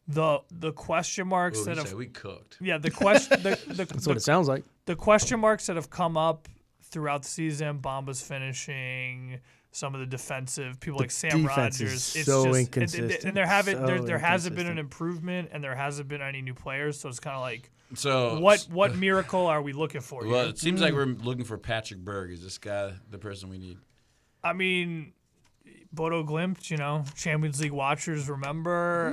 the question marks Ooh, that you have said we cooked. Yeah, the question That's what it sounds like. The question marks that have come up throughout the season, Bamba's finishing, some of the defensive people like Sam defense Rogers. is so inconsistent. And there hasn't been inconsistent. an improvement, and there hasn't been any new players. So it's kind of like, So what miracle are we looking for? Well, here? it seems like we're looking for Patrick Berg. Is this guy the person we need? I mean, Bodo Glimt, Champions League watchers remember.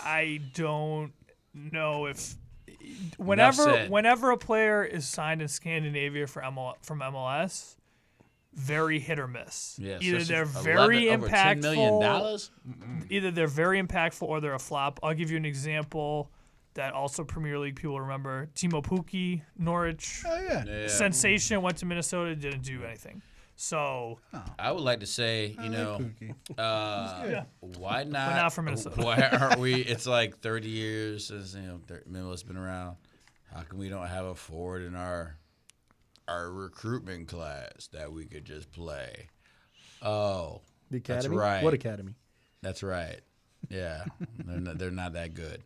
I don't know if whenever a player is signed in Scandinavia from MLS, very hit or miss. Yeah, either they're especially very over impactful. $10 million? Either they're very impactful or they're a flop. I'll give you an example that also Premier League people remember. Timo Pukki, Norwich. Oh yeah. Sensation, went to Minnesota, didn't do anything. So I would like to say, why not? But not for Minnesota. Why aren't we? It's like 30 years since Minnesota's been around. How come we don't have a forward in our recruitment class that we could just play? Oh, The academy. That's right. What academy? That's right. Yeah, they're not that good.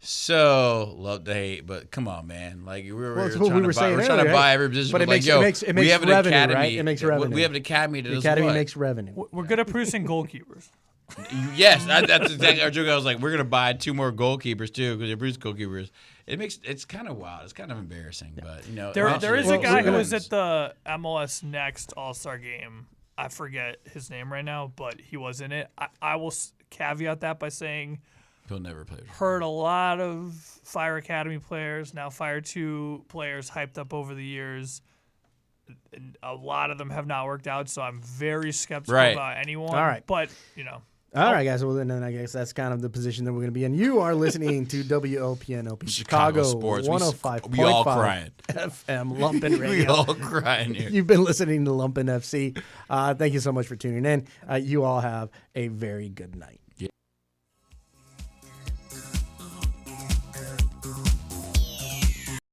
So love to hate, but come on, man! Like we're Well, it's trying what we were to buy, saying we're trying earlier, to buy right? every position. But it like, makes- yo, it makes we have an revenue, academy. right? It makes revenue. We have an academy that The does academy what? makes revenue. we're good at producing goalkeepers. Yes, that's exactly our joke. I was like, we're gonna buy 2 more goalkeepers too because they're Bruce goalkeepers. It's kind of wild. It's kind of embarrassing, but There is a guy who was at the MLS Next All-Star game. I forget his name right now, but he was in it. I will caveat that by saying he'll never play. Heard a lot of Fire Academy players, now Fire 2 players hyped up over the years. And a lot of them have not worked out, so I'm very skeptical about anyone. All right. But, All right, guys. Well, then I guess that's kind of the position that we're going to be in. You are listening to WLPN Chicago Sports. 105.5 We all crying. FM Lumpen Radio. We all crying here. You've been listening to Lumpen FC. Thank you so much for tuning in. You all have a very good night.